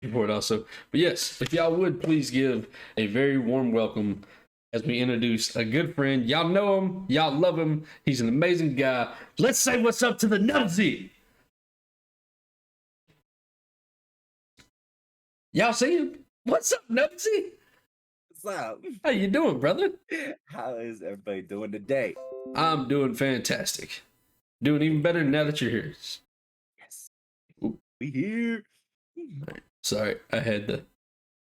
Report also. But yes, if y'all would please give a very warm welcome as we introduce a good friend. Y'all know him, y'all love him. He's an amazing guy. Let's say what's up to the Nubzy. Y'all see him? What's up, Nubzy? What's up? How you doing, brother? How is everybody doing today? I'm doing fantastic. Doing even better now that you're here. Yes. Ooh. We here. Right. Sorry, I had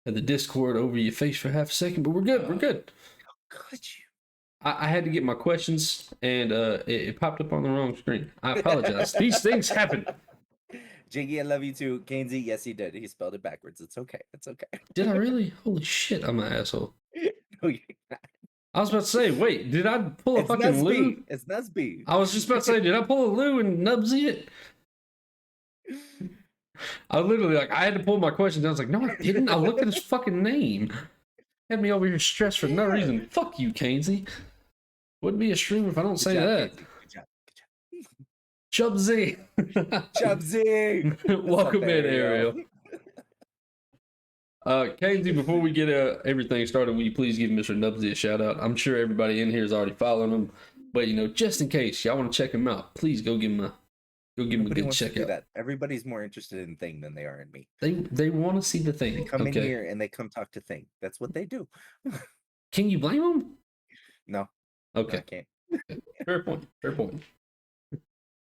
the Discord over your face for half a second, but we're good. We're good. How could you? I had to get my questions, and it popped up on the wrong screen. I apologize. These things happen. Jiggy, I love you too. Kainsey, yes, he did. He spelled it backwards. It's okay. It's okay. Did I really? Holy shit, I'm an asshole. No, you're not. I was about to say, wait, did I pull a It's fucking Lou? Nubzy. It's Nubzy. I was just about to say, did I pull a Lou and Nubsy it? I literally, like, I had to pull my questions. I was like, no, I didn't. I looked at his fucking name. Had me over here stressed for no reason. Fuck you, Kainsey. Wouldn't be a stream if I don't say that. Good job. Chubsy. Chubsy. Welcome in, Ariel. Kainsey, before we get everything started, will you please give Mr. Nubsy a shout out? I'm sure everybody in here is already following him, but you know, just in case y'all want to check him out, please go give him a good check out. That. Everybody's more interested in Thing than they are in me. They want to see the Thing. They come in here and they come talk to Thing. That's what they do. Can you blame them? No. Okay. No, I can't. Fair point. Fair point.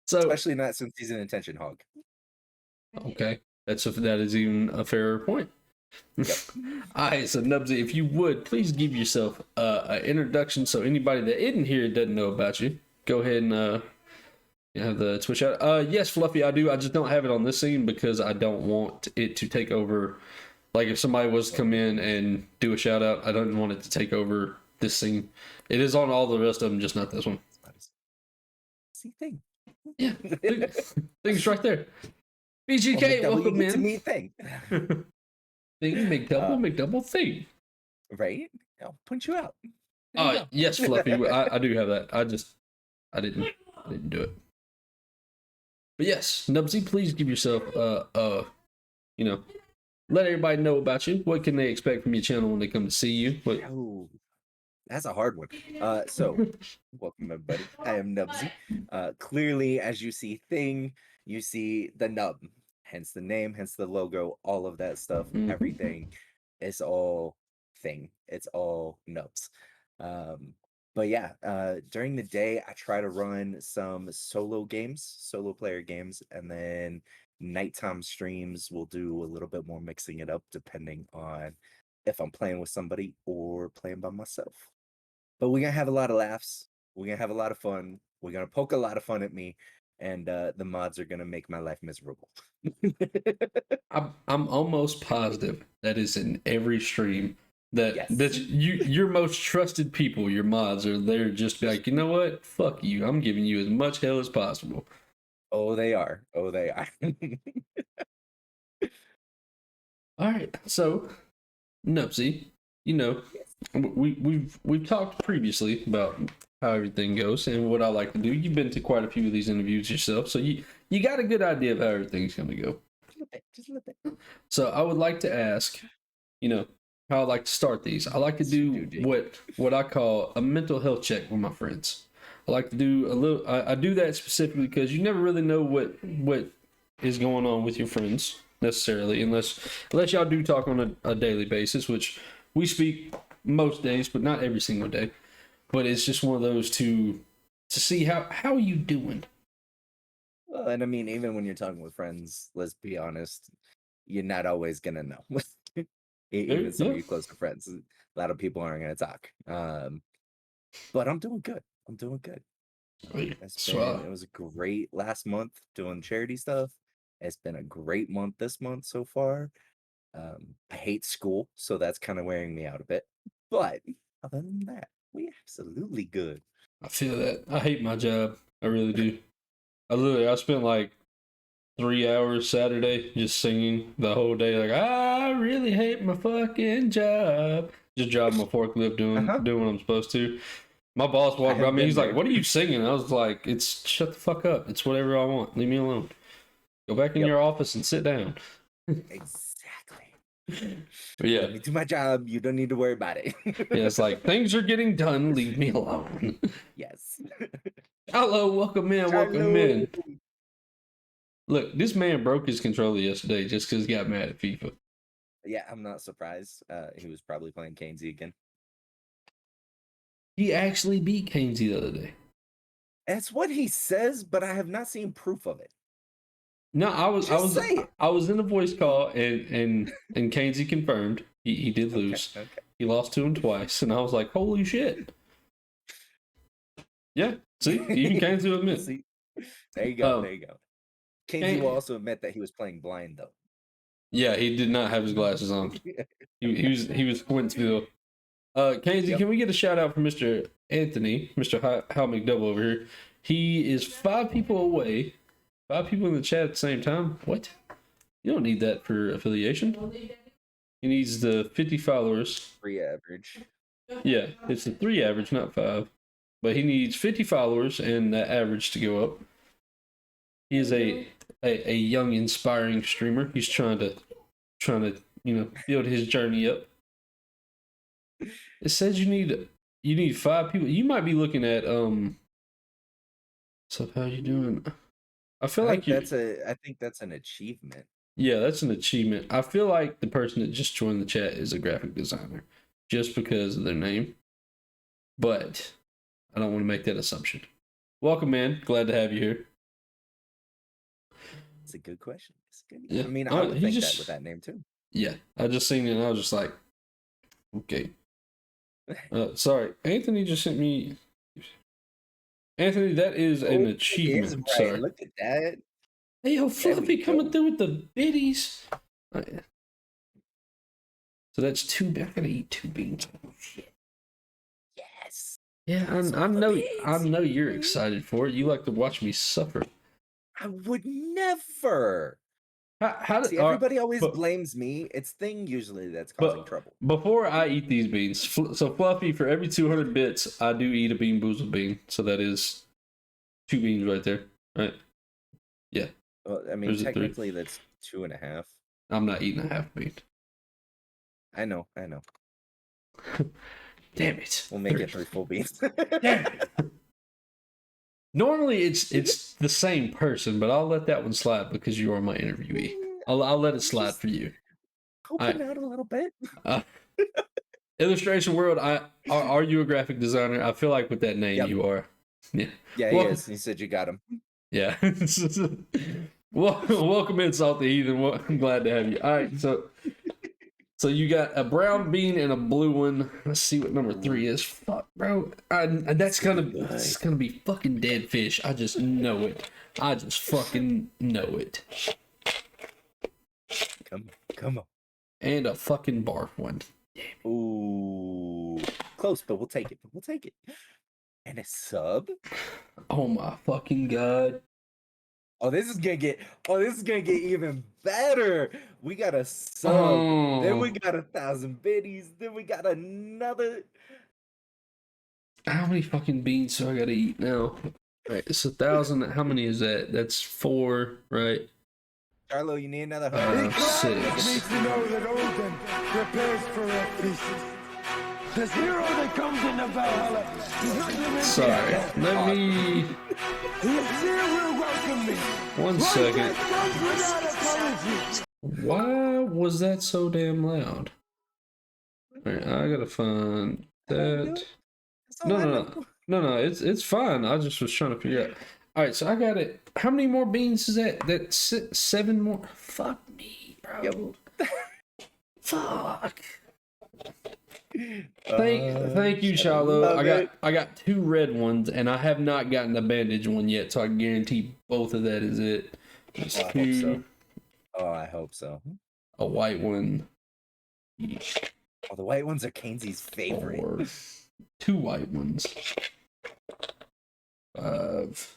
So, especially not since he's an attention hog. Okay, that is even a fairer point. Yep. All right, so Nubsy, if you would please give yourself an introduction, so anybody that isn't here doesn't know about you. Go ahead and have the Twitch out. Yes, Fluffy, I do. I just don't have it on this scene because I don't want it to take over. Like if somebody was to come in and do a shout out, I don't want it to take over this scene. It is on all the rest of them, just not this one. See Thing. Yeah, Thing's right there. BGK, welcome in. To meet Thing. Thing, make double thing. Right? I'll punch you out. Yes, Fluffy. I do have that. I didn't do it. But yes, Nubsy, please give yourself let everybody know about you. What can they expect from your channel when they come to see you? Oh, that's a hard one. So welcome everybody. I am Nubsy. Clearly, as you see Thing, you see the nub. Hence the name, hence the logo, all of that stuff, everything. It's all Thing. It's all Nubs. But yeah, during the day, I try to run some solo player games, and then nighttime streams will do a little bit more mixing it up depending on if I'm playing with somebody or playing by myself. But we're gonna have a lot of laughs. We're gonna have a lot of fun. We're gonna poke a lot of fun at me, and the mods are gonna make my life miserable. I'm almost positive that is in every stream that's your most trusted people, your mods are there just be like, you know what? Fuck you. I'm giving you as much hell as possible. Oh, they are. All right. So, Nubsy, we've talked previously about how everything goes and what I like to do. You've been to quite a few of these interviews yourself, so you got a good idea of how everything's going to go. Just a little bit. So I would like to ask, how I like to start these. I like to do what I call a mental health check with my friends. I like to do a little. I do that specifically because you never really know what is going on with your friends necessarily, unless y'all do talk on a daily basis, which we speak most days, but not every single day. But it's just one of those to see how are you doing. Well, and I mean, even when you're talking with friends, let's be honest, you're not always gonna know. Even some of your closer friends, a lot of people aren't gonna talk. But I'm doing good. It was a great last month doing charity stuff. It's been a great month this month so far. I hate school, so that's kind of wearing me out a bit. But other than that, we absolutely good. I feel that. I hate my job. I really do. I spent like 3 hours Saturday just singing the whole day. Like, I really hate my fucking job. Just driving my forklift, doing what I'm supposed to. My boss walked by me. He's like, "What are you singing?" I was like, "It's shut the fuck up. It's whatever I want. Leave me alone. Go back in your office and sit down." Exactly. But yeah, Let me do my job. You don't need to worry about it. yeah, it's like things are getting done. Leave me alone. Yes. Hello, welcome in, welcome Charlo. in. Look, this man broke his controller yesterday just because he got mad at FIFA. Yeah, I'm not surprised. He was probably playing Keynesy again. He actually beat Keynesy the other day. That's what he says, but I have not seen proof of it. No, Just say it. I was in a voice call and Keynesy confirmed he did lose. Okay. He lost to him twice, and I was like, holy shit. Yeah, see, even Keynesy will admit. See? There you go. There you go. Keynesy will also admit that he was playing blind though. Yeah, he did not have his glasses on. He was Squintsville. Keynesy, Yep. can we get a shout out from Mr. Anthony, Mr. Hal McDouble over here? He is 5 people away. 5 people in the chat at the same time. What? You don't need that for affiliation. He needs the 50 followers. 3 average. Yeah, it's a 3 average, not 5. But he needs 50 followers and that average to go up. He is a young, inspiring streamer. He's trying to build his journey up. It says you need 5 people. You might be looking at So how you doing? I feel like I think that's an achievement. Yeah, that's an achievement. I feel like the person that just joined the chat is a graphic designer just because of their name. But I don't want to make that assumption. Welcome, man. Glad to have you here. It's a good question. Yeah. I mean, I would think that with that name too. Yeah, I just seen it and I was just like, okay. Sorry, Anthony just sent me. Anthony, that is an achievement. Right. Sorry. Look at that. Hey, yo, Fluffy coming through with the biddies. Oh, yeah. So that's 2. I gotta eat 2 beans. Oh, shit. Yes. Yeah, I know you're excited for it. You like to watch me suffer. I would never. How See, everybody always blames me. It's Thing usually that's causing trouble. Before I eat these beans, so Fluffy, for every 200 bits, I do eat a Bean Boozled bean. So that is 2 beans right there, right? Yeah. Well, I mean, technically that's 2.5. I'm not eating a half bean. I know. Damn it. We'll make it 3 full beans. Damn it. Normally it's the same person, but I'll let that one slide because you are my interviewee. I'll let it slide for you. Hoping out a little bit. Illustration World, are you a graphic designer? I feel like with that name you are. Yeah. Yeah, he is. He said you got him. Yeah. Welcome in, Salty Heathen. I'm glad to have you. All right, so you got a brown bean and a blue one. Let's see what number 3 is. Fuck, bro. It's gonna be fucking dead fish. I just know it. I just fucking know it. Come on. And a fucking barf one. Ooh, close, but we'll take it. And a sub. Oh my fucking god. Oh, this is gonna get even better. We got a sub, then we got 1,000 biddies, then we got another. How many fucking beans do I gotta eat now? Right, it's 1,000. How many is that? That's 4, right? Charlo, you need another 6. Needs to know that Odin prepares for a feast. This hero that comes into Valhalla is not limited. Sorry, let me. Will welcome me. 1 second. Why was that so damn loud? Alright, I gotta find that. No, it's fine. I just was trying to figure out. Alright, so I got it. How many more beans is that? That's 7 more. Fuck me, bro. Yep. Fuck. Thank you, Shiloh. I got 2 red ones, and I have not gotten a bandage one yet, so I guarantee both of that is it. There's 2. I hope so. A white one. Oh, the white ones are Keynesy's favorite. 4. 2 white ones. 5.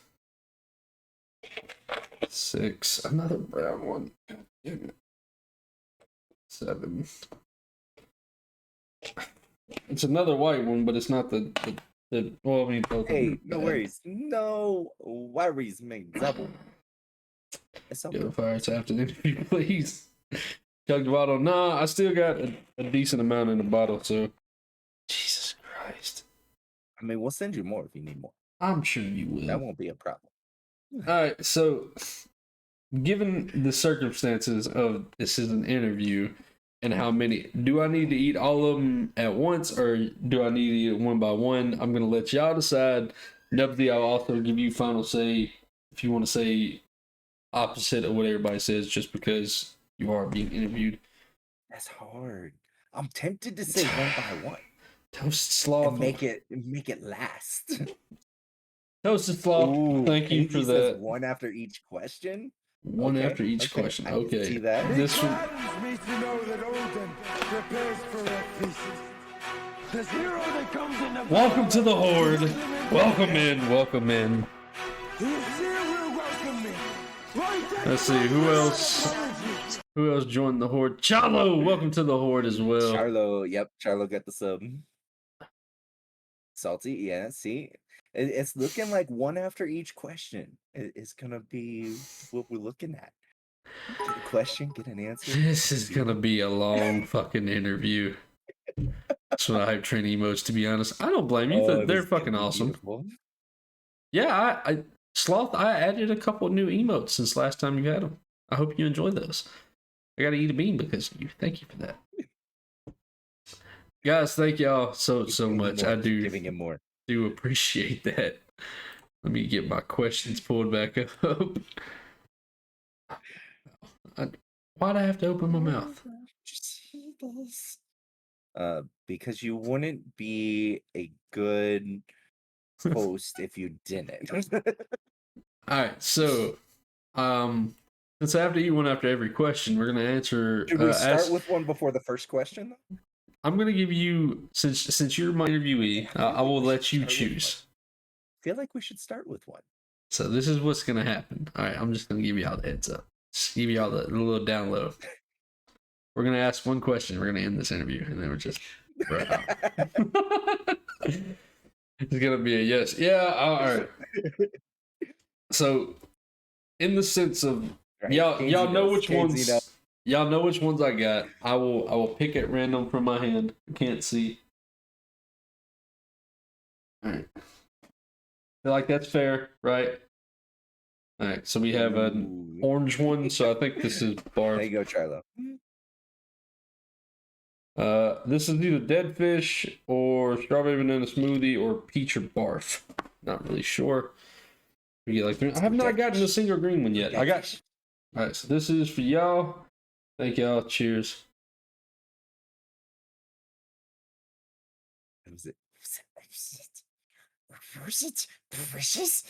6. Another brown one. God damn it. 7. It's another white one, but it's not the well, I mean, both. Hey, no worries. No worries, make double. Yo, fire tapped an interview, please. Chug the bottle. Nah, I still got a decent amount in the bottle, so. Jesus Christ. I mean, we'll send you more if you need more. I'm sure you will. That won't be a problem. All right, so given the circumstances of this is an interview and how many, do I need to eat all of them at once or do I need to eat it one by one? I'm going to let y'all decide. Nubzy, I'll also give you final say if you want to say opposite of what everybody says just because you are being interviewed. That's hard. I'm tempted to say one by one. Toast Sloth. And make it last. Toasted Sloth, Ooh, thank you for says that. one after each question. One after each question. I can Okay. see that. This It one. gladdens me to know that Odin prepares for a feast. This hero that comes in the Welcome to the Horde. Welcome in. Welcome in. He is here, will welcome me. Right there. Let's see who else. Who else joined the Horde? Chalo, welcome to the Horde as well. Charlo got the sub. Salty, yeah, see? It's looking like one after each question. It's gonna be what we're looking at. Get a question, get an answer. This is gonna be a long fucking interview. That's what I hype train emotes, to be honest. I don't blame you. Oh, They're this is gonna fucking be awesome. beautiful. Yeah, I Sloth, I added a couple new emotes since last time you had them. I hope you enjoy those. I gotta eat a bean because of you. Thank you for that. Guys, thank y'all so much. I Giving him more. do appreciate that. Let me get my questions pulled back up. Why'd I have to open my mouth? Because you wouldn't be a good host if you didn't. Alright, so since I have to eat one after every question, we're gonna answer. Should we start with one before the first question? I'm gonna give you since you're my interviewee, I will let you choose. I feel like we should start with one. So this is what's gonna happen. All right, I'm just gonna give you all the heads up. Just give you all the little down low. We're gonna ask one question. We're gonna end this interview, and then we're just. It's gonna be a yes. Yeah. All right. So, in the sense of y'all know which ones. Y'all know which ones I got. I will pick at random from my hand. I can't see. All right. Feel like that's fair, right? All right. So we have an orange one. So I think this is barf. There you go, Charlo. This is either dead fish or strawberry banana smoothie or peach or barf. Not really sure. We get like three. I have not gotten a single green one yet. I got. All right. So this is for y'all. Thank y'all. Cheers. Was it precious?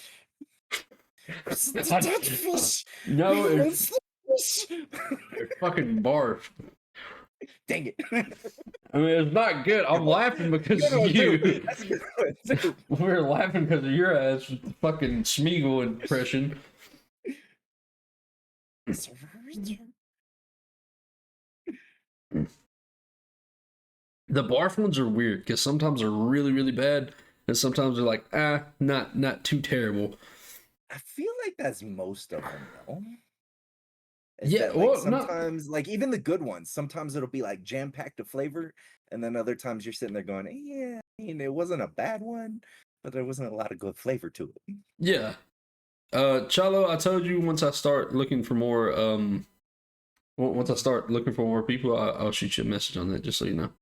Dead fish. No, it's fucking barf. Dang it. I mean, it's not good. I'm laughing because of you. That's a good one, too. We're laughing because of your ass with the fucking Smeagol impression. The barf ones are weird because sometimes they're really, really bad, and sometimes they're like, not too terrible. I feel like that's most of them, though. Yeah, like, well, sometimes, like even the good ones, sometimes it'll be like jam packed of flavor, and then other times you're sitting there going, "Yeah, I mean, it wasn't a bad one, but there wasn't a lot of good flavor to it." Yeah. Chalo, I told you once I start looking for more, people, I'll shoot you a message on that just so you know.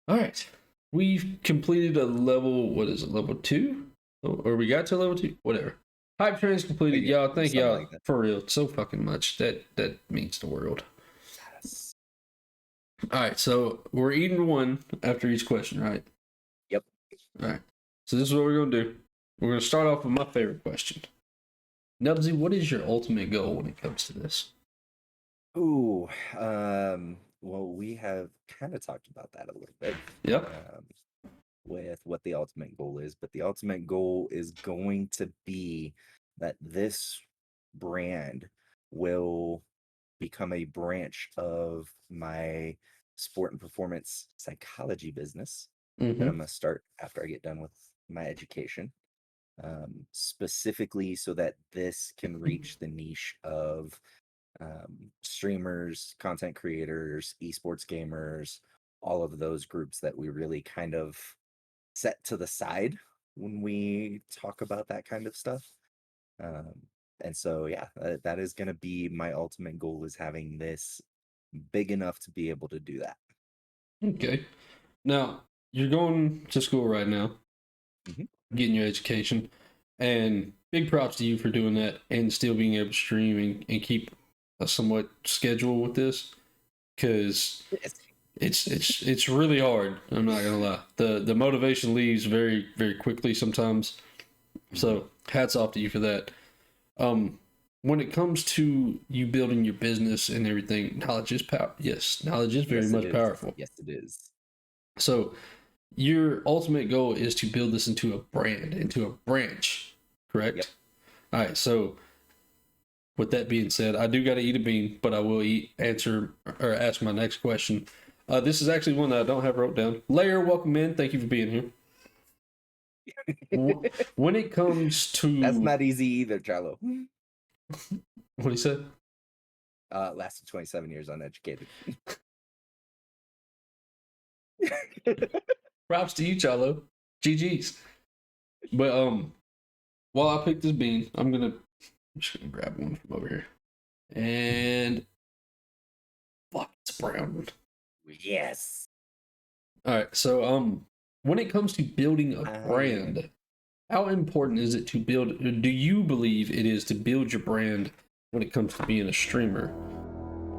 All right, we've completed a level. What is it? Level 2, or we got to level 2? Whatever. Hype train's completed, y'all. Thank y'all like for real so fucking much. That means the world. Yes. All right, so we're eating one after each question, right? Yep. All right. So this is what we're gonna do. We're gonna start off with my favorite question. Nubzy, what is your ultimate goal when it comes to this? Ooh, well, we have kind of talked about that a little bit. Yep. With what the ultimate goal is, but the ultimate goal is going to be that this brand will become a branch of my sport and performance psychology business that I'm going to start after I get done with my education, specifically so that this can reach the niche of streamers, content creators, esports gamers, all of those groups that we really kind of set to the side when we talk about that kind of stuff. And so, yeah, that is going to be my ultimate goal, is having this big enough to be able to do that. Okay. Now, you're going to school right now, Mhm. getting your education, and big props to you for doing that and still being able to stream and keep a somewhat schedule with this, because it's really hard. I'm not gonna lie. The motivation leaves very, very quickly sometimes. So hats off to you for that. When it comes to you building your business and everything, knowledge is power. Yes, knowledge is very Yes, it much is. powerful. Yes, it is. So your ultimate goal is to build this into a brand, into a branch, correct? Yep. All right. So with that being said, I do got to eat a bean, but I will answer or ask my next question. This is actually one that I don't have wrote down. Layer, welcome in. Thank you for being here. When it comes to That's not easy either, Charlo. what he said. Lasted 27 years uneducated. Props to you, Chalo. GG's. But while I pick this bean, I'm just gonna grab one from over here. And fuck, it's a brown one. Yes. All right, so when it comes to building a brand, how important is it to build? Do you believe it is to build your brand when it comes to being a streamer?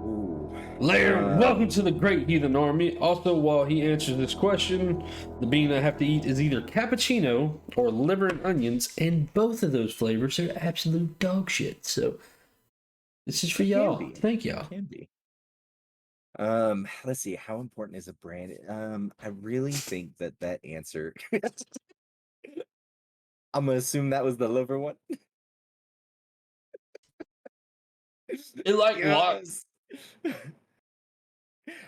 Ooh. Lair, welcome to the Great Heathen Army. Also, while he answers this question, the bean I have to eat is either cappuccino or liver and onions, and both of those flavors are absolute dog shit. So this is for y'all. Thank y'all. Can be. Let's see. How important is a brand? I really think that answer. I'm gonna assume that was the liver one. It like yes.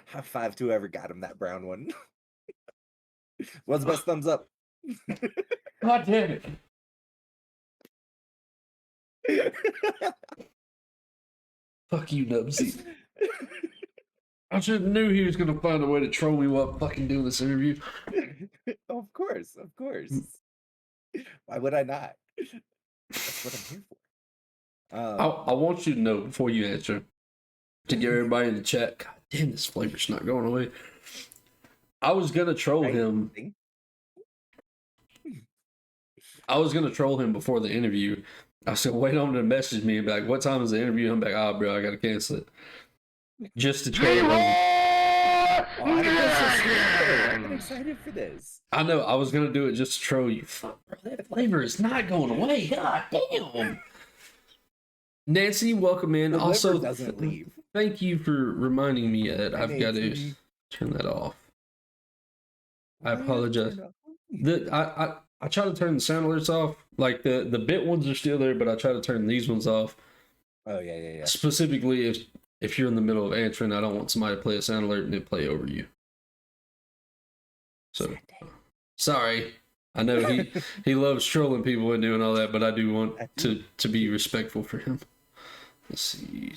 High five to whoever got him that brown one. What's the best thumbs up? God damn it. Fuck you, Nubzy. I should have knew he was gonna find a way to troll me while fucking doing this interview. Of course. Why would I not? That's what I'm here for. I want you to know before you answer, to get everybody in the chat. God damn, this flavor's not going away. I was gonna troll him. I was gonna troll him before the interview. I said, wait on him to message me and be like, "What time is the interview?" I'm like, "Ah, bro, I gotta cancel it." Just to troll him. I'm excited for this. I know. I was gonna do it just to troll you. Fuck, bro, that flavor is not going away. God damn. Nancy, welcome in. The also, liver doesn't leave. Thank you for reminding me that I've got to turn that off. I apologize. I try to turn the sound alerts off. Like the bit ones are still there, but I try to turn these ones off. Oh yeah. Specifically, if you're in the middle of answering, I don't want somebody to play a sound alert and it play over you. So, sorry. I know he loves trolling people and doing all that, but I do want to be respectful for him. Let's see.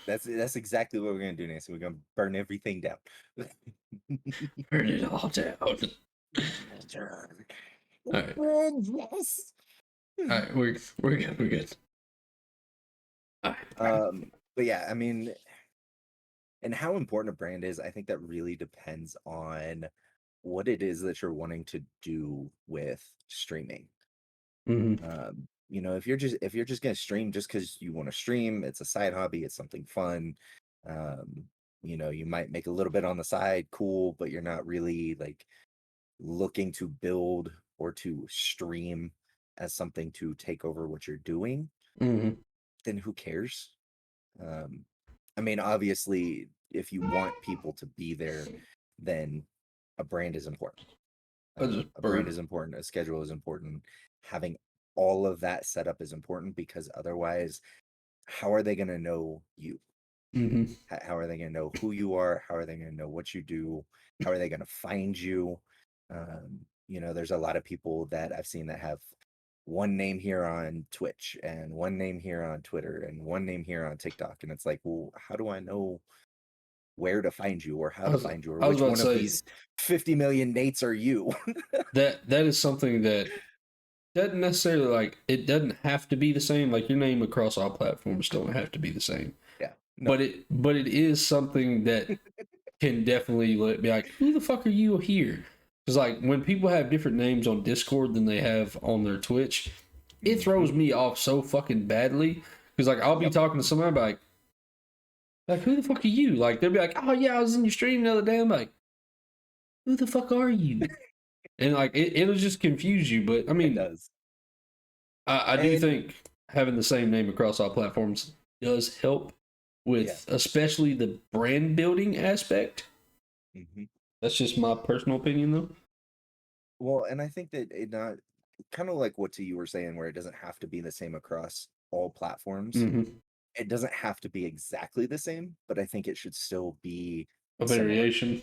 That's exactly what we're gonna do, Nancy. We're gonna burn everything down. Burn it all down. All right. Yes. All right, we're good. We're good. All right. But yeah, I mean, and how important a brand is, I think that really depends on what it is that you're wanting to do with streaming. Mm-hmm. You know, if you're just gonna stream just because you want to stream, it's a side hobby, it's something fun. You know, you might make a little bit on the side, cool, but you're not really like looking to build or to stream as something to take over what you're doing. Mm-hmm. Then who cares? I mean, obviously, if you want people to be there, then a brand is important. A brand is important. A schedule is important. Having all of that set up is important, because otherwise, how are they going to know you? Mm-hmm. How are they going to know who you are? How are they going to know what you do? How are they going to find you? You know, there's a lot of people that I've seen that have one name here on Twitch and one name here on Twitter and one name here on TikTok. And it's like, well, how do I know where to find you or how to find you or I was which about one to of say these 50 million Nates are you? that is something that doesn't necessarily like it doesn't have to be the same. Like your name across all platforms don't have to be the same. Yeah. No. But it is something that can definitely be like, who the fuck are you here? Because like when people have different names on Discord than they have on their Twitch, it throws me off so fucking badly. Because like I'll be talking to somebody like who the fuck are you? Like they'll be like, oh yeah, I was in your stream the other day. I'm like, who the fuck are you? And like it'll just confuse you. But I It mean, does. I do And- think having the same name across all platforms does help with especially the brand building aspect. Mhm. That's just my personal opinion though. Well, and I think that it not kind of like what you were saying, where it doesn't have to be the same across all platforms. It doesn't have to be exactly the same, but I think it should still be A similar. variation.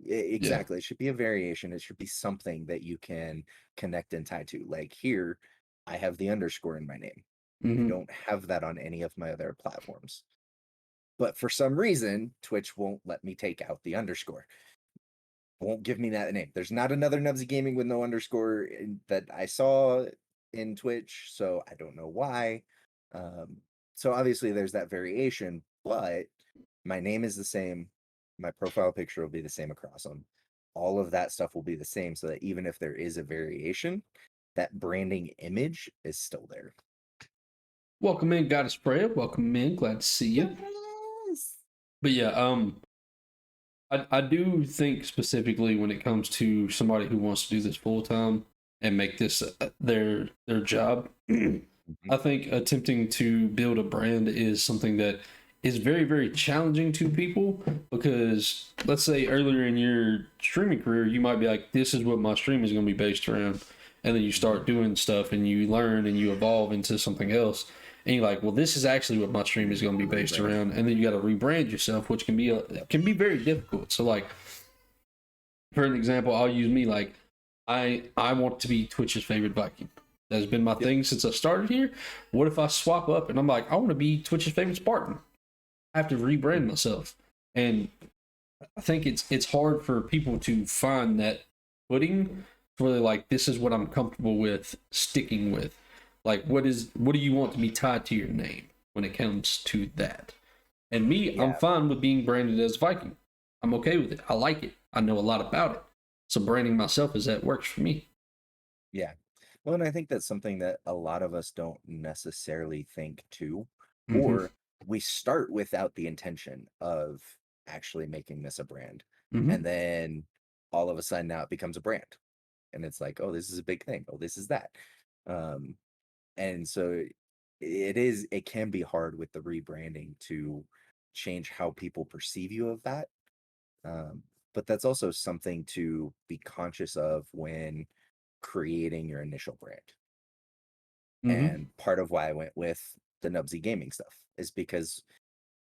Exactly. It should be a variation. It should be something that you can connect and tie to. Like here, I have the underscore in my name. I don't have that on any of my other platforms. But for some reason, Twitch won't let me take out the underscore. Won't give me that name. There's not another NubzyGaming with no underscore that I saw in Twitch, so I don't know why. So obviously there's that variation, but my name is the same. My profile picture will be the same across them. All of that stuff will be the same, so that even if there is a variation, that branding image is still there. Welcome in, Goddess Prayer. Welcome in. Glad to see you. Yes. But yeah, I do think specifically when it comes to somebody who wants to do this full time and make this their job, I think attempting to build a brand is something that is very, very challenging to people because let's say earlier in your streaming career, you might be like, this is what my stream is going to be based around. And then you start doing stuff and you learn and you evolve into something else. And you're like, well, this is actually what my stream is going to be based around. And then you got to rebrand yourself, which can be very difficult. So like, for an example, I'll use me. Like, I want to be Twitch's favorite Viking. That's been my thing since I started here. What if I swap up and I'm like, I want to be Twitch's favorite Spartan? I have to rebrand myself. And I think it's hard for people to find that footing for like, this is what I'm comfortable with sticking with. Like, what do you want to be tied to your name when it comes to that? And me, I'm fine with being branded as Viking. I'm okay with it. I like it. I know a lot about it. So branding myself as that works for me. Yeah. Well, and I think that's something that a lot of us don't necessarily think too, or we start without the intention of actually making this a brand. And then all of a sudden now it becomes a brand. And it's like, oh, this is a big thing. Oh, this is that. And so it can be hard with the rebranding to change how people perceive you of that. But that's also something to be conscious of when creating your initial brand. And part of why I went with the NubzyGaming stuff is because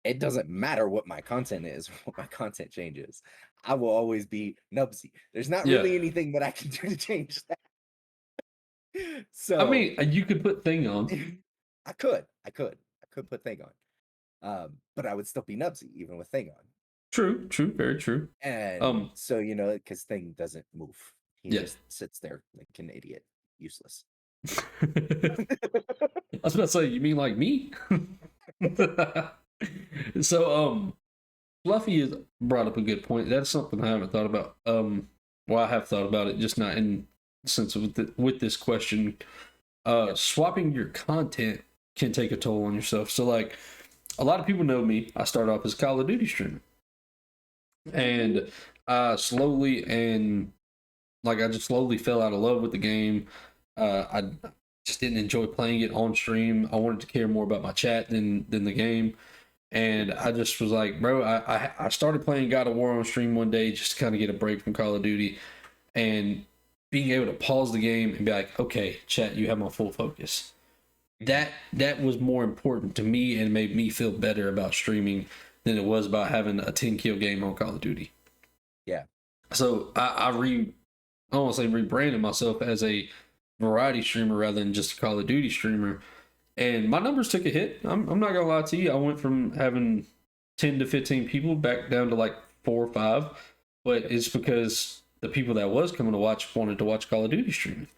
it doesn't matter what my content is, what my content changes. I will always be Nubzy. There's not really anything that I can do to change that. So I mean, you could put thing on. I could put thing on. But I would still be Nubzy even with thing on. True, very true. And so, because thing doesn't move. He just sits there like an idiot, useless. I was about to say, you mean like me? So, Fluffy has brought up a good point. That's something I haven't thought about. Well, I have thought about it, just not in sense with this question. Swapping your content can take a toll on yourself. So, like, a lot of people know me. I started off as a Call of Duty streamer, and I just slowly fell out of love with the game. I just didn't enjoy playing it on stream. I wanted to care more about my chat than the game. And I just was like, bro, I started playing God of War on stream one day just to kind of get a break from Call of Duty. And being able to pause the game and be like, okay, chat, you have my full focus. That was more important to me and made me feel better about streaming than it was about having a 10 kill game on Call of Duty. Yeah. So I don't want to say rebranded myself as a variety streamer rather than just a Call of Duty streamer. And my numbers took a hit. I'm not gonna lie to you. I went from having 10 to 15 people back down to like 4 or 5. But it's because the people that was coming to watch wanted to watch Call of Duty streaming.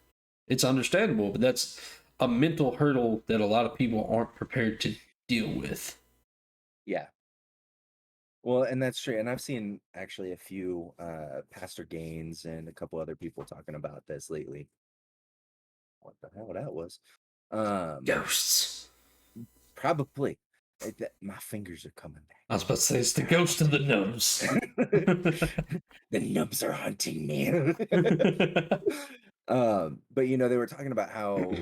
It's understandable, but that's a mental hurdle that a lot of people aren't prepared to deal with. Yeah. Well, and that's true. And I've seen actually a few Pastor Gaines and a couple other people talking about this lately. What the hell that was? Ghosts. Probably. My fingers are coming back. I was about to say it's the ghost of the nubs. The nubs are hunting me. But they were talking about how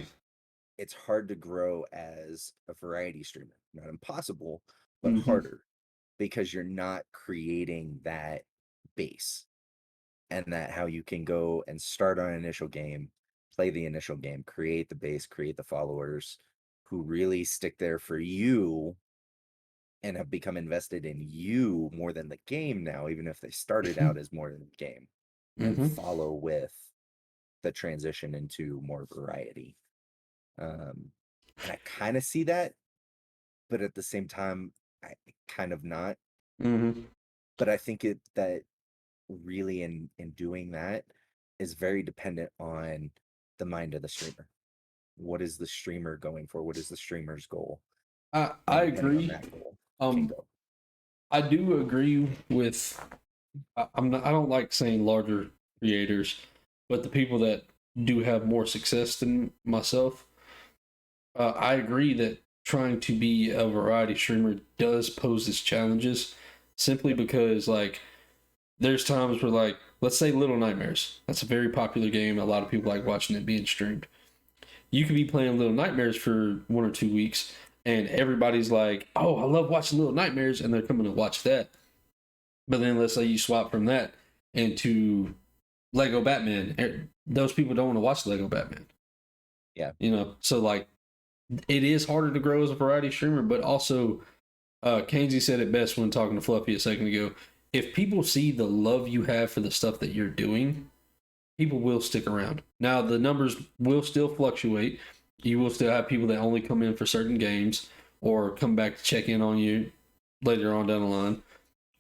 it's hard to grow as a variety streamer. Not impossible, but harder, because you're not creating that base, and that how you can go and start on an initial game, play the initial game, create the base, create the followers who really stick there for you and have become invested in you more than the game now, even if they started out as more than the game, and follow with the transition into more variety. And I kind of see that, but at the same time, I kind of not. But I think that really in doing that is very dependent on the mind of the streamer. What is the streamer going for? What is the streamer's goal? I Depending on agree. that goal, can go. I do agree with. I don't like saying larger creators, but the people that do have more success than myself. I agree that trying to be a variety streamer does pose its challenges, simply because like there's times where like let's say Little Nightmares. That's a very popular game. A lot of people like watching it being streamed. You could be playing Little Nightmares for 1 or 2 weeks, and everybody's like, "Oh, I love watching Little Nightmares," and they're coming to watch that. But then let's say you swap from that into Lego Batman. Those people don't want to watch Lego Batman. Yeah. So like it is harder to grow as a variety streamer, but also Kainsey said it best when talking to Fluffy a second ago. If people see the love you have for the stuff that you're doing, people will stick around. Now, the numbers will still fluctuate. You will still have people that only come in for certain games or come back to check in on you later on down the line.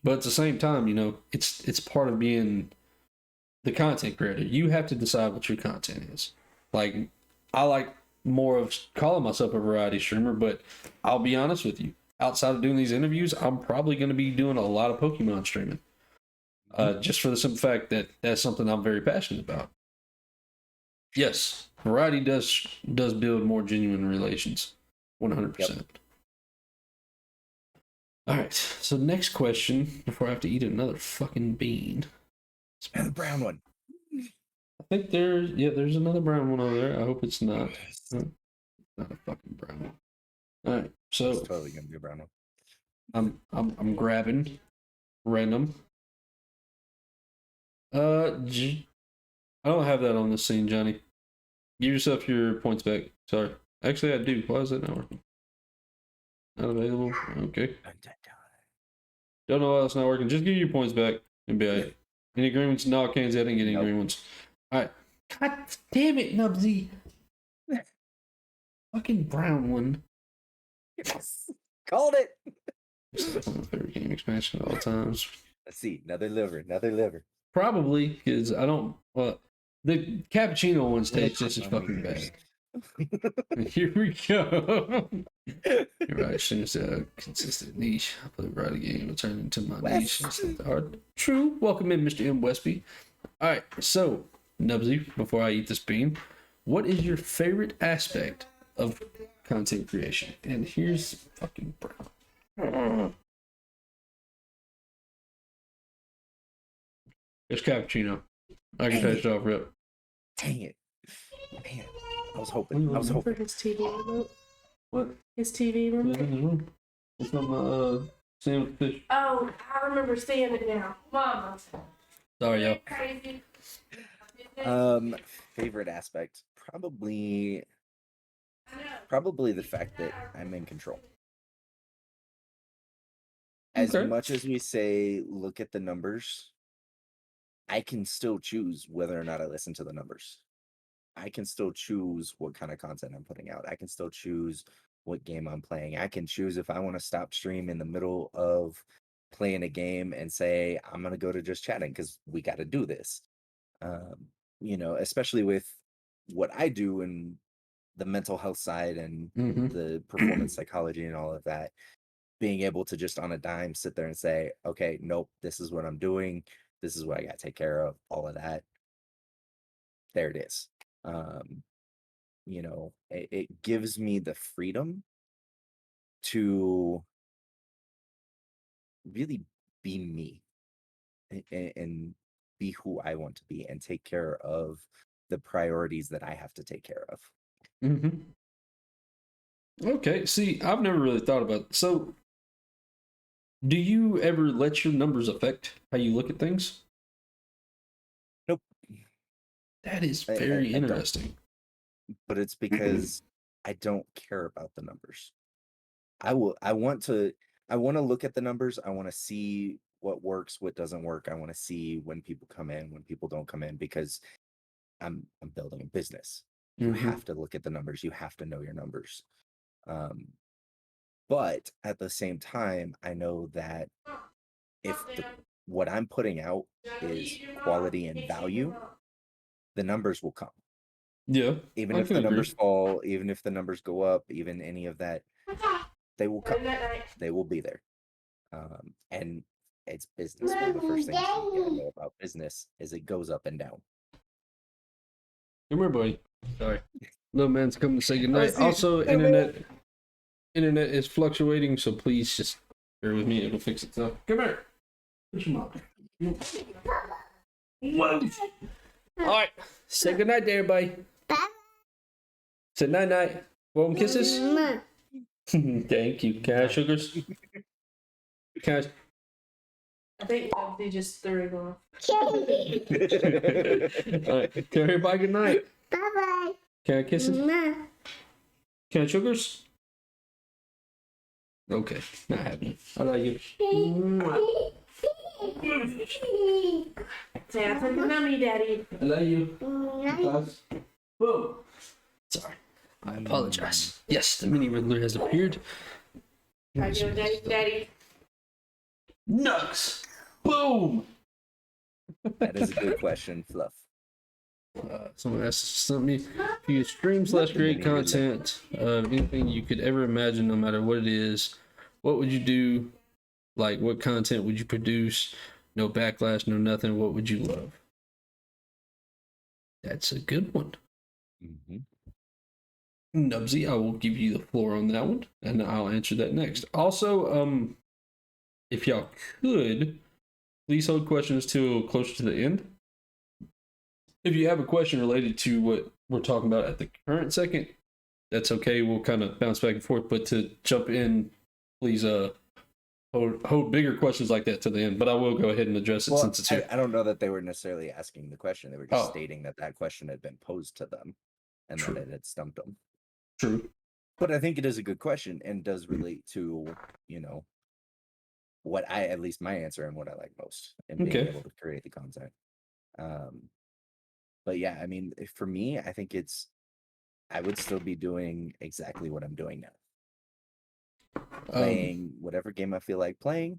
But at the same time, it's part of being the content creator. You have to decide what your content is. Like, I like more of calling myself a variety streamer, but I'll be honest with you. Outside of doing these interviews, I'm probably going to be doing a lot of Pokemon streaming. Just for the simple fact that that's something I'm very passionate about. Yes, variety does build more genuine relations, 100%. Yep. All right, so next question before I have to eat another fucking bean. The brown one. I think there's another brown one over there. I hope it's not. Not a fucking brown one. All right, so it's totally gonna be a brown one. I'm grabbing random. I don't have that on this scene, Johnny. Give yourself your points back. Sorry. Actually, I do. Why is that not working? Not available. Okay. Don't know why it's not working. Just give your points back and be alright. Any green ones? No, I can't say I didn't get any green ones. Alright. God damn it, Nubzy. Fucking brown one. Yes. Called it. It's my favorite game expansion of all times. Let's see. Another liver. Probably, because I don't. Well, the cappuccino ones taste just as fucking bad. Here we go. You're right. As soon as a consistent niche, I play variety game. It'll turn into my niche. It's not that hard. True. Welcome in, Mr. M. Westby. All right. So, Nubzy, before I eat this bean, what is your favorite aspect of content creation? And here's fucking brown. It's cappuccino. I can taste it off rip. Dang it. Man, I was hoping. For his TV remote. What? His TV remote. It's on the sandwich fish. Oh, I remember seeing it now. Mama. Sorry, y'all. Crazy. Favorite aspect? Probably the fact that I'm in control. As much as we say, look at the numbers, I can still choose whether or not I listen to the numbers. I can still choose what kind of content I'm putting out. I can still choose what game I'm playing. I can choose if I want to stop stream in the middle of playing a game and say, I'm going to go to just chatting because we got to do this. Especially with what I do and the mental health side and the performance psychology and all of that, being able to just on a dime sit there and say, okay, nope, this is what I'm doing. This is what I got to take care of, all of that. There it is. It gives me the freedom to really be me and be who I want to be and take care of the priorities that I have to take care of. Okay, see, I've never really thought about so do you ever let your numbers affect how you look at things? Nope. That is I very don't. interesting. But it's because I don't care about the numbers. I want to look at the numbers. I want to see what works, what doesn't work. I want to see when people come in, when people don't come in, because I'm building a business. You have to look at the numbers. You have to know your numbers. But at the same time, I know that if what I'm putting out is quality and value, the numbers will come. Yeah. Even if the numbers fall, even if the numbers go up, even any of that, they will come. They will be there. And it's business. One of the first things you gotta know about business is it goes up and down. Come here, buddy. Sorry. Little man's coming to say goodnight. see, Also, internet is fluctuating, so please just bear with me. It'll fix itself. Come here. Put your mom. Whoa. All right. Say goodnight to everybody. Bye. Say night-night. Welcome kisses. Thank you. Can I have sugars? Can I think they just threw it off. All right. Tell everybody good night. Bye-bye. Can I have kisses? Ma. Can I have sugars? Okay. Not happening. I love you. Say I took a nummy, Daddy. I love you. Boom. Sorry. I apologize. Yes, the mini Riddler has appeared. How you doing, Daddy? Nugs. Boom. That is a good question, Fluff. Someone asked something. If you stream / create content of anything you could ever imagine, no matter what it is, what would you do? Like, what content would you produce? No backlash, no nothing. What would you love? That's a good one. Nubzy, I will give you the floor on that one, and I'll answer that next. Also, if y'all could, please hold questions till closer to the end. If you have a question related to what we're talking about at the current second, that's okay. We'll kind of bounce back and forth, but to jump in, please hold bigger questions like that to the end. But I will go ahead and address it since it's here. I don't know that they were necessarily asking the question. They were just stating that question had been posed to them and that it had stumped them. True. But I think it is a good question and does relate to, what at least my answer and what I like most and being able to create the content. But yeah, I mean, for me, I think I would still be doing exactly what I'm doing now. Playing whatever game I feel like playing,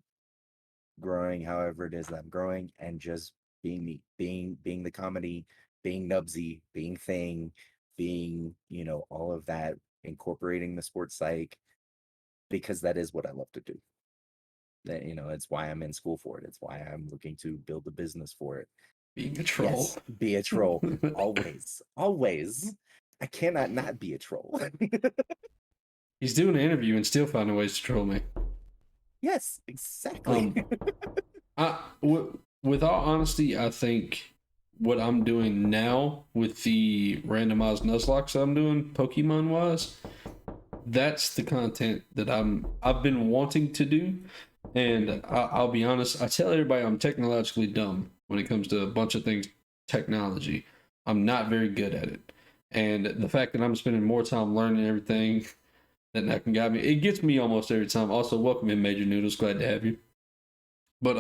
growing however it is that I'm growing, and just being me, being the comedy, being Nubzy, being Thing, being, all of that, incorporating the sports psych, because that is what I love to do. That, it's why I'm in school for it. It's why I'm looking to build a business for it. Being a troll. Yes, be a troll. Always. Always. I cannot not be a troll. He's doing an interview and still finding ways to troll me. Yes, exactly. With all honesty, I think what I'm doing now with the randomized Nuzlocke I'm doing, Pokemon wise, that's the content that I've been wanting to do. And I'll be honest, I tell everybody I'm technologically dumb when it comes to a bunch of things, technology. I'm not very good at it. And the fact that I'm spending more time learning everything than that can guide me, it gets me almost every time. Also, welcome in, Major Noodles. Glad to have you. But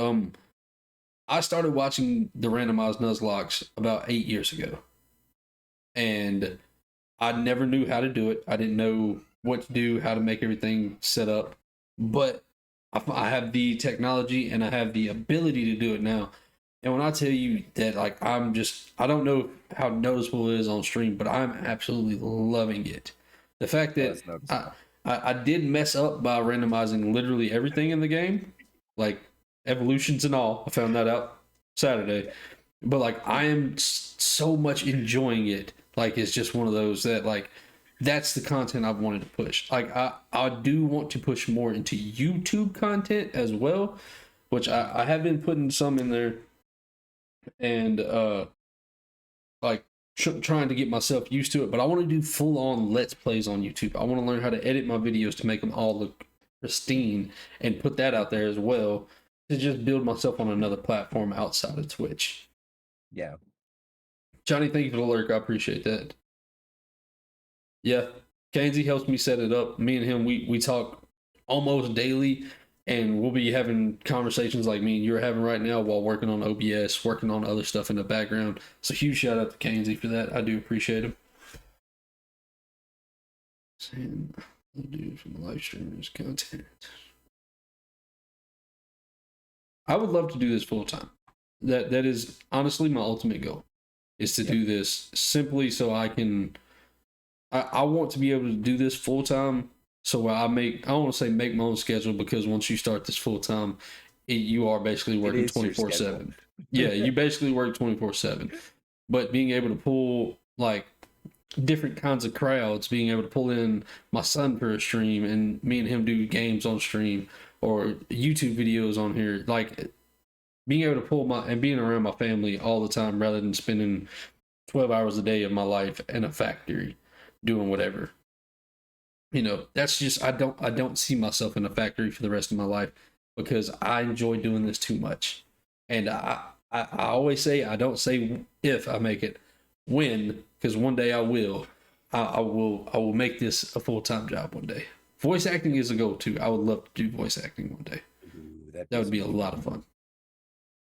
I started watching the randomized Nuzlocke about 8 years ago. and I never knew how to do it. I didn't know what to do, how to make everything set up, but I have the technology and I have the ability to do it now. And when I tell you that, like, I don't know how noticeable it is on stream, but I'm absolutely loving it. The fact Oh, that it's noticeable. I did mess up by randomizing literally everything in the game, like evolutions and all. I found that out Saturday. But like I am so much enjoying it. Like it's just one of those that like that's the content I've wanted to push. Like I do want to push more into YouTube content as well, which I have been putting some in there, and like trying to get myself used to it. But I want to do full on let's plays on YouTube. I want to learn how to edit my videos to make them all look pristine and put that out there as well to just build myself on another platform outside of Twitch. Yeah. Johnny, thank you for the lurk. I appreciate that. Yeah, Kainsey helps me set it up. Me and him, we talk almost daily, and we'll be having conversations like me and you're having right now while working on OBS, working on other stuff in the background. So huge shout out to Kainsey for that. I do appreciate him. Saying I'll do from the live streamers content. I would love to do this full time. That is honestly my ultimate goal, is to do this simply so I can. I want to be able to do this full time. So I don't want to say make my own schedule, because once you start this full time, you are basically working 24/7. Yeah, you basically work 24/7. But being able to pull like different kinds of crowds, being able to pull in my son for a stream and me and him do games on stream or YouTube videos on here, like being able to pull and being around my family all the time rather than spending 12 hours a day of my life in a factory doing whatever. You know, that's just I don't see myself in a factory for the rest of my life, because I enjoy doing this too much. And I always say, I don't say if I make it, when, because one day I will. I will make this a full-time job one day. Voice acting is a goal too. I would love to do voice acting one day. Ooh, That would be a lot of fun.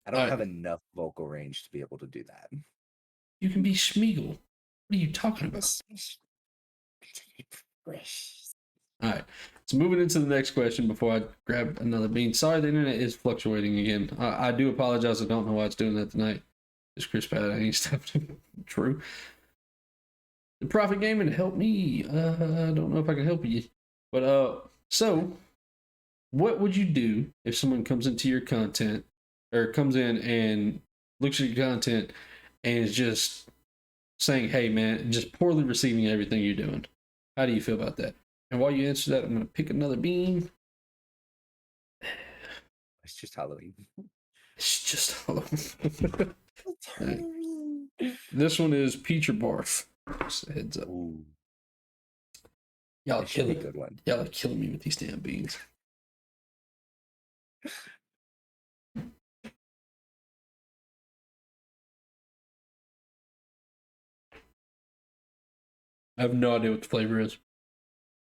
I don't have enough vocal range to be able to do that. You can be Schmeagle. What are you talking about? All right. So moving into the next question before I grab another bean. Sorry, the internet is fluctuating again. I do apologize. I don't know why it's doing that tonight. It's Chris Pat. I ain't stopped. True. The Profit Gaming help me. I don't know if I can help you. But so what would you do if someone comes into your content, or comes in and looks at your content and is just saying, hey man, just poorly receiving everything you're doing? How do you feel about that? And while you answer that, I'm going to pick another bean. It's just Halloween. It's just This one is Peach or Barf. Just a heads up. Ooh, Y'all are that should be a killing, good one. y'all are killing me with these damn beans. I have no idea what the flavor is.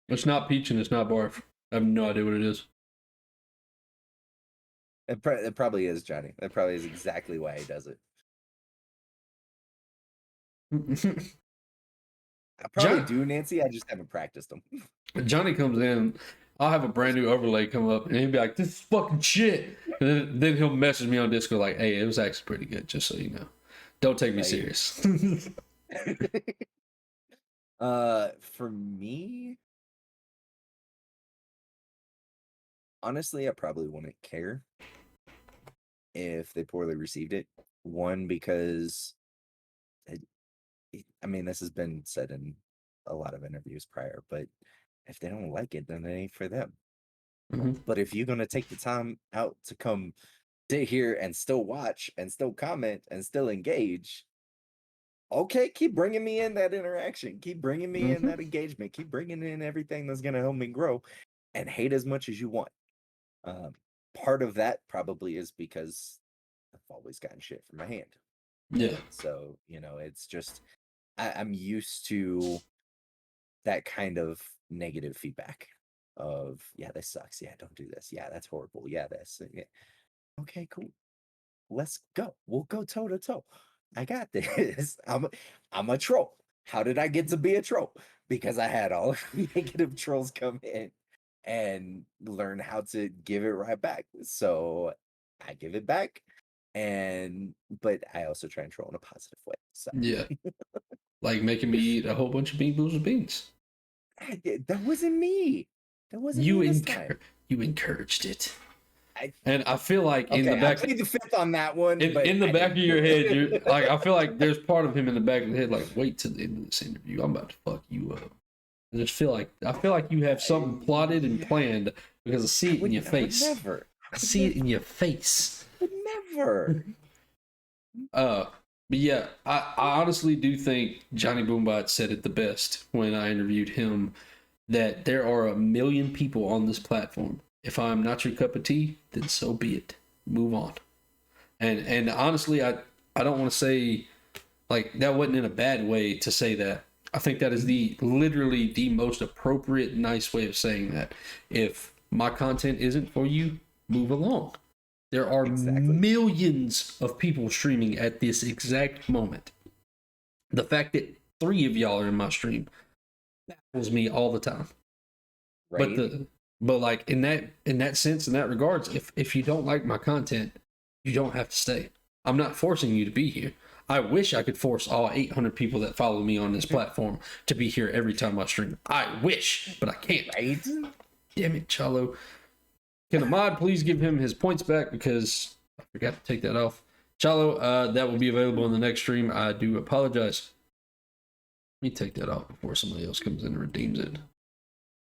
It's not peach and it's not barf. I have no idea what it is. It probably is, Johnny. That probably is exactly why he does it. I probably do, Nancy. I just haven't practiced them. Johnny comes in, I'll have a brand new overlay come up, and he'll be like, "This is fucking shit." And then he'll message me on Discord like, "Hey, it was actually pretty good, just so you know. Don't take me serious." For me, honestly, I probably wouldn't care if they poorly received it. One, because I mean, this has been said in a lot of interviews prior, but if they don't like it, then it ain't for them. Mhm. But if you're gonna take the time out to come sit here and still watch and still comment and still engage, okay, keep bringing me in that interaction, keep bringing me in that engagement, keep bringing in everything that's gonna help me grow, and hate as much as you want. Part of that probably is because I've always gotten shit from my hand. Yeah. So, you know, it's just I'm used to that kind of negative feedback of, yeah, this sucks. Yeah, don't do this. Yeah, that's horrible. Yeah, this. Yeah. Okay, cool. Let's go. We'll go toe to toe. I got this. I'm a troll. How did I get to be a troll? Because I had all of the negative trolls come in and learn how to give it right back. So I give it back, but I also try and troll in a positive way. So Yeah. Like making me eat a whole bunch of bean boozled with beans. that wasn't me. That wasn't me this time. You encouraged it. I, And I feel like in okay, the back I played the fifth on that one. but in the I back of didn't your do head, it. you're like, I feel like there's part of him in the back of the head, like, wait till the end of this interview. I'm about to fuck you up. I feel like you have something plotted and planned because I see it in your face. Never. I see it in your face. Never. But yeah, I honestly do think Johnny Boombot said it the best when I interviewed him, that there are 1 million people on this platform. If I'm not your cup of tea, then so be it. Move on. And honestly, I don't want to say like that wasn't in a bad way to say that. I think that is literally the most appropriate, nice way of saying that. If my content isn't for you, move along. There are millions of people streaming at this exact moment. The fact that 3 of y'all are in my stream baffles me all the time. Right? But like in that sense, in that regards, if you don't like my content, you don't have to stay. I'm not forcing you to be here. I wish I could force all 800 people that follow me on this platform to be here every time I stream. I wish, but I can't. Right? Damn it, Chalo. Can a mod please give him his points back, because I forgot to take that off. Chalo, that will be available in the next stream. I do apologize. Let me take that off before somebody else comes in and redeems it.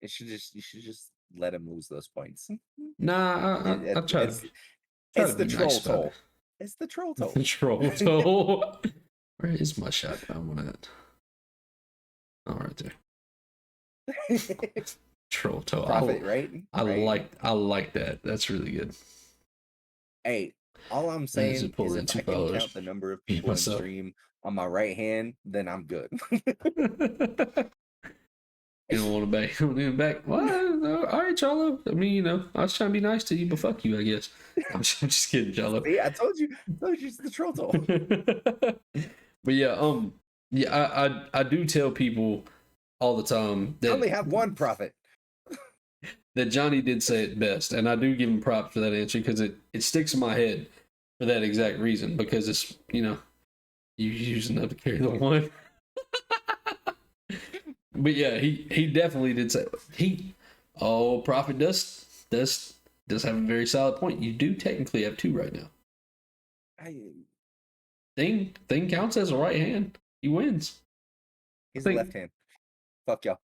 You should just let him lose those points. Nah, I try to. It's the troll toll. It's the troll toll. The troll toll. Where is my shot? I want it. Oh, right there. Troll toll. Profit, right? I like that. That's really good. Hey, all I'm saying is if I can $2. count the number of people in stream on my right hand, then I'm good. You don't want to back. You don't want to back. Well, all right, Chalo. I mean, I was trying to be nice to you, but fuck you, I guess. I'm just kidding, Chalo. See, I told you it's the troll toll. But yeah, I do tell people all the time that I only have one profit. That Johnny did say it best, and I do give him props for that answer, because it sticks in my head for that exact reason, because it's, you use enough to carry the one. But yeah, he definitely did say Prophet does have a very solid point. You do technically have 2 right now. Thing counts as a right hand. He wins. He's a left hand. Fuck y'all.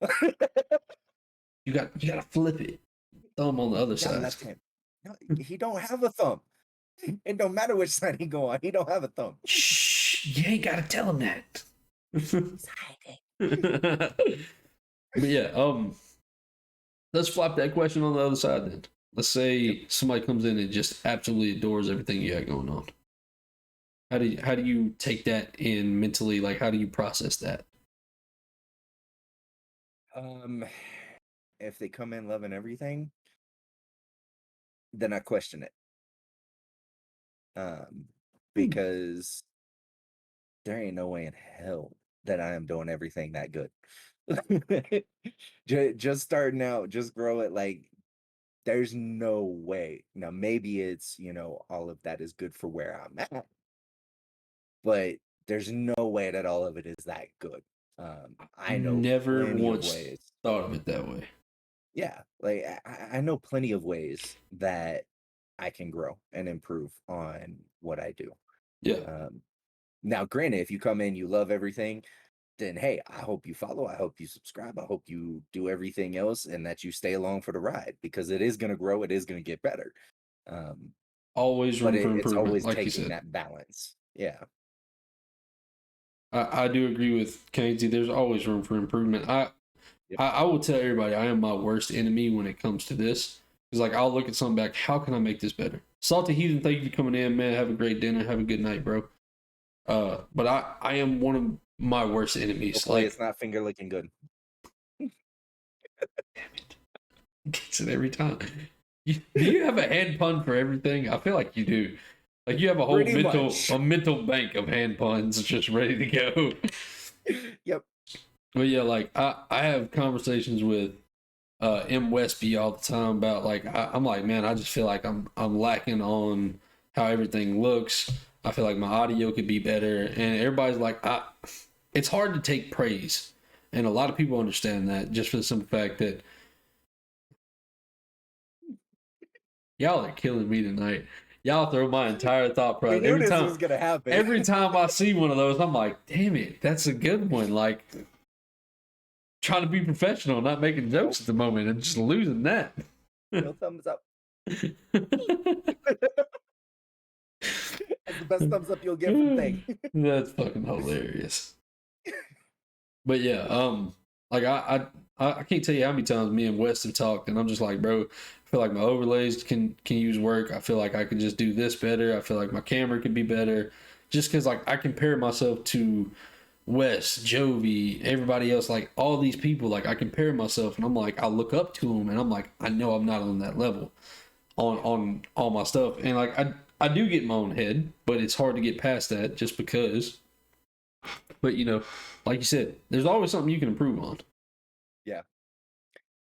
You gotta flip it. Thumb on the other side. Left hand. No, he don't have a thumb. It don't matter which side he go on. He don't have a thumb. Shh! You ain't gotta tell him that. He's hiding. But yeah, let's flop that question on the other side then. Let's say somebody comes in and just absolutely adores everything you got going on. How do you take that in mentally? Like, how do you process that? If they come in loving everything, then I question it. Because there ain't no way in hell that I am doing everything that good. just starting out, just grow it. Like, there's no way. Now, maybe it's, all of that is good for where I'm at, but there's no way that all of it is that good. I know never plenty once of ways. Thought of it that way. Yeah, like I know plenty of ways that I can grow and improve on what I do. Yeah. Now, granted, if you come in, you love everything, then hey, I hope you follow. I hope you subscribe. I hope you do everything else, and that you stay along for the ride, because it is going to grow. It is going to get better. Always room for improvement. It's always like taking that balance. Yeah. I do agree with Casey. There's always room for improvement. I will tell everybody I am my worst enemy when it comes to this. Because like I'll look at something back, how can I make this better? Salty Heathen, thank you for coming in, man. Have a great dinner. Have a good night, bro. But I am one of my worst enemies. Hopefully it's not finger licking good. Damn it. Gets it every time. Do you have a hand pun for everything? I feel like you do. Like you have a whole mental bank of hand puns just ready to go. Yep. But yeah, like I have conversations with M Westby all the time about like I'm like, man, I just feel like I'm lacking on how everything looks. I feel like my audio could be better, and everybody's like, it's hard to take praise, and a lot of people understand that just for the simple fact that y'all are killing me tonight. Y'all throw my entire thought We process knew this was gonna happen. every time I see one of those. I'm like, damn it, that's a good one. Like trying to be professional, not making jokes at the moment, and just losing that. No thumbs up. That's the best thumbs up you'll get from Thing. That's fucking hilarious. But yeah, like I can't tell you how many times me and West have talked, and I'm just like, bro, I feel like my overlays can use work. I feel like I can just do this better. I feel like my camera could be better. Just because like I compare myself to West, Jovi, everybody else, like all these people, like I compare myself, and I'm like, I look up to them, and I'm like, I know I'm not on that level on all my stuff, and like I do get in my own head, but it's hard to get past that just because. But you know, like you said, there's always something you can improve on. Yeah.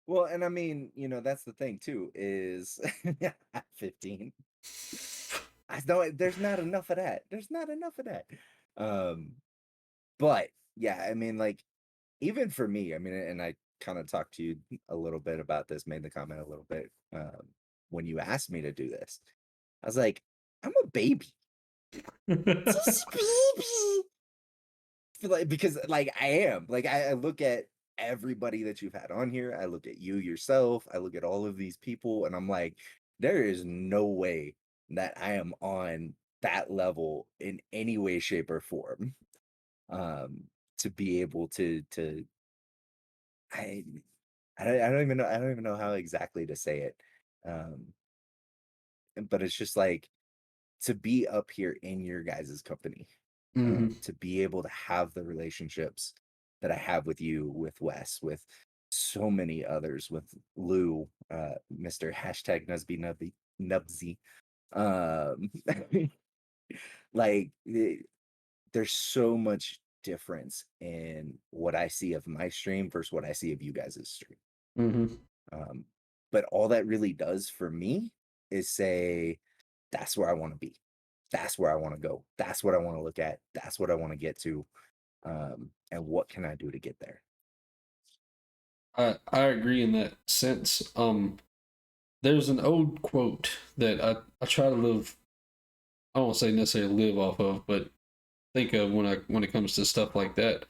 Well, and I mean, that's the thing too, is at 15. I know there's not enough of that. There's not enough of that. But yeah, I mean, like, even for me, I mean, and I kind of talked to you a little bit about this, made the comment a little bit when you asked me to do this. I was like, I'm a baby. Just a baby. Like, because like I am. Like I look at everybody that you've had on here. I look at you yourself. I look at all of these people, and I'm like, there is no way that I am on that level in any way, shape, or form. To be able to I I don't even know how exactly to say it. Um, but it's just like to be up here in your guys' company, Hmm. to be able to have the relationships that I have with you, with Wes, with so many others, with Lou, Mr. hashtag Nubzy. Um, like there's so much difference in what I see of my stream versus what I see of you guys' stream. Hmm. Um, but all that really does for me is say, that's where I want to be. That's where I want to go. That's what I want to look at. That's what I want to get to. And what can I do to get there? I agree in that sense. There's an old quote that I try to live. I don't want to say necessarily live off of, but think of when it comes to stuff like that.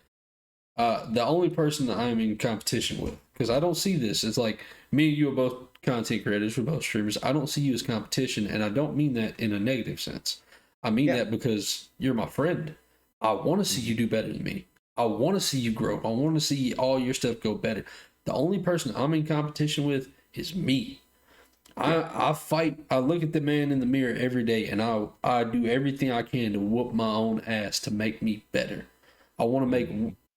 The only person that I'm in competition with, because I don't see this. It's like me and you are both content creators, we're both streamers. I don't see you as competition, and I don't mean that in a negative sense. I mean Yeah. that because you're my friend. I want to see you do better than me. I want to see you grow. I want to see all your stuff go better. The only person I'm in competition with is me. I fight. I look at the man in the mirror every day, and I do everything I can to whoop my own ass to make me better. I want to make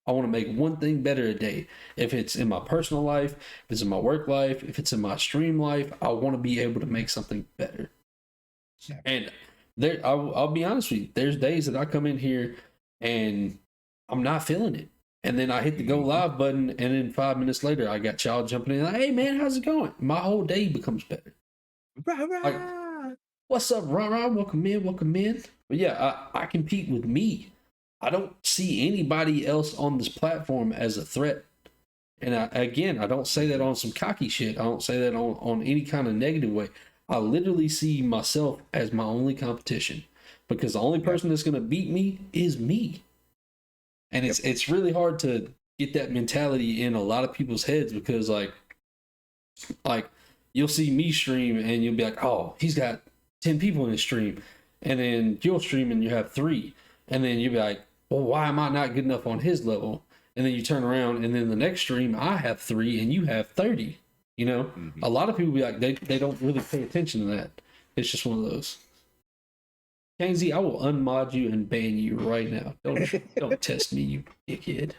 I want to make one thing better a day. If it's in my personal life, if it's in my work life, if it's in my stream life, I want to be able to make something better. Yeah. And there, I'll be honest with you. There's days that I come in here and I'm not feeling it. And then I hit the go live button, and then 5 minutes later, I got child jumping in like, "Hey man, how's it going?" My whole day becomes better. Rah, Like, rah. what's up, rah? Welcome in, welcome in. But yeah, I compete with me. I don't see anybody else on this platform as a threat. And I don't say that on some cocky shit. I don't say that on any kind of negative way. I literally see myself as my only competition because the only person that's going to beat me is me. And it's really hard to get that mentality in a lot of people's heads because like you'll see me stream and you'll be like, oh, he's got 10 people in his stream, and then you'll stream and you have 3, and then you'll be like, well, why am I not good enough on his level? And then you turn around and then the next stream I have 3 and you have 30. You know, a lot of people be like, they don't really pay attention to that. It's just one of those. Kainsey, I will unmod you and ban you right now. Don't test me, you dickhead.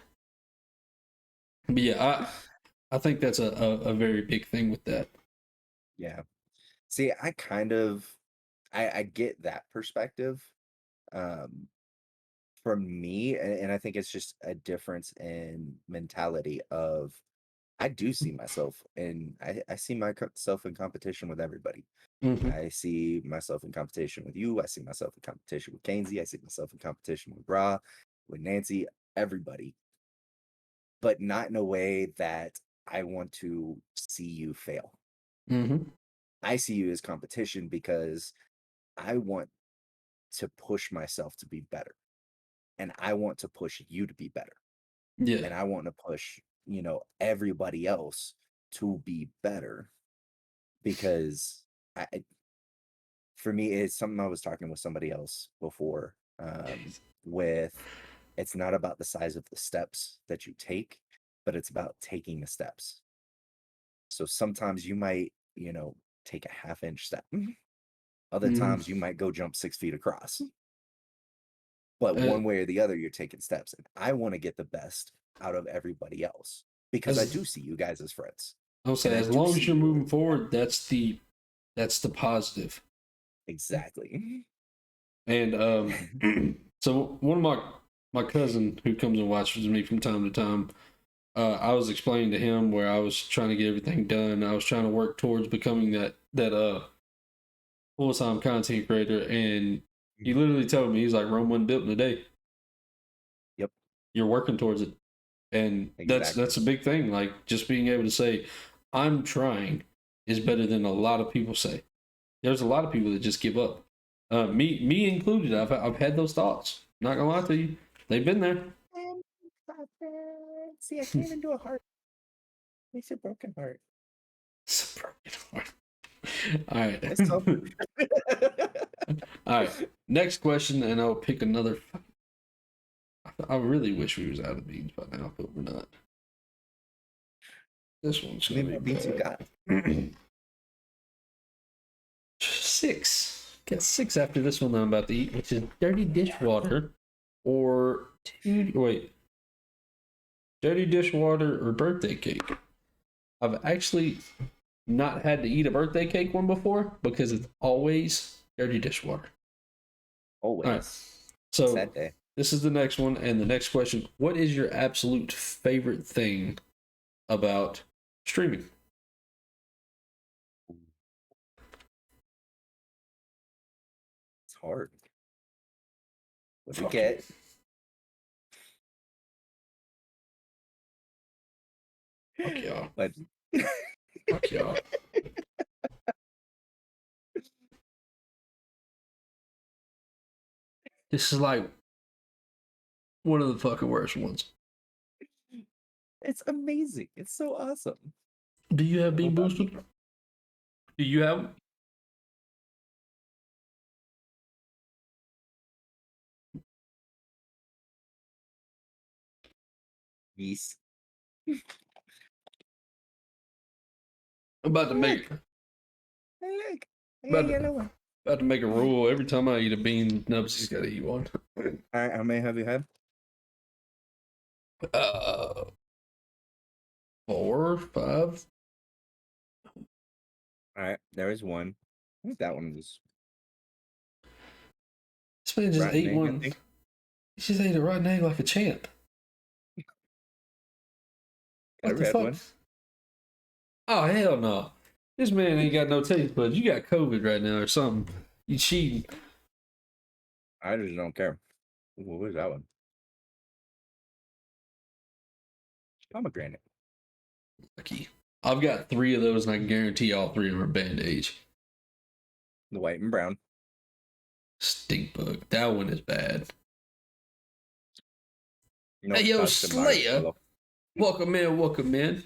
But yeah, I think that's a very big thing with that. Yeah. See, I kind of I get that perspective. Um, for me, and I think it's just a difference in mentality of I do see myself and I see myself in competition with everybody. Mhm. I see myself in competition with you. I see myself in competition with Kainsey. I see myself in competition with Bra, with Nancy, everybody, but not in a way that I want to see you fail. Mhm. I see you as competition because I want to push myself to be better. And I want to push you to be better. Yeah. And I want to push, everybody else to be better because for me, it's something I was talking with somebody else before. With it's not about the size of the steps that you take, but it's about taking the steps. So sometimes you might, take a half-inch step. Other Mhm. times you might go jump 6 feet across. But Uh, one way or the other, you're taking steps. And I want to get the best out of everybody else because I as do see you guys as friends. I'll And say, I as do long see as you're you moving forward, that's the positive. exactly. And so one of my cousin who comes and watches me from time to time, I was explaining to him where I was trying to get everything done. I was trying to work towards becoming that full time content creator, and he literally told me, he's like, Rome wasn't built in a day. Yep, You're working towards it, and exactly. that's a big thing. Like, just being able to say, I'm trying is better than a lot of people say. There's a lot of people that just give up. Me included. I've had those thoughts. Not gonna lie to you, they've been there. See, I can't even do a heart. Makes a broken heart. It's a broken heart. All right. It's so All right. Next question, and I'll pick another. I really wish we was out of beans by now, but we're not. This one's How gonna many be more beats you got? bad. 6. Got 6 after this one that I'm about to eat, which is dirty dishwater or dirty dishwater or birthday cake. I've actually not had to eat a birthday cake one before because it's always dirty dishwater. All right. Always. So Sad day. this is the next one, and the next question: what is your absolute favorite thing about streaming? It's hard. What do you Fuck get? Fuck y'all. But Fuck y'all. This is like one of the fucking worst ones. it's amazing. It's so awesome. Do you have What bean about boosted? you? Do you have? Geese. I'm about to make I like. I got about a to, yellow one. about to make a rule. Every time I eat a bean, Nubsy's got to eat one. All right, how many have you had? Uh, 4, 5. All right, there is one. I think that one was This man just rotten ate egg, I one. think. He just ate a rotten egg like a champ. I What the read fuck? one. Oh hell no! This man ain't got no taste buds. You got COVID right now or something. You cheating? I just don't care. What was that one? Pomegranate. Lucky. I've got 3 of those, and I can guarantee all 3 of them are bandage. The white and brown. Stink bug. That one is bad. No, Hey yo, that's the Slayer. marshmallow. Welcome in, welcome in.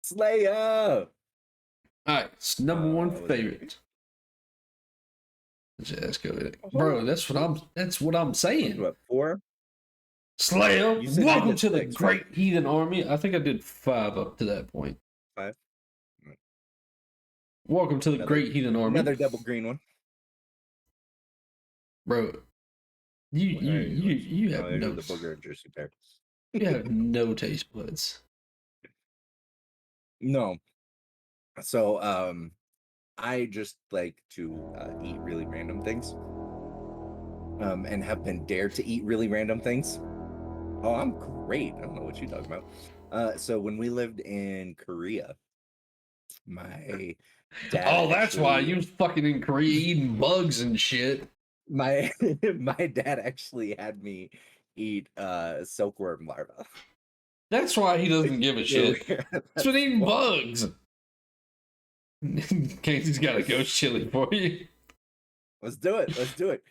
Slayer. All right, it's number one what was it? favorite. Let's go with it. Oh, Bro, that's what I'm saying. What, 4? Slayer, You said you welcome did to the 6, right? Great Heathen Army. I think I did 5 up to that point. 5. Welcome to the Another- Great Heathen Army. Another double green one. Bro, you have these no are the booger and juicy pear. you have no taste buds. No. So I just like to eat really random things. and have been dared to eat really random things. Oh, I'm great. I don't know what you're talking about. So when we lived in Korea, my dad Oh, that's why actually you was fucking in Korea eating bugs and shit. my my dad actually had me eat silkworm larva. That's why he doesn't give a shit. Earlier. It's been eating bugs. Casey's got a ghost chili for you. Let's do it. Let's do it.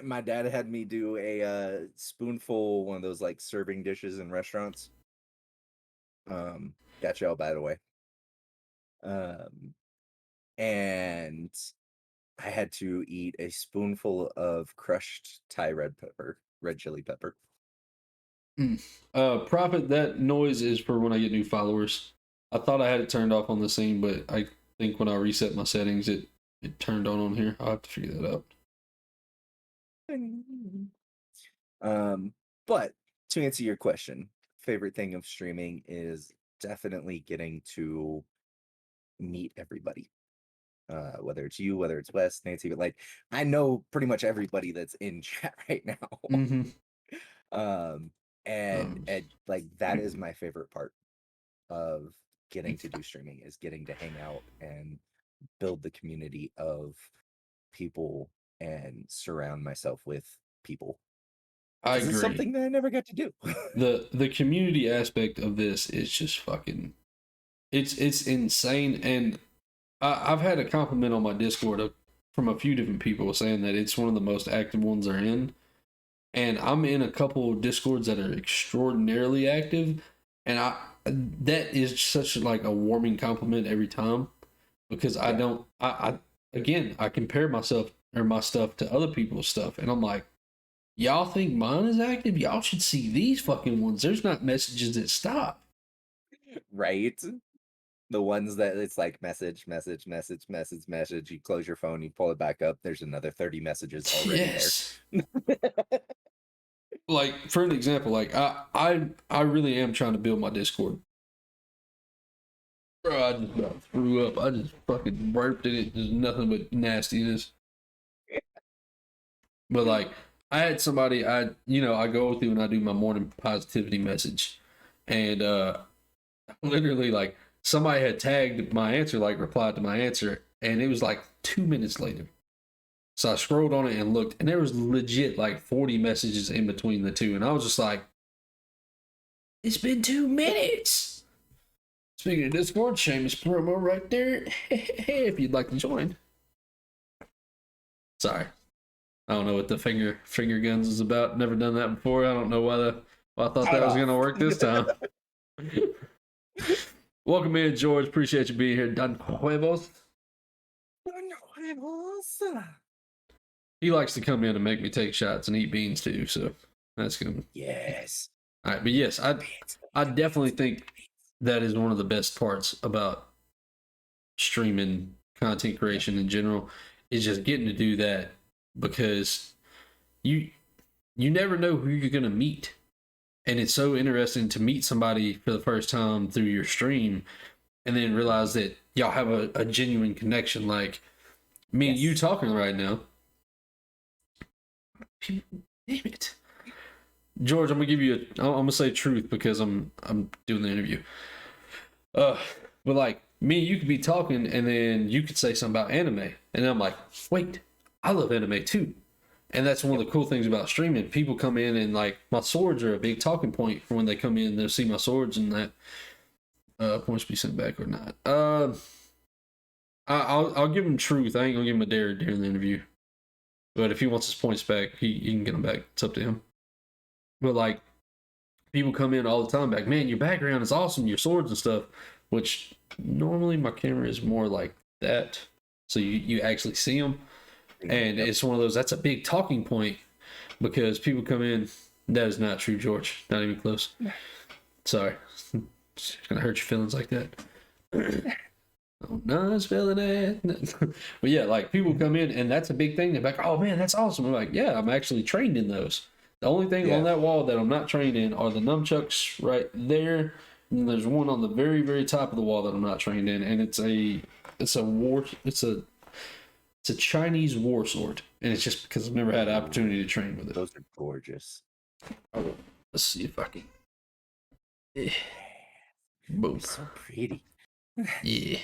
My dad had me do a spoonful, one of those like serving dishes in restaurants. Got y'all, by the way. And I had to eat a spoonful of crushed Thai red chili pepper. Profit, that noise is for when I get new followers. I thought I had it turned off on the scene, but I think when I reset my settings, it turned on here. I'll have to figure that out. But to answer your question, favorite thing of streaming is definitely getting to meet everybody. Whether it's you, whether it's Wes, Nancy, but like I know pretty much everybody that's in chat right now. Mm-hmm. And like that is my favorite part of getting to do streaming, is getting to hang out and build the community of people and surround myself with people. I This agree. is something that I never got to do. The community aspect of this is just fucking, it's insane. And I've had a compliment on my Discord from a few different people saying that it's one of the most active ones they're in. And I'm in a couple of Discords that are extraordinarily active, and that is such like a warming compliment every time, because I don't I again, I compare myself or my stuff to other people's stuff, and I'm like, y'all think mine is active? Y'all should see these fucking ones. There's not messages that stop. Right? The ones that it's like message. You close your phone, you pull it back up. There's another 30 messages already Yes. there. Like, for an example, like I really am trying to build my Discord. Bro, I just about threw up. I just fucking burped in it. There's nothing but nastiness. But like, I had somebody I go through and I do my morning positivity message, and literally like somebody had tagged my answer, like replied to my answer, and it was like 2 minutes later. So I scrolled on it and looked, and there was legit like 40 messages in between the two, and I was just like, it's been 2 minutes. Speaking of Discord, shameless promo right there. If you'd like to join. Sorry, I don't know what the finger guns is about. Never done that before. I don't know why I thought that was gonna work this time. Welcome in, George. Appreciate you being here. Don Huevos. He likes to come in and make me take shots and eat beans too, so that's good. Yes. All right, but yes, I definitely think that is one of the best parts about streaming, content creation in general, is just getting to do that, because you never know who you're gonna meet, and it's so interesting to meet somebody for the first time through your stream, and then realize that y'all have a genuine connection. Like me and you talking right now. Damn it, George. I'm gonna say truth because I'm doing the interview. But like me and you could be talking, and then you could say something about anime, and then I'm like, wait, I love anime too. And that's one of the cool things about streaming. People come in and like my swords are a big talking point for when they come in. They'll see my swords and that points be sent back or not. I'll give him truth. I ain't gonna give him a dare during the interview. But if he wants his points back, he can get them back. It's up to him. But like, people come in all the time back, man, your background is awesome, your swords and stuff, which normally my camera is more like that. So you actually see them. And it's one of those, that's a big talking point, because people come in, that is not true, George. Not even close. Sorry. It's going to hurt your feelings like that. Oh, no, it's feeling it. But yeah, like people come in and that's a big thing. They're like, oh man, that's awesome. I'm like, yeah, I'm actually trained in those. The only thing on that wall that I'm not trained in are the nunchucks right there. And there's one on the very, very top of the wall that I'm not trained in. And it's a It's a Chinese war sword, and it's just because I've never had an opportunity to train with it. Those are gorgeous. Let's see if I can. Boom. So pretty. Yeah.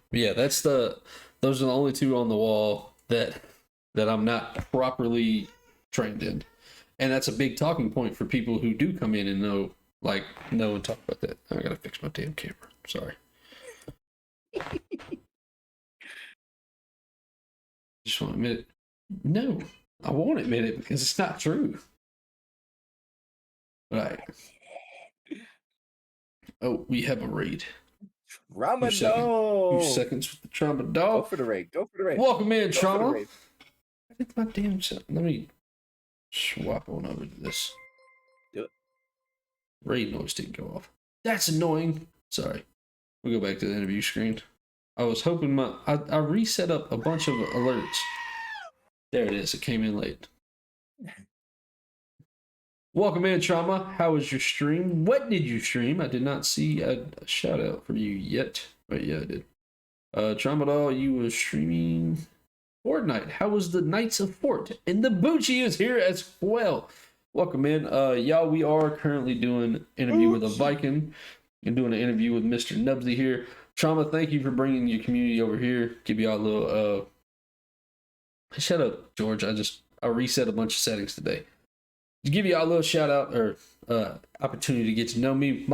But yeah, those are the only two on the wall that I'm not properly trained in. And that's a big talking point for people who do come in and know and talk about that. I gotta fix my damn camera. Sorry. Just want to admit it. No, I won't admit it because it's not true. Right. Oh, we have a raid. Trauma 2 seconds with the trauma Go dog. for the raid. Go for the raid. Welcome in, Go for the trauma. raid. I did my damn self. Let me swap on over to this. Do it. Raid noise didn't go off. That's annoying. Sorry. We'll go back to the interview screen. I was hoping I reset up a bunch of alerts. There it is. It came in late. Welcome in, Trauma. How was your stream? What did you stream? I did not see a shout out for you yet. But yeah, I did. Trauma doll, you were streaming Fortnite. How was the Knights of Fort? And the Bucci is here as well. Welcome in. Y'all, we are currently doing an interview with a Viking and doing an interview with Mr. Nubzy here. Trauma, thank you for bringing your community over here. Give y'all a little shut up, George. I reset a bunch of settings today. To give y'all a little shout out or opportunity to get to know me.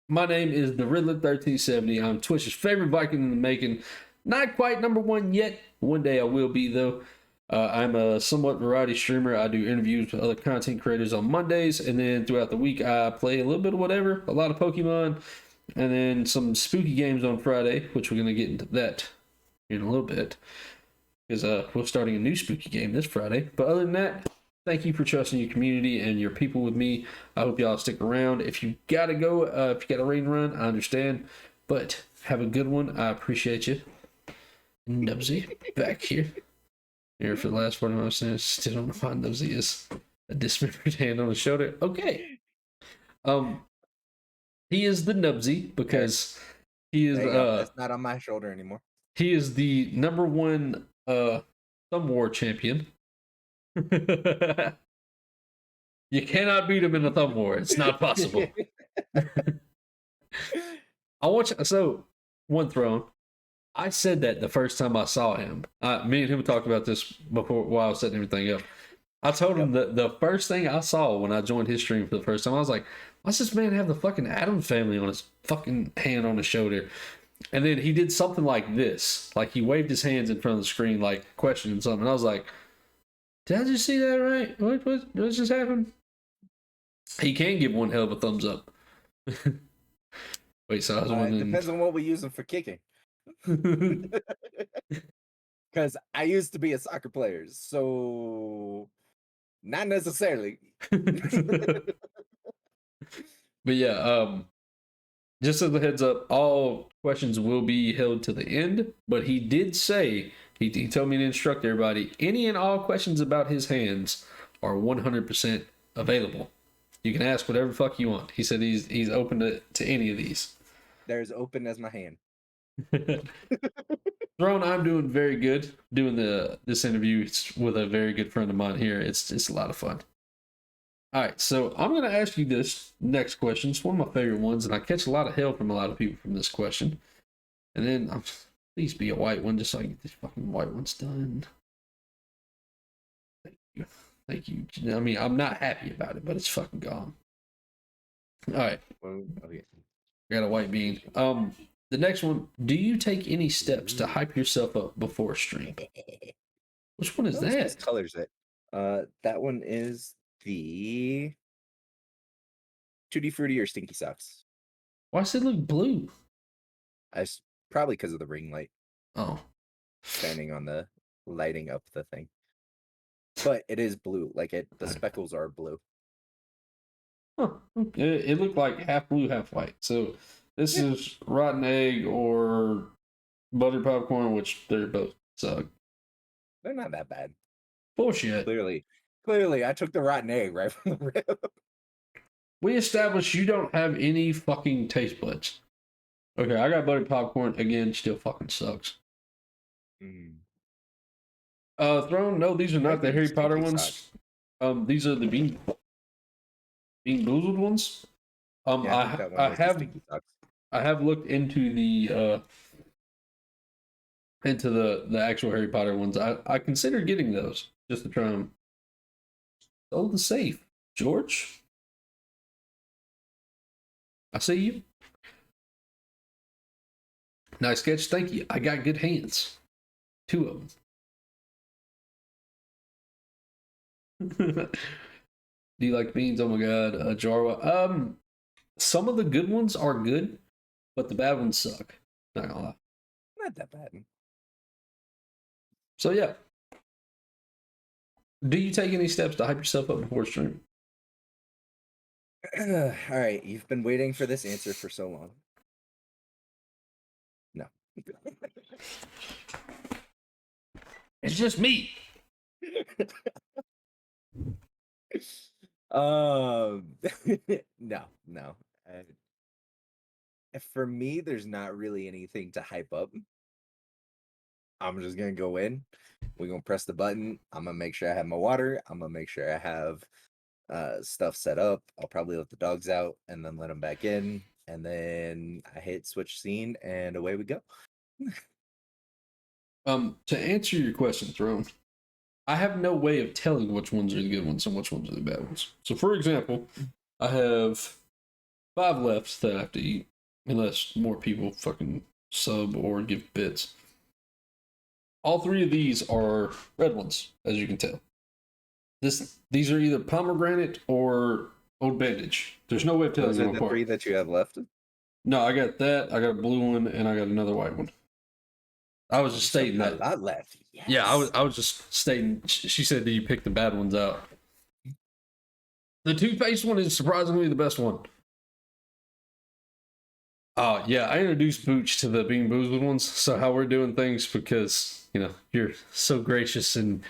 My name is the Riddler 1370. I'm Twitch's favorite Viking in the making. Not quite number one yet. One day I will be though. I'm a somewhat variety streamer. I do interviews with other content creators on Mondays, and then throughout the week I play a little bit of whatever, a lot of Pokemon, and then some spooky games on Friday, which we're gonna get into that in a little bit, because we're starting a new spooky game this Friday. But other than that, thank you for trusting your community and your people with me. I hope y'all stick around. If you gotta go, if you got a rain run, I understand, but have a good one. I appreciate you. Nubzy back here. Here for the last 40 minutes. Still don't find Nubzy is a dismembered hand on the shoulder. Okay. He is the Nubzy because he is That's not on my shoulder anymore. he is the number one thumb war champion. You cannot beat him in a thumb war. It's not possible. I want you. So, one throne. I said that the first time I saw him. Me and him talked about this before while I was setting everything up. I told him that the first thing I saw when I joined his stream for the first time, I was like, "Why's this man have the fucking Addams family on his fucking hand on his shoulder?" And then he did something like this, like he waved his hands in front of the screen, like questioning something. And I was like, "Did I just see that right? What just happened?" He can give one hell of a thumbs up. Wait, so I was It wondering. depends on what we use them for kicking. Because I used to be a soccer player, so not necessarily. But yeah, just as a heads up, all questions will be held to the end. But he did say, he told me to instruct everybody, any and all questions about his hands are 100% available. You can ask whatever fuck you want. He said he's open to any of these. They're as open as my hand. Throne, I'm doing very good doing this interview with a very good friend of mine here. It's a lot of fun. All right, so I'm going to ask you this next question. It's one of my favorite ones, and I catch a lot of hell from a lot of people from this question. And then, please be a white one, just so I get these fucking white ones done. Thank you. Thank you. I mean, I'm not happy about it, but it's fucking gone. All right. Okay. I got a white bean. The next one, do you take any steps to hype yourself up before a stream? Which one is What that? colors it? That one is the Tutti Frutti or Stinky Socks. Why does it look blue? Probably because of the ring light Oh. shining on the lighting up the thing. But it is blue. Like the speckles are blue. Huh. It looked like half blue, half white. So this is rotten egg or buttered popcorn, which they're both suck. They're not that bad. Bullshit. Clearly, I took the rotten egg right from the rip. We established you don't have any fucking taste buds. Okay, I got buttered popcorn again. Still fucking sucks. Throne. No, these are not the Harry Potter Stinky ones. socks. These are the Bean Boozled ones. Yeah, I think that one I was the have stinky socks. I have looked into the actual Harry Potter ones. I considered getting those just to try them. Oh, the safe, George. I see you. Nice sketch. Thank you. I got good hands. 2 of them. Do you like beans? Oh my god, Jarwa. Some of the good ones are good, but the bad ones suck. Not gonna lie. Not that bad. So yeah. Do you take any steps to hype yourself up before stream? All right, you've been waiting for this answer for so long. No. It's just me. No, no. For me, there's not really anything to hype up. I'm just gonna go in. We're gonna press the button. I'm gonna make sure I have my water. I'm gonna make sure I have stuff set up. I'll probably let the dogs out and then let them back in. And then I hit switch scene and away we go. To answer your question, Throne, I have no way of telling which ones are the good ones and which ones are the bad ones. So, for example, I have 5 left that I have to eat, unless more people fucking sub or give bits. All 3 of these are red ones, as you can tell. These are either pomegranate or old bandage. There's no way of telling Those them are the apart. 3 that you have left. No, I got that. I got a blue one, and I got another white one. I was just stating A that. lot left. Yes. Yeah, I was just stating. She said that you picked the bad ones out. The toothpaste one is surprisingly the best one. Oh yeah, I introduced Booch to the Bean Boozled ones. So how we're doing things, because you're so gracious, and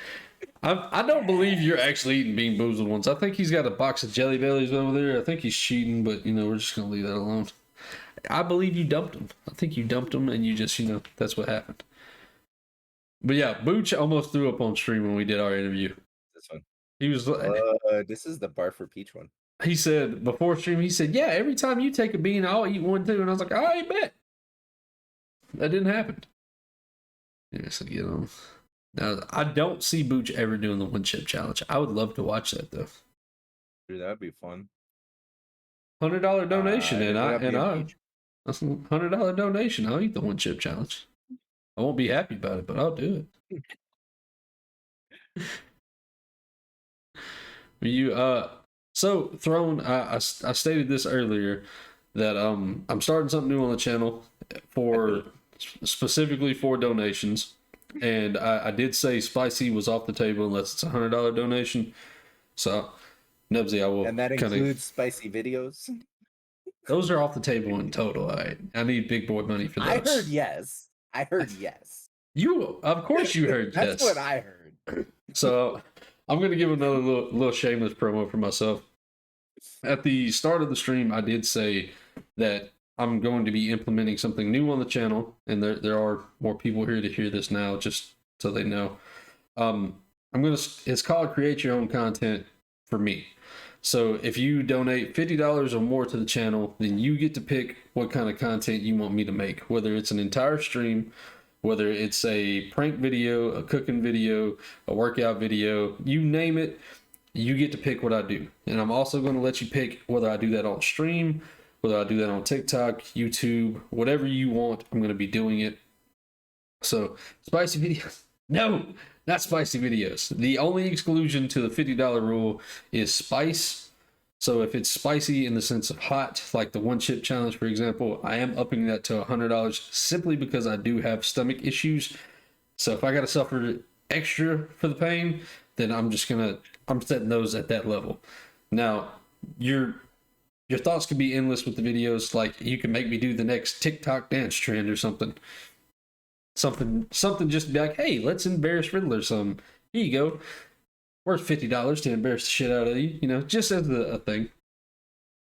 I don't believe you're actually eating Bean Boozled ones. I think he's got a box of Jelly Bellies over there. I think he's cheating, but we're just gonna leave that alone. I believe you dumped them. I think you dumped them, and you just that's what happened. But yeah, Booch almost threw up on stream when we did our interview. This one. He was. This is the bar for peach one. He said before stream. He said, "Yeah, every time you take a bean, I'll eat one too." And I was like, "I bet." That didn't happen. Yeah, so Now I don't see Booch ever doing the 1 chip challenge. I would love to watch that though. Dude, that'd be fun. $100 donation, and peach. that's a $100 donation. I'll eat the 1 chip challenge. I won't be happy about it, but I'll do it. So Throne, I stated this earlier that I'm starting something new on the channel specifically for donations, and I did say spicy was off the table unless it's a $100 donation. So Nubzy, I will, and that includes spicy videos. Those are off the table in total. I need big boy money for those. I heard yes. Of course you heard yes. That's what I heard. So I'm going to give another little shameless promo for myself. At the start of the stream, I did say that I'm going to be implementing something new on the channel, and there are more people here to hear this now, just so they know. It's called Create Your Own Content for me. So if you donate $50 or more to the channel, then you get to pick what kind of content you want me to make, whether it's an entire stream, whether it's a prank video, a cooking video, a workout video, you name it, you get to pick what I do. And I'm also going to let you pick whether I do that on stream, whether I do that on TikTok, YouTube, whatever you want, I'm going to be doing it. So spicy videos. No, not spicy videos. The only exclusion to the $50 rule is spice. So if it's spicy in the sense of hot, like the 1 chip challenge, for example, I am upping that to $100 simply because I do have stomach issues. So if I got to suffer extra for the pain, then I'm setting those at that level. Now, your thoughts can be endless with the videos. Like, you can make me do the next TikTok dance trend or something. Something just to be like, hey, let's embarrass Riddler some. Here you go. Worth $50 to embarrass the shit out of you, just as a thing.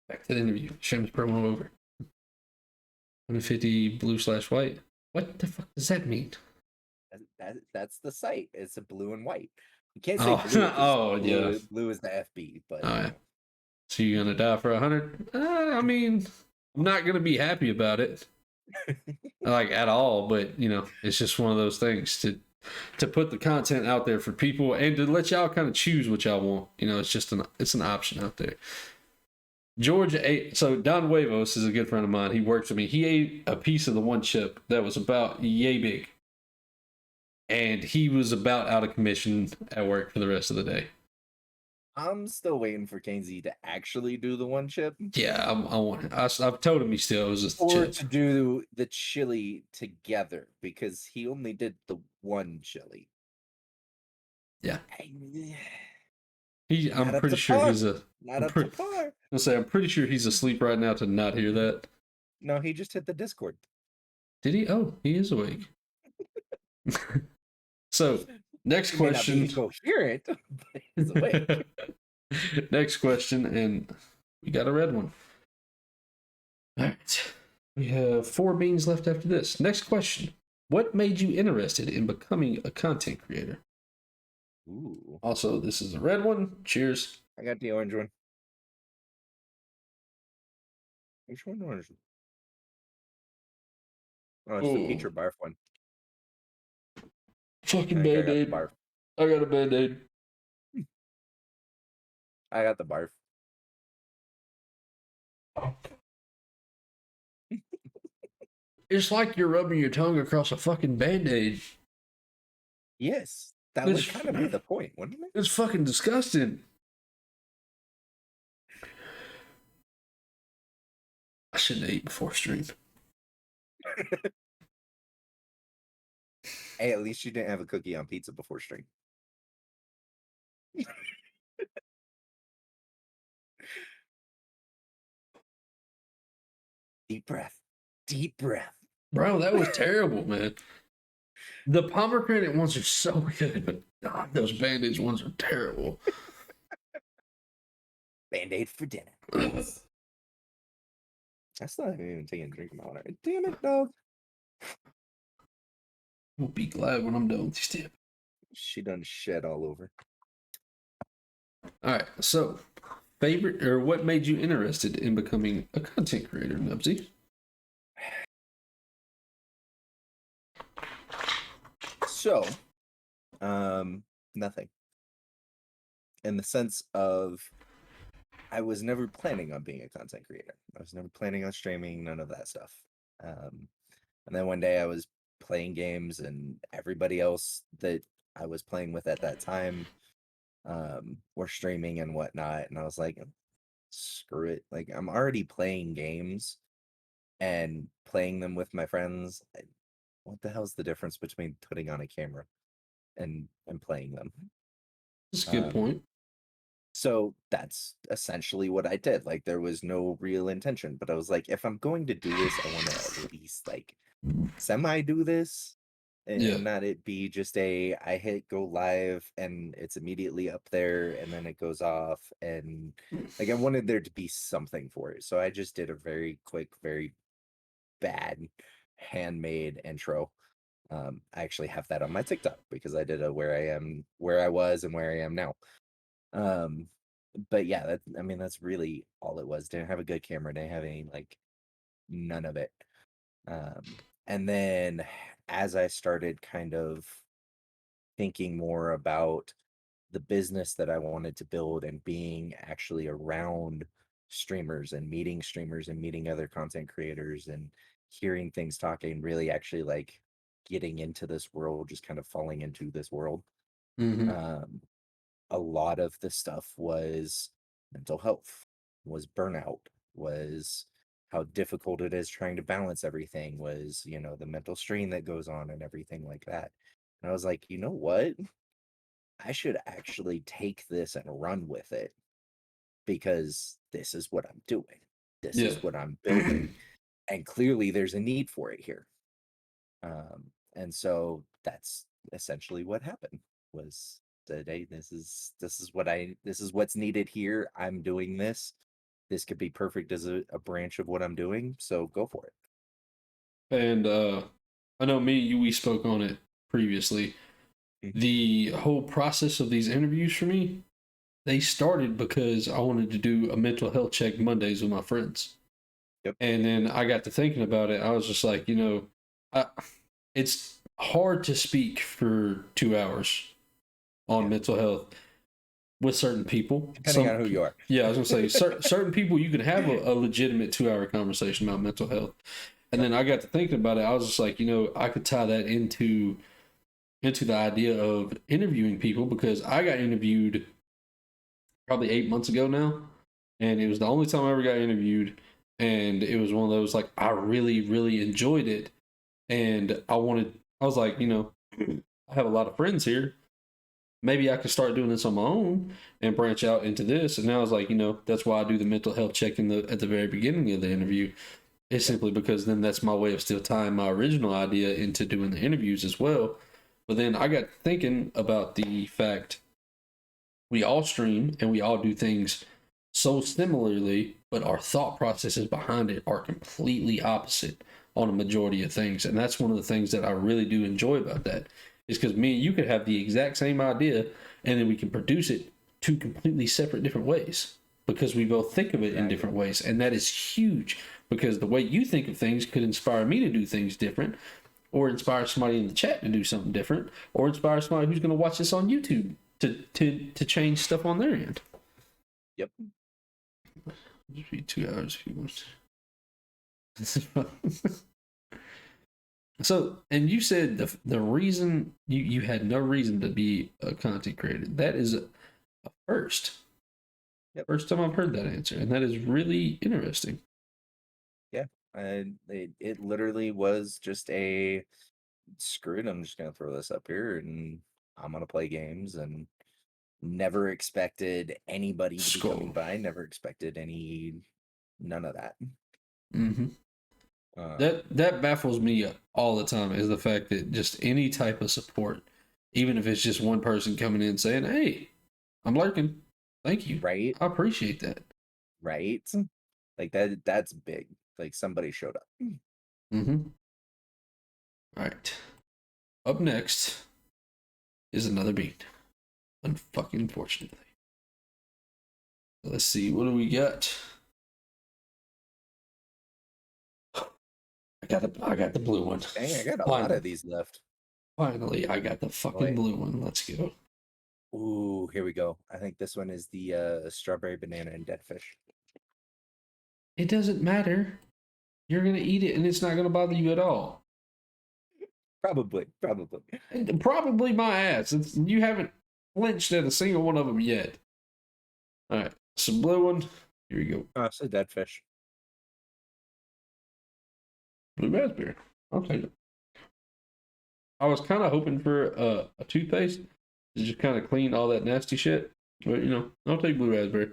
Back to the interview. Shameless promo over. 150 blue/white. What the fuck does that mean? That's the site. It's a blue and white. You can't say Oh, blue because oh yeah. blue is the FB, but Oh, yeah. So you gonna die for 100? I mean, I'm not gonna be happy about it, like at all. But it's just one of those things to put the content out there for people and to let y'all kind of choose what y'all want. It's just it's an option out there. George ate. So Don Huevos is a good friend of mine. He works with me. He ate a piece of the one chip that was about yay big, and he was about out of commission at work for the rest of the day. I'm still waiting for Kainsey to actually do the one chip. Yeah, I want it. I've told him he still was just the Or chip. to do the chili together because he only did the one chili. Yeah. I'm I'm Not up pretty to sure par. he's a. not up to par. I'm pretty sure he's asleep right now to not hear that. No, he just hit the Discord. Did he? Oh, he is awake. So, next He may not be question. coherent, but he's awake. Next question, and we got a red one. All right. We have 4 beans left after this. Next question. What made you interested in becoming a content creator? Ooh, Also, this is a red one. Cheers. I got the orange one. Which one orange? Oh, it's the peach or barf one. Fucking I think I got the Band-Aid. barf. I got a Band-Aid. I got the barf. It's like you're rubbing your tongue across a fucking Band-Aid. Yes, that would kind of be the point, wouldn't it? It's fucking disgusting. I shouldn't have eaten before stream. Hey, at least you didn't have a cookie on pizza before stream. Deep breath. Deep breath. Bro, that was terrible, man. The pomegranate ones are so good, but God, those Band-Aids ones are terrible. Band-Aid for dinner. I still haven't even taken a drink of my water. Damn it, dog. We'll be glad when I'm done with these tips. She done shed all over. All right, so favorite or what made you interested in becoming a content creator, Nubsy? So, nothing. In the sense of, I was never planning on being a content creator. I was never planning on streaming, none of that stuff. And then one day I was playing games, and everybody else that I was playing with at that time were streaming and whatnot. And I was like, screw it. Like, I'm already playing games and playing them with my friends. What the hell's the difference between putting on a camera and playing them? That's a good point. So that's essentially what I did. Like, there was no real intention, but I was like, if I'm going to do this, I want to at least like semi do this and not it be just I hit go live and it's immediately up there and then it goes off, and like I wanted there to be something for it. So I just did a very quick, very bad handmade intro. I actually have that on my TikTok because I did a where I was and where I am now. But yeah, that's really all it was. Didn't have a good camera, didn't have any, like, none of it. And then as I started kind of thinking more about the business that I wanted to build and being actually around streamers and meeting other content creators and hearing things talking, really actually like getting into this world, just kind of falling into this world. A lot of the stuff was mental health, was burnout, was how difficult it is trying to balance everything, was, the mental strain that goes on and everything like that. And I was like, you know what? I should actually take this and run with it because this is what I'm doing. This is what I'm building. And clearly there's a need for it here. And so that's essentially what happened. Was said, hey, this is what's needed here. I'm doing this. This could be perfect as a branch of what I'm doing. So go for it. And I know we spoke on it previously, Mhm. the whole process of these interviews for me, they started because I wanted to do a mental health check Mondays with my friends. Yep. And then I got to thinking about it. I was just like, it's hard to speak for 2 hours on mental health with certain people. Depending on who you are. Yeah, I was gonna say certain people you can have a legitimate 2 hour conversation about mental health. And then I got to thinking about it. I was just like, I could tie that into the idea of interviewing people, because I got interviewed probably 8 months ago now, and it was the only time I ever got interviewed, and it was one of those, like, I really really enjoyed it, and I was like, I have a lot of friends here, maybe I could start doing this on my own and branch out into this. And now I was like, that's why I do the mental health check at the very beginning of the interview. It's simply because then that's my way of still tying my original idea into doing the interviews as well. But then I got thinking about the fact we all stream and we all do things so similarly, but our thought processes behind it are completely opposite on a majority of things. And that's one of the things that I really do enjoy about that, is because me and you could have the exact same idea and then we can produce it two completely separate different ways, because we both think of it in different ways. And that is huge, because the way you think of things could inspire me to do things different, or inspire somebody in the chat to do something different, or inspire somebody who's going to watch this on YouTube to change stuff on their end. Yep. Just be 2 hours if you want. So, and you said the reason you had no reason to be a content creator. That is a first. Yep. First time I've heard that answer, and that is really interesting. Yeah, and it literally was just a screw it. I'm just gonna throw this up here, and I'm gonna play games, and never expected anybody to be coming by. Never expected none of that. Mm-hmm. That baffles me all the time, is the fact that just any type of support, even if it's just one person coming in saying, "Hey, I'm lurking. Thank you. Right. I appreciate that." Right. Like that's big. Like somebody showed up. Mm-hmm. All right. Up next is another beat. Unfucking fortunately. Let's see, what do we got? I got the blue one. Dang, I got a lot of these left. Finally, I got the fucking blue one. Let's go. Ooh, here we go. I think this one is the strawberry banana and dead fish. It doesn't matter. You're gonna eat it and it's not gonna bother you at all. Probably. And probably my ass. You haven't flinched at a single one of them yet. All right, some blue one. Here we go. Oh, it's a dead fish. Blue raspberry. I'll take it. I was kind of hoping for a toothpaste to just kind of clean all that nasty shit, but I'll take blue raspberry.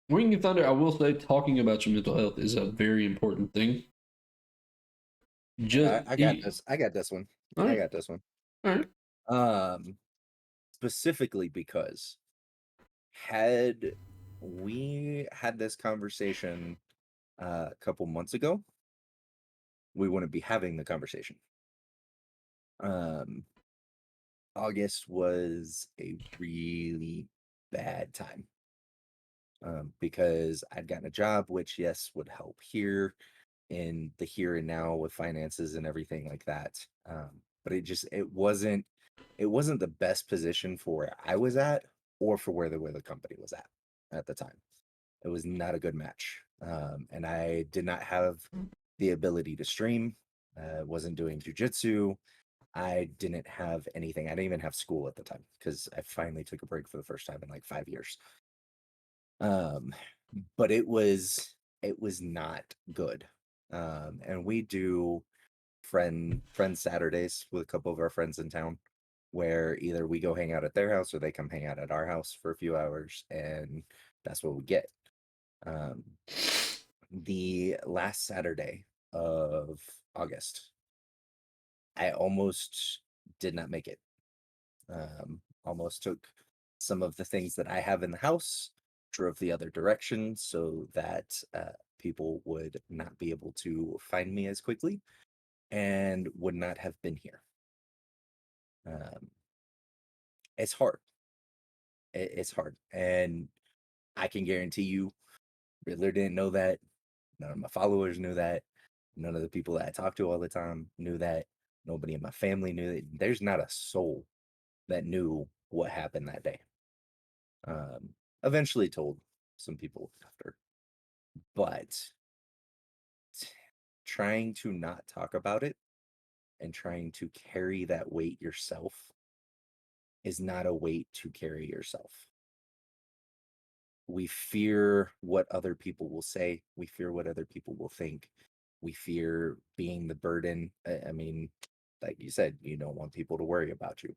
Wing of Thunder, I will say, talking about your mental health is a very important thing. I got this. I got this one. All I got this one. All right. Specifically because had we had this conversation a couple months ago, we wouldn't be having the conversation. August was a really bad time. Because I'd gotten a job, which yes would help here in the here and now with finances and everything like that. But it wasn't the best position for where I was at or for where the company was at the time. It was not a good match. And I did not have the ability to stream. Wasn't doing jujitsu. I didn't have anything. I didn't even have school at the time because I finally took a break for the first time in like 5 years. But it was not good. And we do friend Saturdays with a couple of our friends in town, where either we go hang out at their house or they come hang out at our house for a few hours, and that's what we get. The last Saturday of August, I almost did not make it. Almost took some of the things that I have in the house drove the other direction so that people would not be able to find me as quickly and would not have been here. It's hard. It's hard. And I can guarantee you, Riddler didn't know that. None of my followers knew that. None of the people that I talk to all the time knew that. Nobody in my family knew that. There's not a soul that knew what happened that day. Eventually told some people after, but trying to not talk about it and trying to carry that weight yourself is not a weight to carry yourself. We fear what other people will say. We fear what other people will think. We fear being the burden. I mean, like you said, you don't want people to worry about you.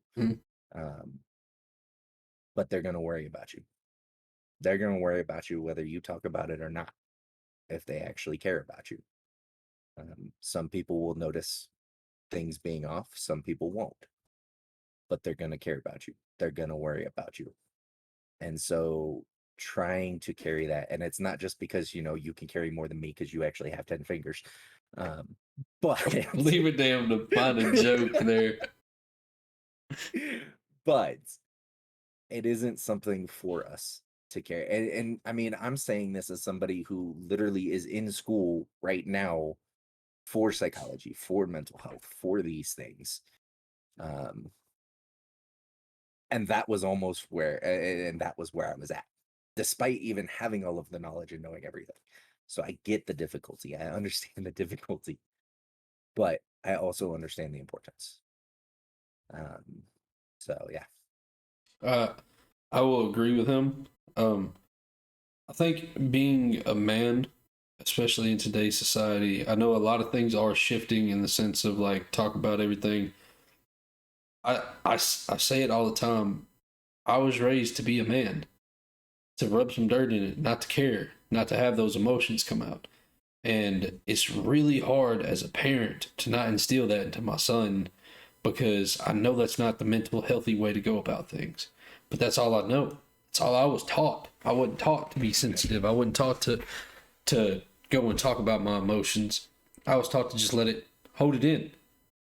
But they're going to worry about you. They're going to worry about you whether you talk about it or not, if they actually care about you. Some people will notice things being off. Some people won't. But they're going to care about you. They're going to worry about you. And so trying to carry that, and it's not just because, you know, you can carry more than me because you actually have 10 fingers. But leave it down to find a joke there. But it isn't something for us to carry. And I mean, I'm saying this as somebody who literally is in school right now for psychology, for mental health, for these things. And that was almost where, and that was where I was at, despite even having all of the knowledge and knowing everything. So I get the difficulty. I understand the difficulty, but I also understand the importance. So yeah. I will agree with him. I think being a man, especially in today's society, I know a lot of things are shifting in the sense of like talk about everything. I say it all the time. I was raised to be a man, to rub some dirt in it, not to care, not to have those emotions come out. And it's really hard as a parent to not instill that into my son, because I know that's not the mental healthy way to go about things. But that's all I know. That's all I was taught. I wasn't taught to be sensitive. I wasn't taught to go and talk about my emotions. I was taught to just hold it in,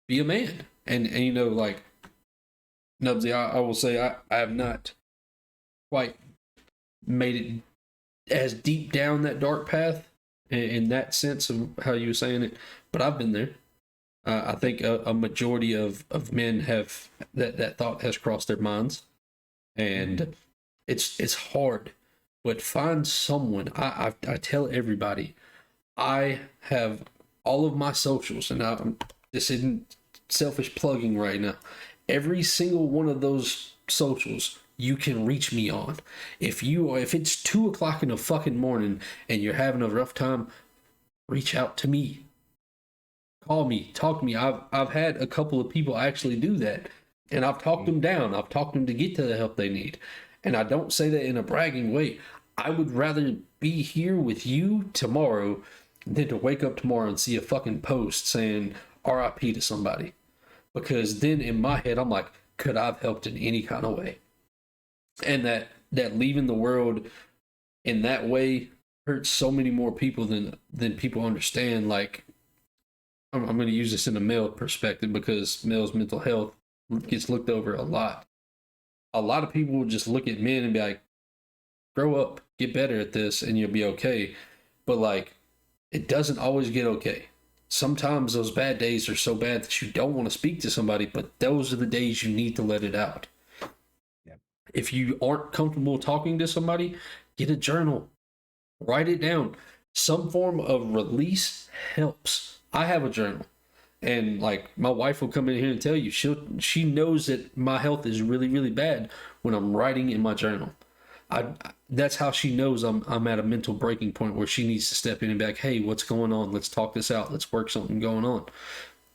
be a man. And you know, like, Nubsy, I will say I have not quite made it as deep down that dark path in that sense of how you were saying it, but I've been there. I think a majority of men have that thought has crossed their minds, and it's hard. But find someone. I tell everybody, I have all of my socials, and this isn't selfish plugging right now. Every single one of those socials you can reach me on. If it's 2:00 in the fucking morning and you're having a rough time, reach out to me. Call me, talk to me. I've had a couple of people actually do that, and I've talked them down. I've talked them to get to the help they need. And I don't say that in a bragging way. I would rather be here with you tomorrow than to wake up tomorrow and see a fucking post saying RIP to somebody. Because then in my head, I'm like, could I have helped in any kind of way? And that leaving the world in that way hurts so many more people than people understand. Like, I'm going to use this in a male perspective because male's mental health gets looked over a lot. A lot of people will just look at men and be like, grow up, get better at this, and you'll be okay. But like, it doesn't always get okay. Sometimes those bad days are so bad that you don't want to speak to somebody, but those are the days you need to let it out. Yeah. If you aren't comfortable talking to somebody, get a journal, write it down. Some form of release helps. I have a journal, and like my wife will come in here and tell you, she knows that my health is really, really bad when I'm writing in my journal. That's how she knows I'm at a mental breaking point where she needs to step in and be like, hey, what's going on? Let's talk this out. Let's work something going on.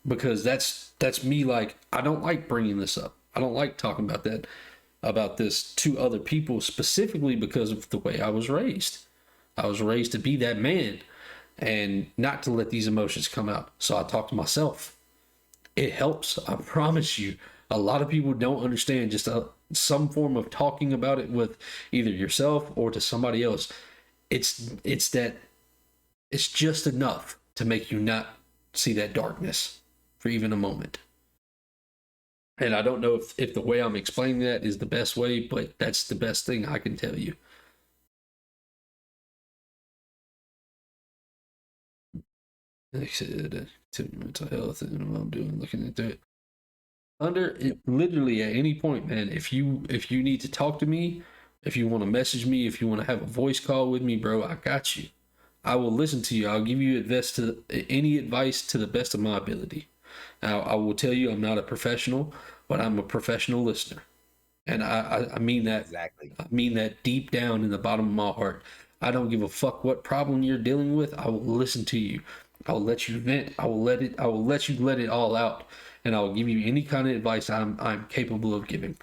Because that's me. Like, I don't like bringing this up. I don't like talking about this to other people, specifically because of the way I was raised. I was raised to be that man and not to let these emotions come out. So I talk to myself. It helps. I promise you. A lot of people don't understand just some form of talking about it with either yourself or to somebody else. It's that it's just enough to make you not see that darkness for even a moment. And I don't know if the way I'm explaining that is the best way, but that's the best thing I can tell you. Like I said, to mental health and what I'm doing, looking into it. Literally at any point, man, if you need to talk to me, if you want to message me, if you want to have a voice call with me, bro, I got you. I will listen to you. I'll give you any advice to the best of my ability. Now, I will tell you I'm not a professional, but I'm a professional listener. And I mean that. Exactly. I mean that deep down in the bottom of my heart. I don't give a fuck what problem you're dealing with. I will listen to you. I will let you vent. I will let you let it all out. And I will give you any kind of advice I'm capable of giving.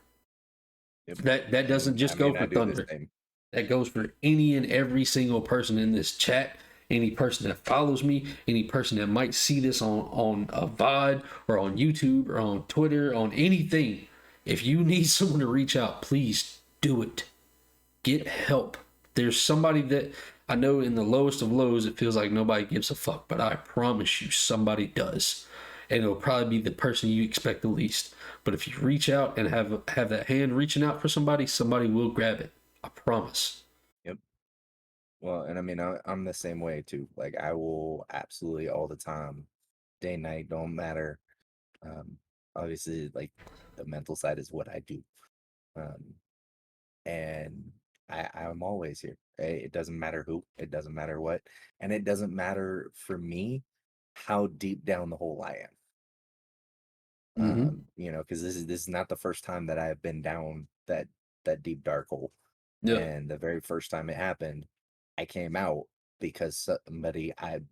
Yep. That doesn't just go for I do the Thunder. same. That goes for any and every single person in this chat, any person that follows me, any person that might see this on a VOD or on YouTube or on Twitter, on anything. If you need someone to reach out, please do it. Get help. There's somebody that I know in the lowest of lows, it feels like nobody gives a fuck, but I promise you somebody does. And it'll probably be the person you expect the least. But if you reach out and have that hand reaching out for somebody, somebody will grab it. I promise. Yep. Well, and I mean, I'm the same way too. Like, I will absolutely all the time, day, night, don't matter. Um, Obviously, like, the mental side is what I do. Um, and I'm always here. It doesn't matter who, it doesn't matter what, and it doesn't matter for me how deep down the hole I am. Mm-hmm. You know, because this is not the first time that I have been down that deep dark hole. Yeah. And the very first time it happened, I came out because somebody and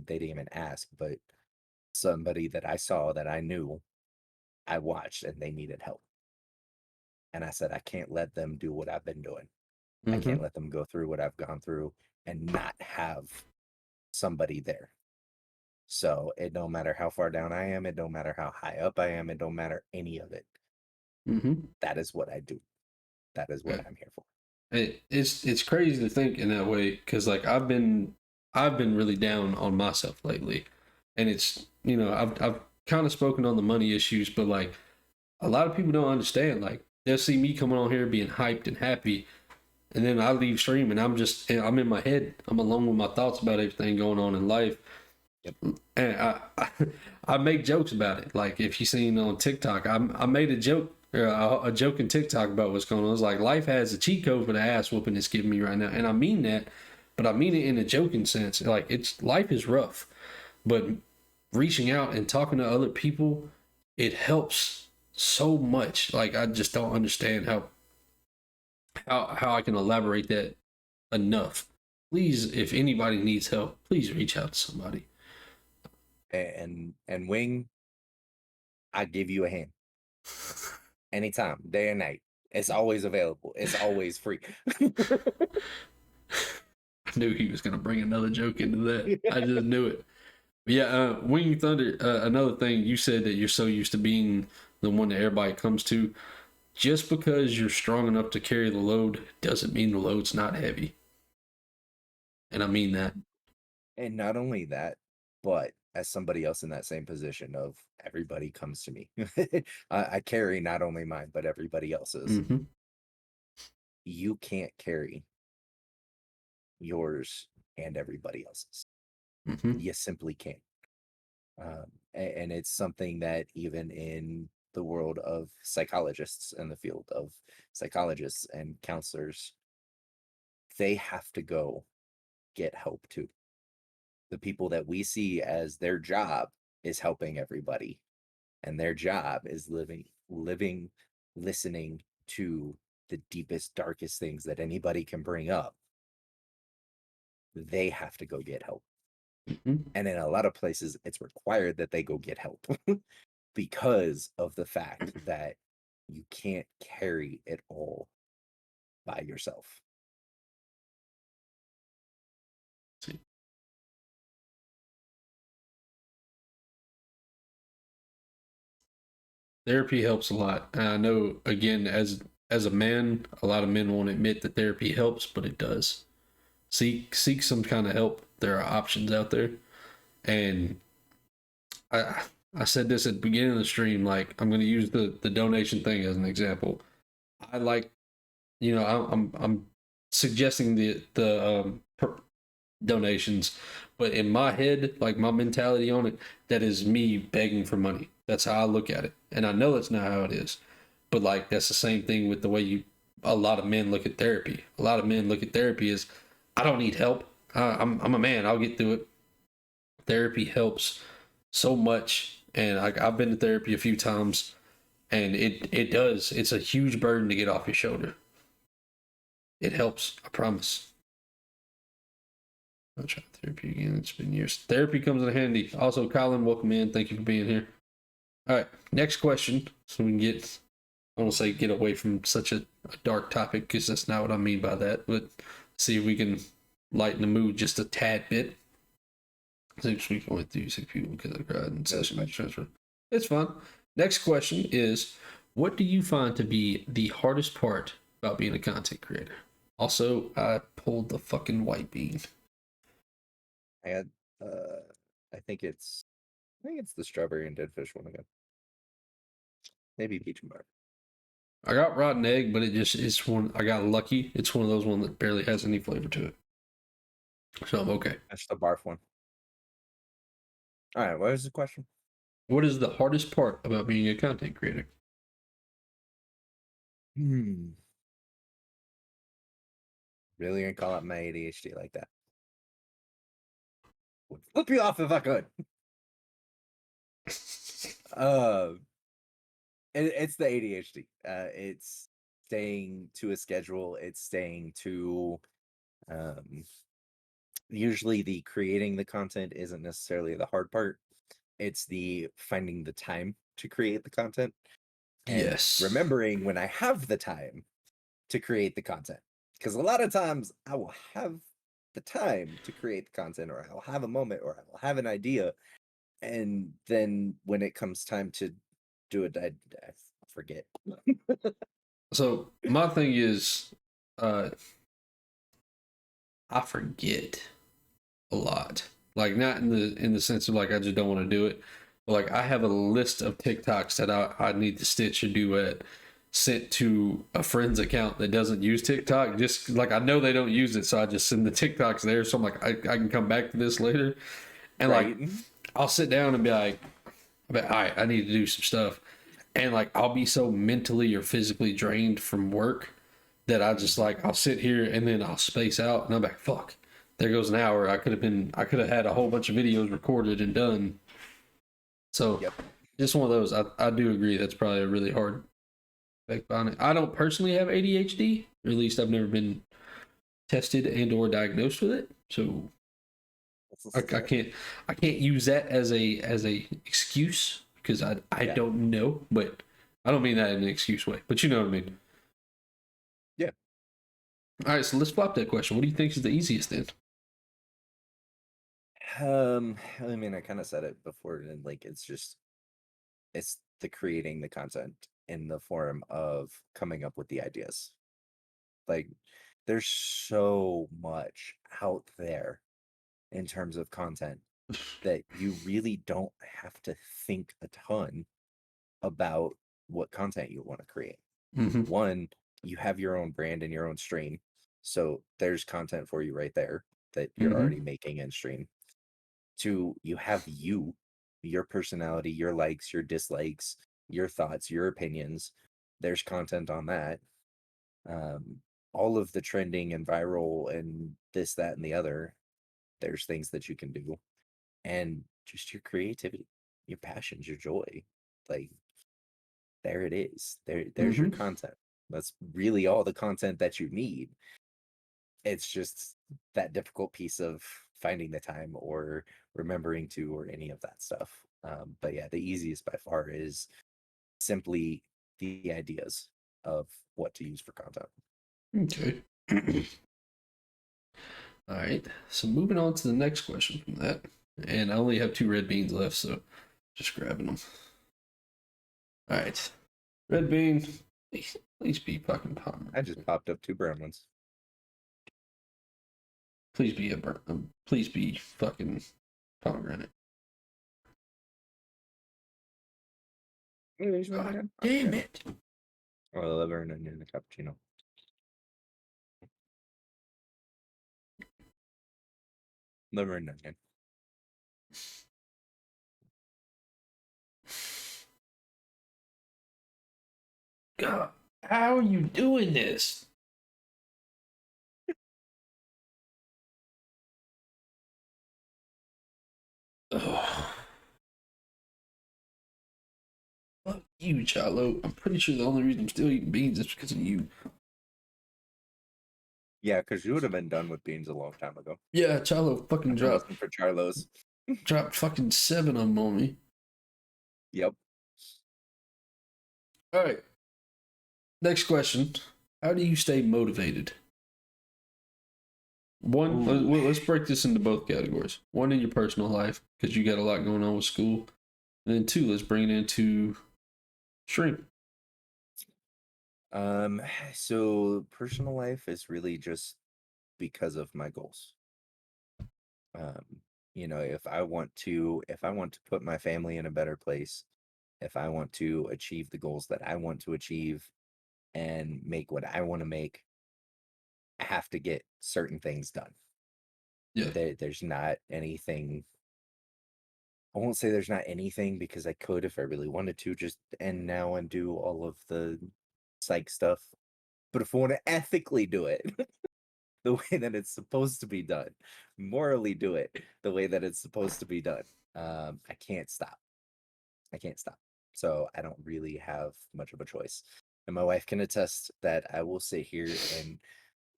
they didn't even ask, but somebody that I saw that I knew, I watched and they needed help. And I said, I can't let them do what I've been doing. I Mm-hmm. can't let them go through what I've gone through and not have somebody there. So it don't matter how far down I am, it don't matter how high up I am, it don't matter any of it. Mm-hmm. That is what I do. That is what Yeah. I'm here for. It's crazy to think in that way because like I've been really down on myself lately, and it's I've kind of spoken on the money issues, but like a lot of people don't understand. Like they'll see me coming on here being hyped and happy, and then I leave stream and I'm in my head. I'm alone with my thoughts about everything going on in life. Yep. And I make jokes about it. Like if you seen on TikTok, I made a joke in TikTok about what's going on. It's like life has a cheat code for the ass whooping it's giving me right now, and I mean that, but I mean it in a joking sense. Like life is rough, but reaching out and talking to other people, it helps so much. Like I just don't understand how I can elaborate that enough. Please, if anybody needs help, please reach out to somebody. And Wing, I give you a hand. Anytime, day and night. It's always available. It's always free. I knew he was going to bring another joke into that. I just knew it. But yeah, Wing Thunder, another thing, you said that you're so used to being the one that everybody comes to. Just because you're strong enough to carry the load doesn't mean the load's not heavy. And I mean that. And not only that, but as somebody else in that same position of everybody comes to me. I carry not only mine, but everybody else's. Mm-hmm. You can't carry yours and everybody else's. Mm-hmm. You simply can't. And it's something that even in the world of psychologists and the field of psychologists and counselors, they have to go get help too. The people that we see as their job is helping everybody, and their job is living, listening to the deepest, darkest things that anybody can bring up. They have to go get help. Mm-hmm. And in a lot of places, it's required that they go get help because of the fact that you can't carry it all by yourself. See. Therapy helps a lot. And I know, again, as a man, a lot of men won't admit that therapy helps, but it does. Seek some kind of help. There are options out there. And I said this at the beginning of the stream, like I'm gonna use the donation thing as an example. I like, I'm suggesting the donations, but in my head, like my mentality on it, that is me begging for money. That's how I look at it, and I know that's not how it is, but like that's the same thing with the way a lot of men look at therapy. A lot of men look at therapy as, I don't need help. I'm a man. I'll get through it. Therapy helps so much, and I've been to therapy a few times, and it does. It's a huge burden to get off your shoulder. It helps. I promise. I'll try therapy again. It's been years. Therapy comes in handy. Also, Colin, welcome in. Thank you for being here. All right, next question. So we can get, I won't say get away from such a dark topic, because that's not what I mean by that, but see if we can lighten the mood just a tad bit. 6 weeks only 36 people because I cried and session transfer. It's fun. Next question is, what do you find to be the hardest part about being a content creator? Also, I pulled the fucking white bean. I had, I think it's the strawberry and dead fish one again. Maybe peach and butter. I got rotten egg, but it's one, I got lucky. It's one of those ones that barely has any flavor to it. So I'm okay. That's the barf one. All right, what was the question? What is the hardest part about being a content creator? Really gonna call out my ADHD like that? Would flip you off if I could. It's the ADHD. It's staying to a schedule. It's staying to, usually the creating the content isn't necessarily the hard part. It's the finding the time to create the content. And Yes. remembering when I have the time to create the content. Because a lot of times I will have the time to create the content, or I'll have a moment, or I will have an idea. And then when it comes time to do it, I forget. So my thing is, I forget a lot. Like, not in the sense of like I just don't want to do it, but like I have a list of TikToks that I need to stitch a duet sent to a friend's account that doesn't use TikTok. Just like I know they don't use it, so I just send the TikToks there. So I'm like, I can come back to this later, and Right. like I'll sit down and be like, all right, I need to do some stuff, and like I'll be so mentally or physically drained from work that I just like I'll sit here and then I'll space out and I'm like, fuck, there goes an hour. I could have had a whole bunch of videos recorded and done. So Yep. just one of those. I do agree that's probably a really hard effect on it. I don't personally have ADHD, or at least I've never been tested and or diagnosed with it. So I can't use that as a excuse, because I Yeah. don't know, but I don't mean that in an excuse way, but you know what I mean. Yeah. All right, so let's flop that question. What do you think is the easiest then? I mean, I kind of said it before, and like it's the creating the content in the form of coming up with the ideas. Like, there's so much out there in terms of content that you really don't have to think a ton about what content you want to create. Mm-hmm. One, you have your own brand and your own stream, so there's content for you right there that you're already making and stream. Two, you have your personality, your likes, your dislikes, your thoughts, your opinions. There's content on that. All of the trending and viral and this, that, and the other, there's things that you can do. And just your creativity, your passions, your joy. Like, there it is. There's your content. That's really all the content that you need. It's just that difficult piece of finding the time or remembering to, or any of that stuff. But yeah, the easiest by far is simply the ideas of what to use for content. Okay. All right. So moving on to the next question from that, and I only have 2 red beans left, so just grabbing them. All right. Red bean. Please be fucking pomegranate. I just popped up 2 brown ones. Please be please be fucking pomegranate. God damn it. Or a liver and onion, a cappuccino. Liver and onion. God, how are you doing this? Ugh. Fuck you, Chalo. I'm pretty sure the only reason I'm still eating beans is because of you. Yeah, because you would have been done with beans a long time ago. Yeah, Chalo fucking If it wasn't for Charlo's. dropped fucking 7 of them on me. Yep. All right. Next question. How do you stay motivated? One, let's break this into both categories. One, in your personal life, because you got a lot going on with school. And then 2, let's bring it into stream. So personal life is really just because of my goals. You know, if I want to put my family in a better place, if I want to achieve the goals that I want to achieve and make what I want to make, I have to get certain things done. Yeah. There's not anything. I won't say there's not anything, because I could, if I really wanted to, just end now and do all of the psych stuff. But if I want to ethically do it the way that it's supposed to be done, morally do it the way that it's supposed to be done, I can't stop. I can't stop. So I don't really have much of a choice. And my wife can attest that I will sit here and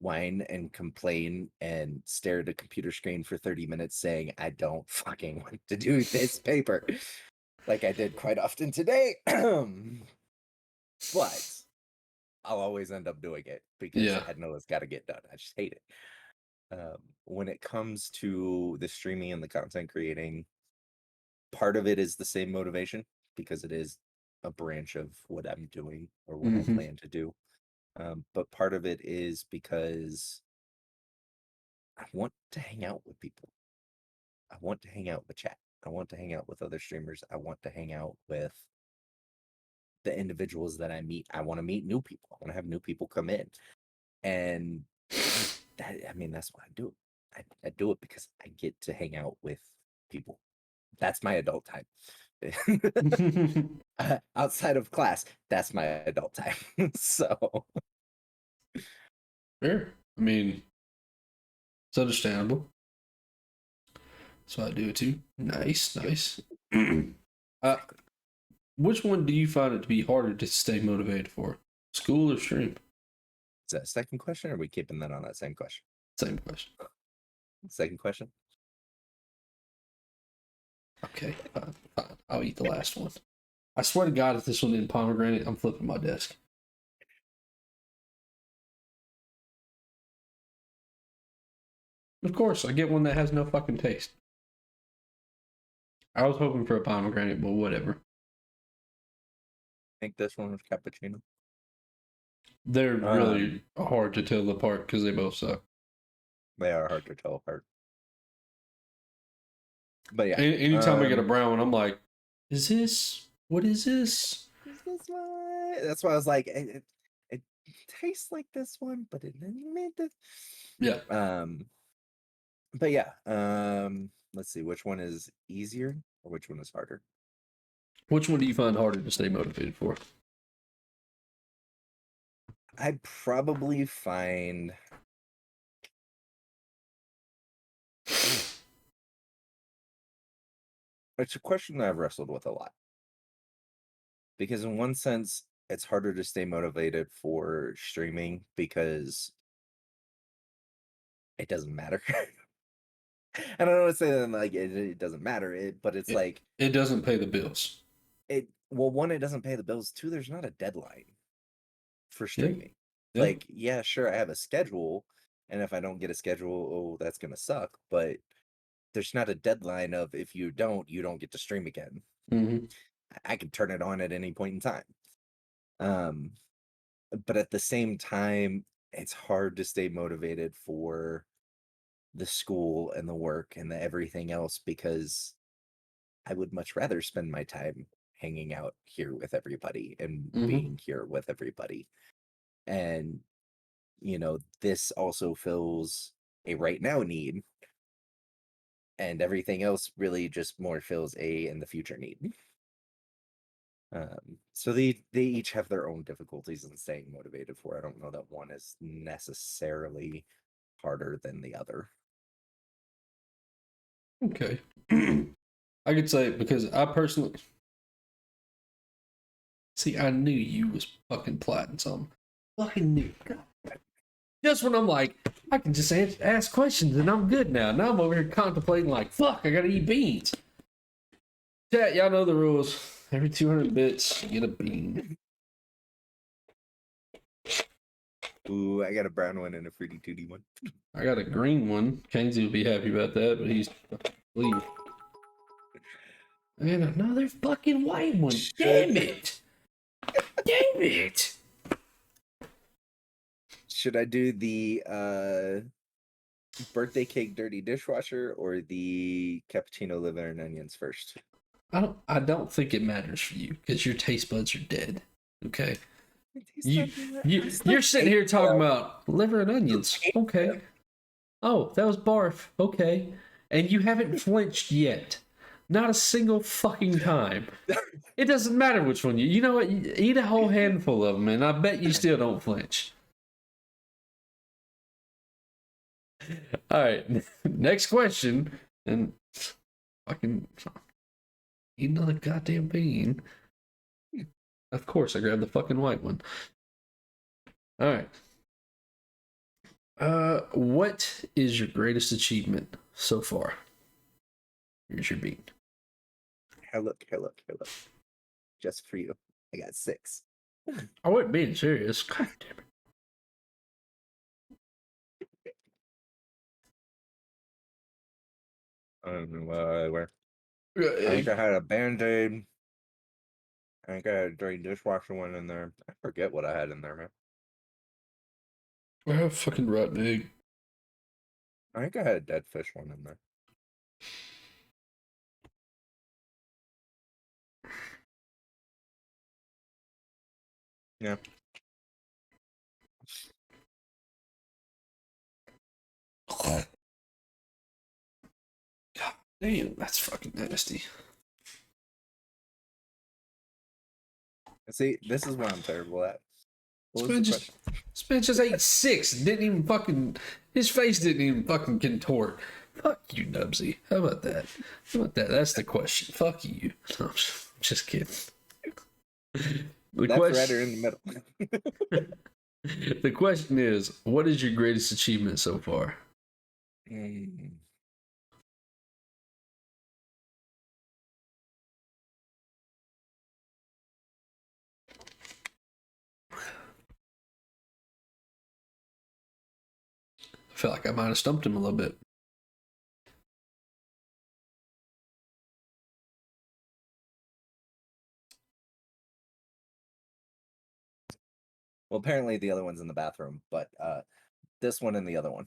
whine and complain and stare at a computer screen for 30 minutes saying I don't fucking want to do this paper, like I did quite often today. But I'll always end up doing it because I know it's got to get done. I just hate it. When it comes to the streaming and the content creating, part of it is the same motivation, because it is a branch of what I'm doing or what I plan to do. But part of it is because I want to hang out with people. I want to hang out with chat. I want to hang out with other streamers. I want to hang out with the individuals that I meet. I want to meet new people. I want to have new people come in. And that, I mean, that's why I do it. I do it because I get to hang out with people. That's my adult time. Outside of class, that's my adult time. So Fair. I mean, it's understandable. So I do it too. Nice. Which one do you find it to be harder to stay motivated for? School or stream? is that a second question, or are we keeping that on that same question? Same question. Second question. Okay, fine. I'll eat the last one. I swear to God, if this one didn't pomegranate, I'm flipping my desk. Of course, I get one that has no fucking taste. I was hoping for a pomegranate, but whatever. I think this one was cappuccino. They're really hard to tell apart because they both suck. They are hard to tell apart. But yeah. Anytime I get a brown one, I'm like, is this? What is this? Is this one? That's why I was like, it tastes like this one, but it didn't make this. Yeah. But yeah. Let's see, which one is easier or which one is harder? Which one do you find harder to stay motivated for? I'd probably find it's a question that I've wrestled with a lot. Because in one sense, it's harder to stay motivated for streaming because it doesn't matter. I don't know to say that like it doesn't matter, but it's like it doesn't pay the bills. Well, one, it doesn't pay the bills. Two, there's not a deadline for streaming. Yeah. Like, yeah, sure, I have a schedule, and if I don't get a schedule, oh, that's gonna suck. But there's not a deadline of if you don't get to stream again. Mm-hmm. I could turn it on at any point in time. But at the same time, it's hard to stay motivated for the school and the work and the everything else, because I would much rather spend my time hanging out here with everybody and being here with everybody. And, this also fills a right now need, and everything else really just more fills a in the future need. So they each have their own difficulties in staying motivated for. I don't know that one is necessarily harder than the other. Okay. I could say, because I personally see, I knew you was fucking plotting something. Fucking knew. God. Just when I'm like, I can just ask questions and I'm good now. Now I'm over here contemplating like, fuck, I gotta eat beans. Chat, y'all know the rules. Every 200 bits, you get a bean. Ooh, I got a brown one and a fruity tooty one. I got a green one. Kainsey will be happy about that, but he's leave. And another fucking white one. Damn it! Damn it! Should I do the birthday cake dirty dishwasher or the cappuccino liver and onions first? I don't think it matters for you because your taste buds are dead. Okay. You're sitting here talking about liver and onions. Okay. Oh, that was barf. Okay. And you haven't flinched yet. Not a single fucking time. It doesn't matter which one you know what? You eat a whole handful of them and I bet you still don't flinch. All right. Next question. And fucking eat another goddamn bean. Of course, I grabbed the fucking white one. All right. What is your greatest achievement so far? Here's your bean. Here, look. Just for you. I got 6. I wasn't being serious. God damn it. I don't know what I wear. I think I had a Band-Aid. I think I had a dirty dishwasher one in there. I forget what I had in there, man. I have fucking rotten egg. I think I had a dead fish one in there. Yeah. God damn, that's fucking nasty. See, this is what I'm terrible at. What was the question? This man just ate 6. Didn't even fucking. His face didn't even fucking contort. Fuck you, Nubzy. How about that? How about that? That's the question. Fuck you. No, I'm just kidding. That's right in the middle. The question is, what is your greatest achievement so far? I feel like I might have stumped him a little bit. Well, apparently the other one's in the bathroom, but this one and the other one.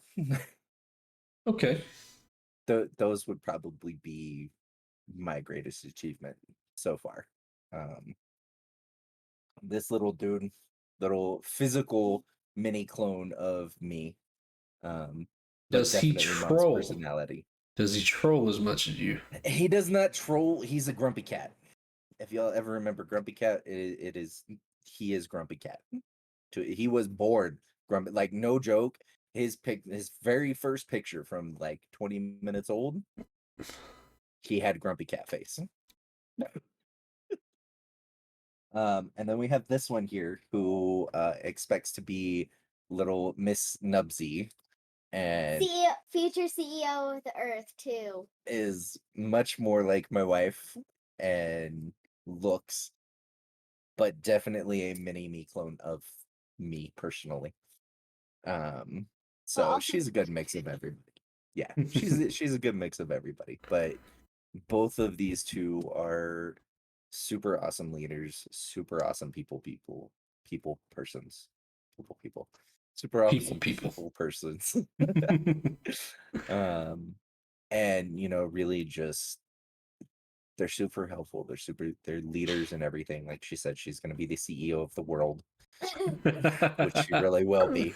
Okay. Those would probably be my greatest achievement so far. This little dude, little physical mini clone of me. Does he troll? Personality. Does he troll as much as you? He does not troll. He's a grumpy cat. If y'all ever remember Grumpy Cat, he is Grumpy Cat. He was born grumpy, like no joke. His very first picture from like 20 minutes old, he had Grumpy Cat face. And then we have this one here who expects to be little Miss Nubzy, and future CEO of the Earth too. Is much more like my wife and looks, but definitely a mini me clone of me personally. So she's a good mix of everybody. Yeah, she's a good mix of everybody. But both of these two are super awesome leaders, super awesome persons, people, super awesome People. people persons. um, and really just they're super helpful. They're leaders and everything. Like she said, she's going to be the CEO of the world, which she really will be.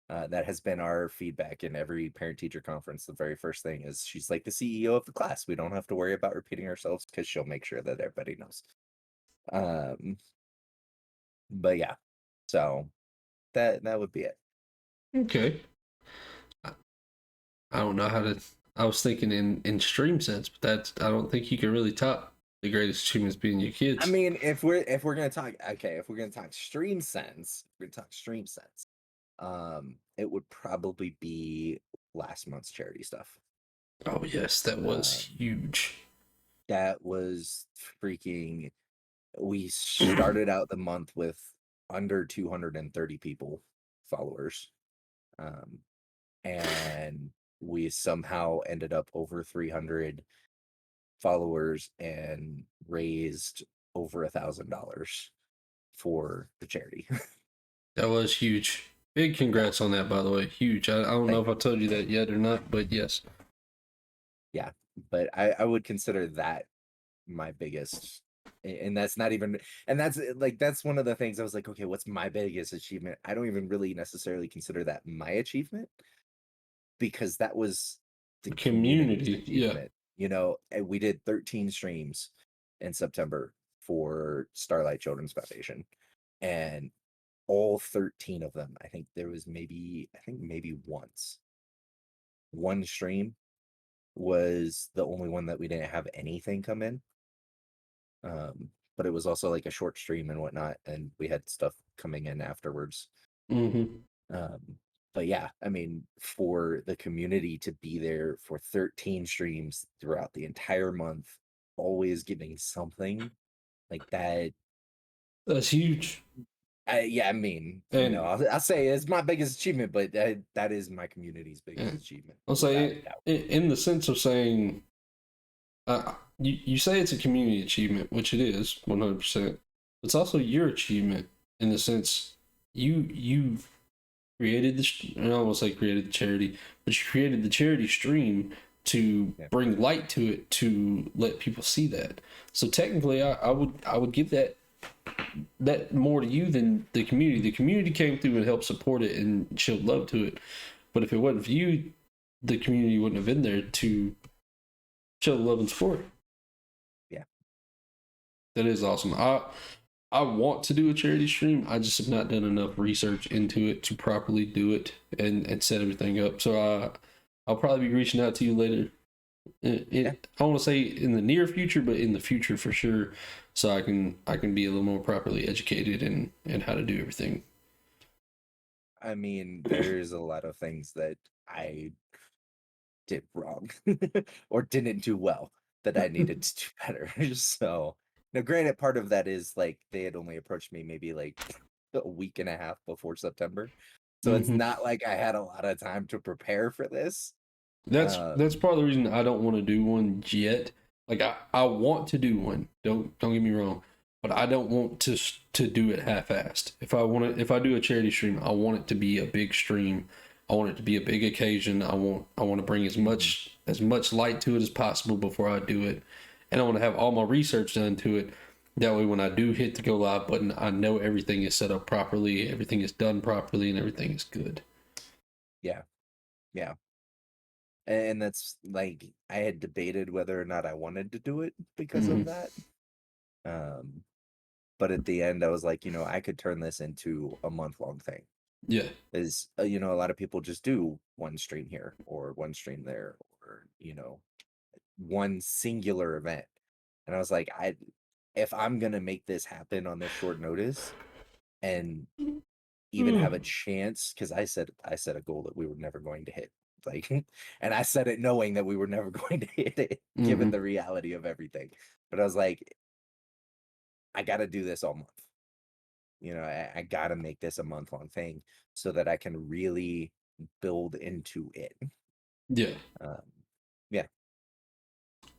That has been our feedback in every parent teacher conference. The very first thing is she's like the CEO of the class. We don't have to worry about repeating ourselves because she'll make sure that everybody knows. But yeah, so that would be it. Okay. I don't know how to. I was thinking in stream sense, but that's I don't think you can really top the greatest achievements being your kids. I mean, if we're gonna talk, okay, if we're gonna talk stream sense, it would probably be last month's charity stuff. Oh yes, that was huge. That was freaking. We started out the month with under 230 people followers, and we somehow ended up over 300 followers and raised over $1,000 for the charity. That was huge. Big congrats on that, by the way. Huge. I don't know if I told you that yet or not, but yes. Yeah, but I would consider that my biggest, and that's not even, and that's one of the things I was like, okay, what's my biggest achievement? I don't even really necessarily consider that my achievement, because that was the community's Community, achievement. And we did 13 streams in September for Starlight Children's Foundation, and all 13 of them, I think there was maybe once one stream was the only one that we didn't have anything come in. But it was also like a short stream and whatnot, and we had stuff coming in afterwards. Mm-hmm. But yeah, I mean, for the community to be there for 13 streams throughout the entire month, always giving something like that. That's huge. Yeah, I mean, And I'll say it's my biggest achievement, but that is my community's biggest achievement. I'll say in the sense of saying, you say it's a community achievement, which it is 100%. It's also your achievement in the sense you created I don't want to say created the charity, but you created the charity stream to bring light to it, to let people see that. So technically, I would give that more to you than the community. The community came through and helped support it and showed love to it. But if it wasn't for you, the community wouldn't have been there to show the love and support. Yeah, that is awesome. I want to do a charity stream. I just have not done enough research into it to properly do it and set everything up. So I'll probably be reaching out to you later. I want to say in the near future, but in the future for sure, so I can be a little more properly educated in how to do everything. I mean, there's a lot of things that I did wrong or didn't do well that I needed to do better. So now, granted, part of that is like they had only approached me maybe like a week and a half before September, so it's not like I had a lot of time to prepare for this. That's part of the reason I don't want to do one yet. Like I want to do one. Don't get me wrong, but I don't want to do it half-assed. If I do a charity stream, I want it to be a big stream. I want it to be a big occasion. I want to bring as much light to it as possible before I do it, and I want to have all my research done to it. That way, when I do hit the go live button, I know everything is set up properly, everything is done properly, and everything is good. Yeah. And that's like I had debated whether or not I wanted to do it because of that. But at the end, I was like, I could turn this into a month-long thing. Yeah. Is a lot of people just do one stream here or one stream there, or one singular event. And I was like, if I'm gonna make this happen on this short notice and even have a chance, because I set a goal that we were never going to hit, like, and I said it knowing that we were never going to hit it, given the reality of everything. But I was like, I got to do this all month. I got to make this a month-long thing so that I can really build into it. Yeah. Yeah.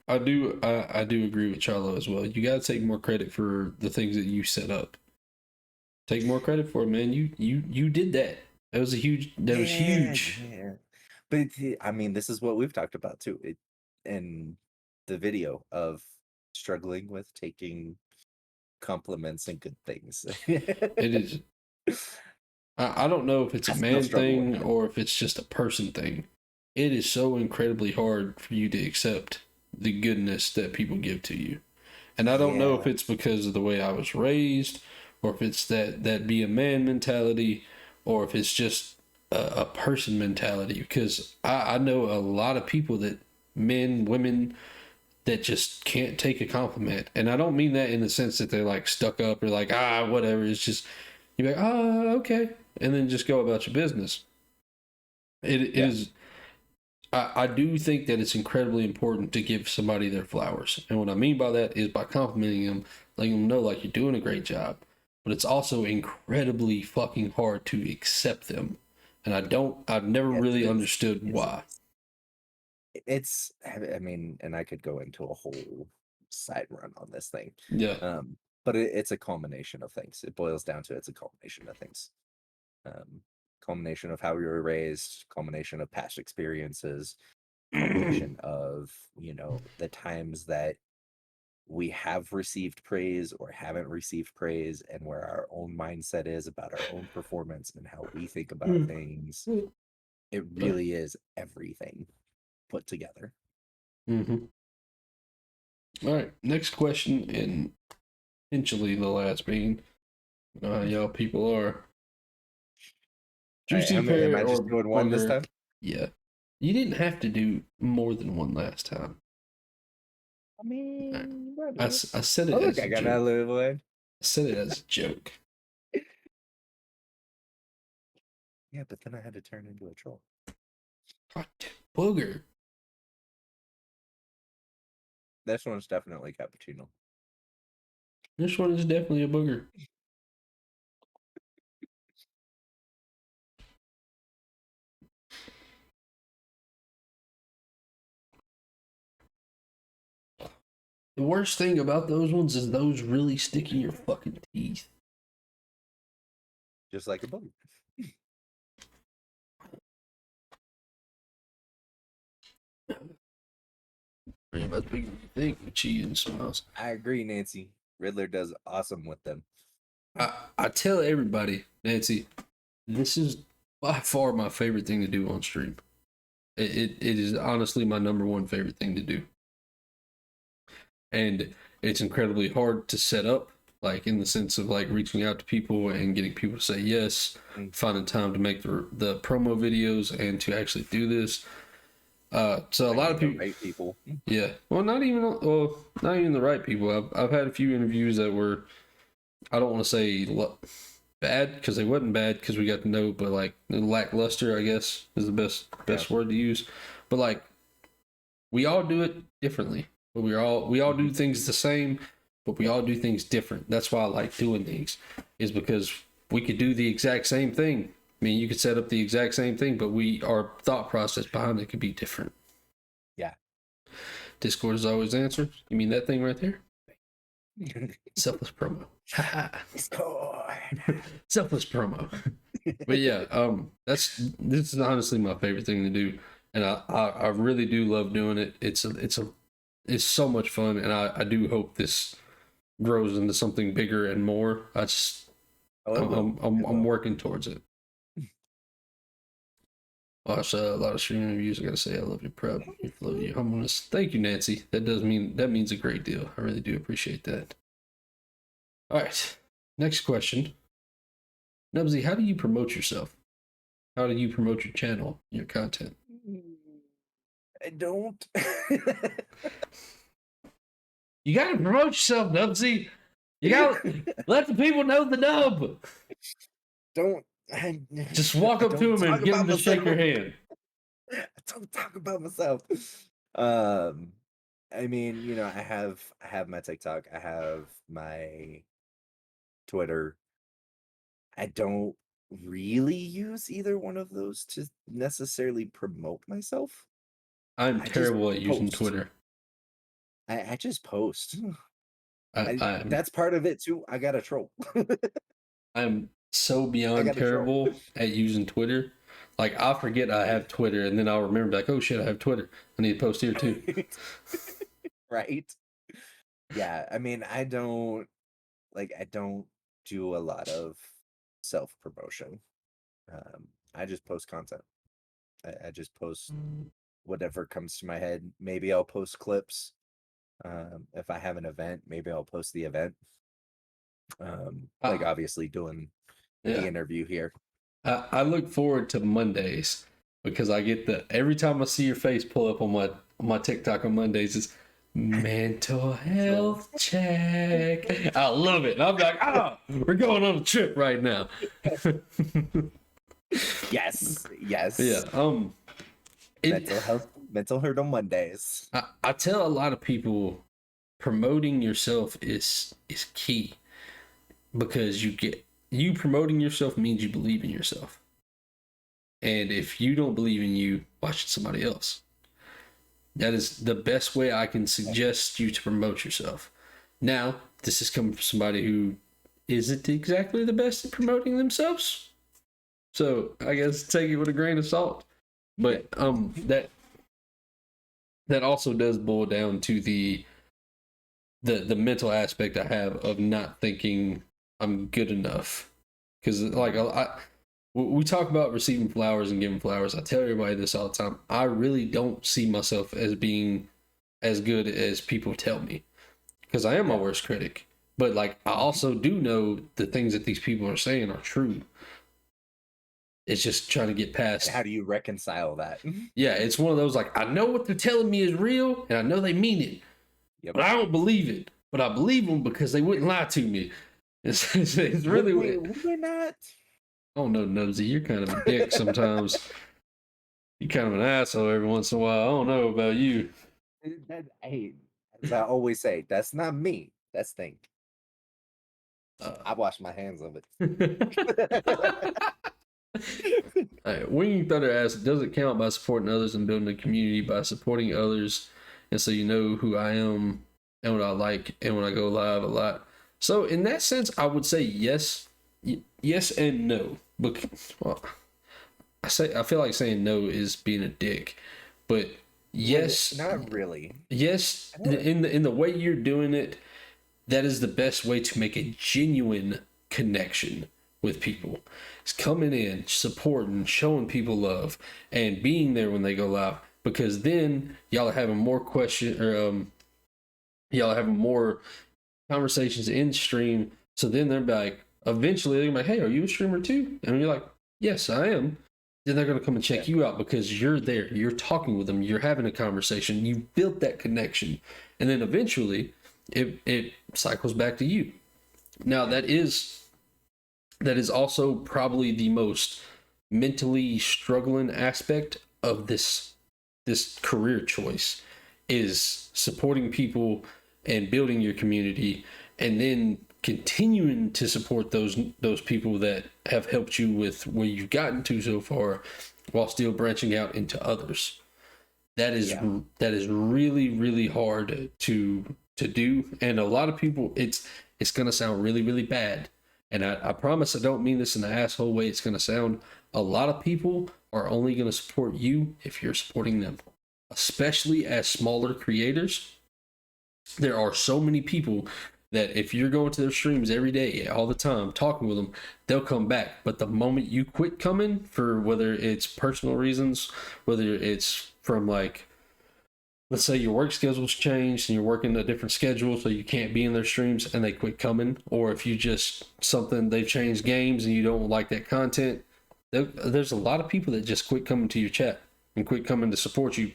I do agree with Charlo as well. You got to take more credit for the things that you set up. Take more credit for it, man. You did that. That was huge. Yeah. But I mean, this is what we've talked about too. In the video of struggling with taking compliments and good things. It is. I don't know if it's a I still man struggle with thing that. or if it's just a person thing. It is so incredibly hard for you to accept the goodness that people give to you. And I don't know if Yeah. it's because of the way I was raised, or if it's that be a man mentality, or if it's just a person mentality. Because I know a lot of people that men, women, that just can't take a compliment. And I don't mean that in the sense that they're like stuck up or like, whatever. It's just, you're like, okay. And then just go about your business. It Yeah. is. I do think that it's incredibly important to give somebody their flowers. And what I mean by that is by complimenting them, letting them know like you're doing a great job. But it's also incredibly fucking hard to accept them. And I've never Yes, really it is. understood Yes, it why. is. I mean, and I could go into a whole side run on this thing. Yeah. But it's a culmination of things. It boils down to it's a culmination of things. Culmination of how we were raised, culmination of past experiences, culmination of, the times that we have received praise or haven't received praise, and where our own mindset is about our own performance and how we think about things. It really is everything put together. Mm-hmm. All right. Next question, and potentially the last being, y'all people are. Juicy Am pear I or just doing one this booger? time? Yeah. You didn't have to do more than one last time. I mean, I said it oh, as look, a I got joke. another little one. I said it as a joke. Yeah, but then I had to turn into a troll. God damn, booger. This one's definitely cappuccino. This one is definitely a booger. The worst thing about those ones is those really stick in your fucking teeth. Just like a booger. Pretty much bigger than you think with cheese and smiles. I agree, Nancy. Riddler does awesome with them. I tell everybody, Nancy, this is by far my favorite thing to do on stream. It is honestly my number one favorite thing to do. And it's incredibly hard to set up, like in the sense of like reaching out to people and getting people to say yes, finding time to make the promo videos and to actually do this. So a lot of people, right people. yeah, not even the right people. I've had a few interviews that were, I don't want to say bad because they wasn't bad because we got to know, but like lackluster, I guess is the best word to use. But like, we all do it differently. But we all do things the same, but we all do things different. That's why I like doing these, is because we could do the exact same thing. I mean, you could set up the exact same thing, but our thought process behind it could be different. Yeah. Discord is always the answer. You mean that thing right there? Selfless promo. Discord. Selfless promo. But yeah, this is honestly my favorite thing to do, and I really do love doing it. It's so much fun, and I do hope this grows into something bigger and more. I'm working towards it. Watch a lot of streaming reviews. I gotta say, I love your prep, your flow, your humbleness. Thank you, Nancy. That means a great deal. I really do appreciate that. All right, next question. Nubzy, how do you promote yourself? How do you promote your channel, your content? I don't. You gotta promote yourself, Nubzy. You gotta let the people know the nub. Don't. Just walk up to him and get him to shake your hand. I don't talk about myself. I mean, I have my TikTok, I have my Twitter. I don't really use either one of those to necessarily promote myself. I'm I just terrible at using post. Twitter. I just post. I, That's part of it too. I got to troll. I'm so I beyond gotta troll. terrible at using Twitter. Like I forget I have Twitter, and then I'll remember like, oh shit, I have Twitter. I need to post here too. Right? Yeah, I mean, I don't do a lot of self promotion. I just post content. I just post whatever comes to my head. Maybe I'll post clips. If I have an event, maybe I'll post the event. Like Ah, obviously doing the yeah. interview here. I look forward to Mondays because I get every time I see your face pull up on my TikTok on Mondays, it's mental health check. I love it. And I'm like, we're going on a trip right now. Yes, yes. Yeah. Mental health on Mondays. I tell a lot of people promoting yourself is key because you promoting yourself means you believe in yourself. And if you don't believe in you, why should somebody else? That is the best way I can suggest you to promote yourself. Now, this is coming from somebody who isn't exactly the best at promoting themselves. So I guess take it with a grain of salt. But that also does boil down to the mental aspect I have of not thinking I'm good enough. Because like we talk about receiving flowers and giving flowers. I tell everybody this all the time. I really don't see myself as being as good as people tell me, because I am my worst critic. But like I also do know the things that these people are saying are true. It's just trying to get past. How do you reconcile that? Yeah, it's one of those like I know what they're telling me is real, and I know they mean it, Yep. but I don't believe it. But I believe them because they wouldn't lie to me. It's really Would they not? Oh no, Nubzy, you're kind of a dick sometimes. You're kind of an asshole every once in a while. I don't know about you. Hey, as I always say, that's not me. That's Think. I wash my hands of it. Alright, Winging Thunder asks, does it count by supporting others and building a community by supporting others, and so you know who I am and what I like and when I go live a lot? So in that sense, I would say yes, yes and no. But well, I feel like saying no is being a dick, but yes, Not really. yes, in the way you're doing it, that is the best way to make a genuine connection with people. It's coming in, supporting, showing people love, and being there when they go live. Because then y'all are having more y'all are having more conversations in stream. So then they're like, eventually they're like, hey, are you a streamer too? And you're like, yes, I am. Then they're gonna come and check you out because you're there, you're talking with them, you're having a conversation, you built that connection, and then eventually it cycles back to you. Now that is also probably the most mentally struggling aspect of this career choice, is supporting people and building your community, and then continuing to support those people that have helped you with where you've gotten to so far, while still branching out into others. That is really, really hard to do, and a lot of people, it's gonna sound really, really bad, and I promise I don't mean this in an asshole way. It's gonna sound, a lot of people are only gonna support you if you're supporting them, especially as smaller creators. There are so many people that if you're going to their streams every day, all the time, talking with them, they'll come back. But the moment you quit coming, for whether it's personal reasons, whether it's from like, let's say your work schedule's changed and you're working a different schedule so you can't be in their streams, and they quit coming, or if you just they've changed games and you don't like that content, there's a lot of people that just quit coming to your chat and quit coming to support you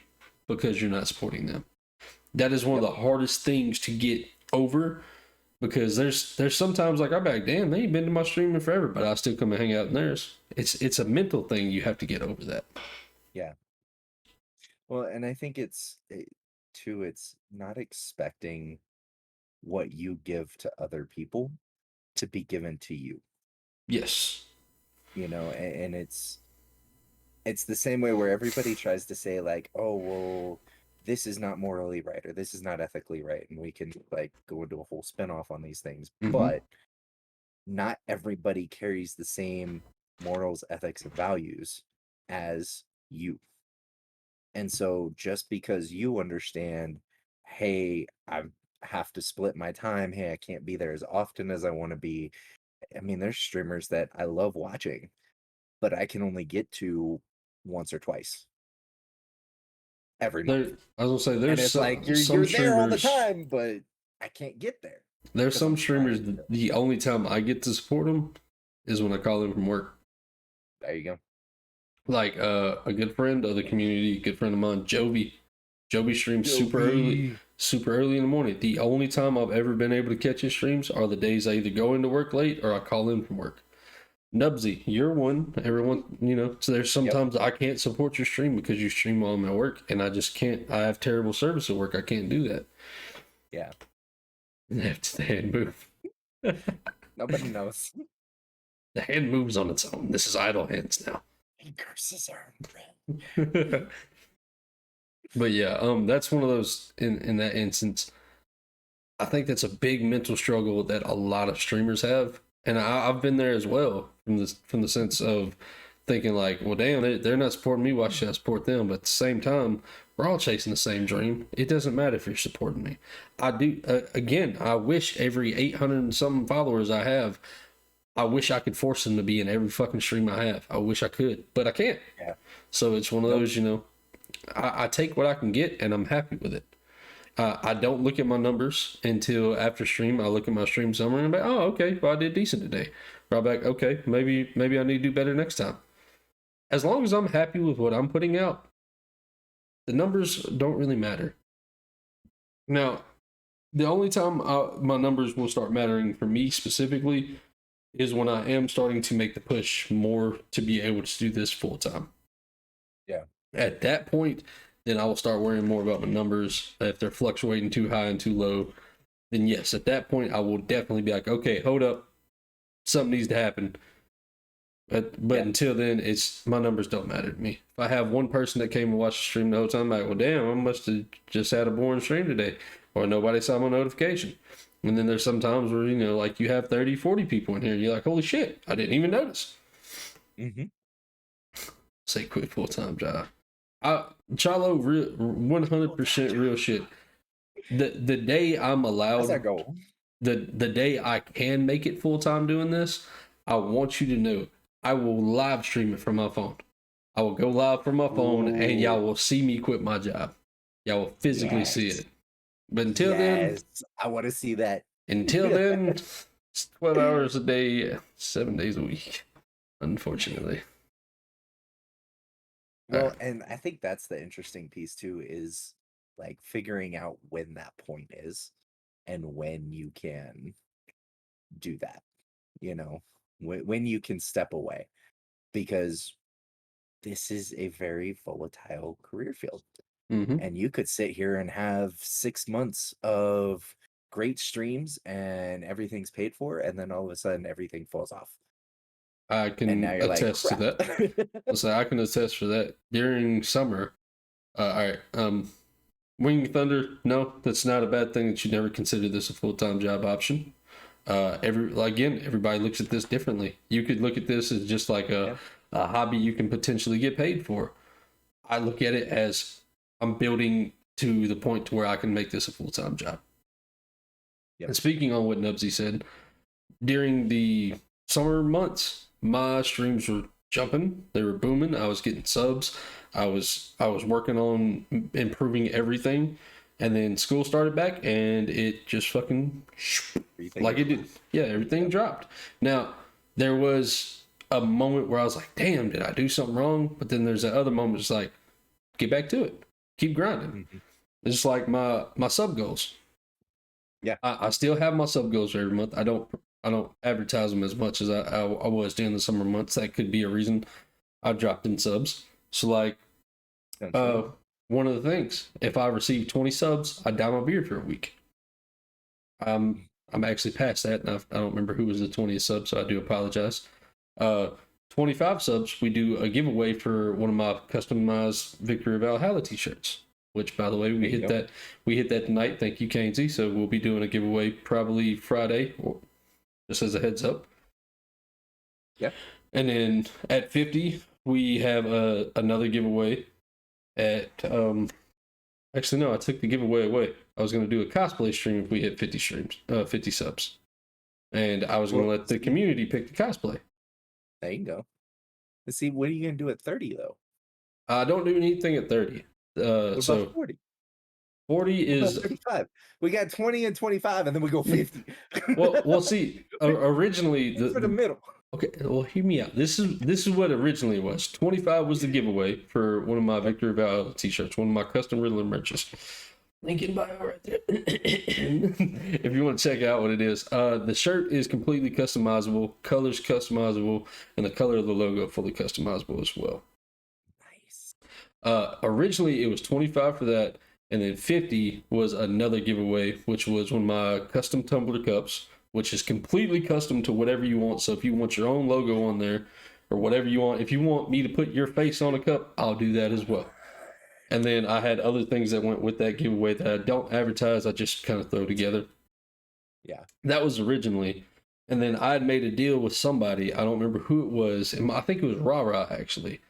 because you're not supporting them. That is one of the hardest things to get over, because there's sometimes like, I'm like, damn, they ain't been to my stream in forever, but I still come and hang out in theirs. It's a mental thing. You have to get over that. Yeah. Well, and I think it's not expecting what you give to other people to be given to you. Yes. And it's the same way where everybody tries to say like, oh, well, this is not morally right or this is not ethically right, and we can like go into a whole spinoff on these things. Mhm. But not everybody carries the same morals, ethics, and values as you. And so just because you understand, hey, I have to split my time, hey, I can't be there as often as I want to be. I mean, there's streamers that I love watching, but I can only get to once or twice every month. I was gonna say And there's it's like you're some there all the streamers. time, but I can't get there. There's 'Cause some I'm streamers. trying to- The only time I get to support them is when I call them from work. There you go. Like a good friend of the community, good friend of mine, Jovi. Jovi streams super early in the morning. The only time I've ever been able to catch his streams are the days I either go into work late or I call in from work. Nubzy, you're one. Everyone, you know. So there's sometimes I can't support your stream because you stream while I'm at work, and I just can't. I have terrible service at work. I can't do that. Yeah. That's the hand move. Nobody knows. The hand moves on its own. This is idle hands now. He curses our friend. But yeah, that's one of those in that instance. I think that's a big mental struggle that a lot of streamers have, and I've been there as well from the sense of thinking like, well, damn, they're not supporting me. Why should I support them? But at the same time, we're all chasing the same dream. It doesn't matter if you're supporting me. I do. Again, I wish every 800 and something followers I have, I wish I could force them to be in every fucking stream I have. I wish I could, but I can't. Yeah. So it's one of those, you know, I take what I can get and I'm happy with it. I don't look at my numbers until after stream. I look at my stream summary and I'm like, oh, okay, well, I did decent today. Right back, okay, maybe I need to do better next time. As long as I'm happy with what I'm putting out, the numbers don't really matter. Now, the only time my numbers will start mattering for me specifically is when I am starting to make the push more to be able to do this full time. Yeah. At that point, then I will start worrying more about my numbers. If they're fluctuating too high and too low, then yes, at that point, I will definitely be like, okay, hold up. Something needs to happen. But until then, it's my numbers don't matter to me. If I have one person that came and watched the stream the whole time, I'm like, well, damn, I must have just had a boring stream today. Or nobody saw my notification. And then there's some times where, you know, like you have 30, 40 people in here. And you're like, holy shit, I didn't even notice. Mm-hmm. Say quit full-time job. Chalo, 100% real shit. The day I'm allowed, How's that go? the day I can make it full-time doing this, I want you to know I will live stream it from my phone. I will go live from my phone and y'all will see me quit my job. Y'all will physically see it. But until then, I want to see that. Until then, it's 12 hours a day, 7 days a week, unfortunately. Well, and I think that's the interesting piece too, is like figuring out when that point is and when you can do that, you know, when you can step away, because this is a very volatile career field. Mm-hmm. And you could sit here and have 6 months of great streams and everything's paid for, and then all of a sudden everything falls off. I can attest to that. So I can attest for that. During summer, all right, Wing Thunder, no, that's not a bad thing that you never consider this a full-time job option. Everybody looks at this differently. You could look at this as just like a hobby you can potentially get paid for. I look at it as I'm building to the point to where I can make this a full-time job. Yep. And speaking on what Nubzy said, during the summer months, my streams were jumping. They were booming. I was getting subs. I was working on improving everything. And then school started back and it just fucking like it did. Yeah, everything dropped. Now, there was a moment where I was like, damn, did I do something wrong? But then there's that other moment, it's like, get back to it. Keep grinding. Mm-hmm. It's just like my sub goals. Yeah. I still have my sub goals every month. I don't advertise them as much as I was during the summer months. That could be a reason I dropped in subs. So like, one of the things, if I receive 20 subs, I dye my beard for a week. I'm actually past that, and I don't remember who was the 20th sub, so I do apologize. 25 subs, we do a giveaway for one of my customized Victory of Valhalla t-shirts, which by the way, There you go. we hit that tonight. Thank you, Kainsey. So we'll be doing a giveaway probably Friday, or just as a heads up. Yeah. And then at 50, we have another giveaway at actually no, I took the giveaway away. I was going to do a cosplay stream if we hit 50 streams, 50 subs. And I was going to let the community pick the cosplay. There you go. Let's see, what are you gonna do at 30 though? I don't do anything at 30. What So about 40? 40 What about is 35? We got 20 and 25, and then we go 50. well see, originally Aim for the middle. okay, well hear me out. This is what originally was. 25 was the giveaway for one of my Victory Val t-shirts, one of my custom Riddler merches. Link in bio right there. If you want to check out what it is. The shirt is completely customizable, colors customizable, and the color of the logo fully customizable as well. Nice. Originally it was 25 for that, and then 50 was another giveaway, which was one of my custom tumbler cups, which is completely custom to whatever you want. So if you want your own logo on there or whatever you want, if you want me to put your face on a cup, I'll do that as well. And then I had other things that went with that giveaway that I don't advertise, I just kind of throw together. Yeah. That was originally. And then I had made a deal with somebody, I don't remember who it was, and I think it was Rara actually.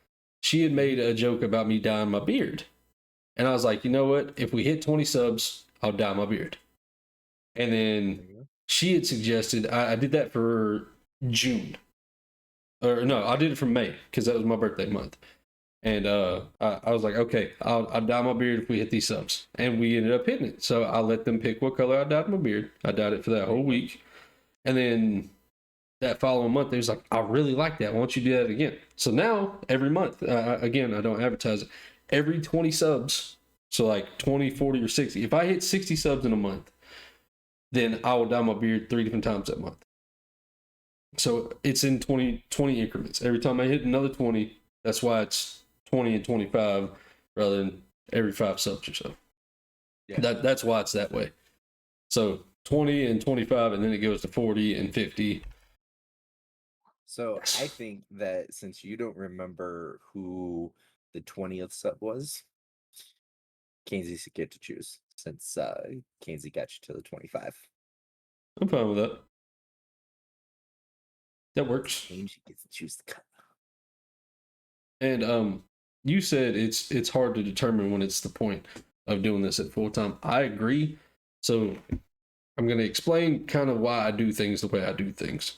She had made a joke about me dyeing my beard. And I was like, you know what? If we hit 20 subs, I'll dye my beard. And then she had suggested, I did that for June. Or no, I did it for May because that was my birthday month. And I was like, okay, I'll dye my beard if we hit these subs. And we ended up hitting it. So I let them pick what color I dyed my beard. I dyed it for that whole week. And then that following month, they was like, I really like that. Why don't you do that again? So now, every month, again, I don't advertise it. Every 20 subs, so like 20, 40, or 60. If I hit 60 subs in a month, then I will dye my beard 3 different times that month. So it's in 20 increments. Every time I hit another 20, that's why it's 20 and 25 rather than every 5 subs or so. Yeah. That's why it's that way. So 20 and 25, and then it goes to 40 and 50. So I think that since you don't remember who the 20th sub was, Kainsey should get to choose since Kainsey got you to the 25. I'm fine with that. That works. Kainsey gets to choose the cut. And you said it's hard to determine when it's the point of doing this at full time. I agree. So I'm going to explain kind of why I do things the way I do things.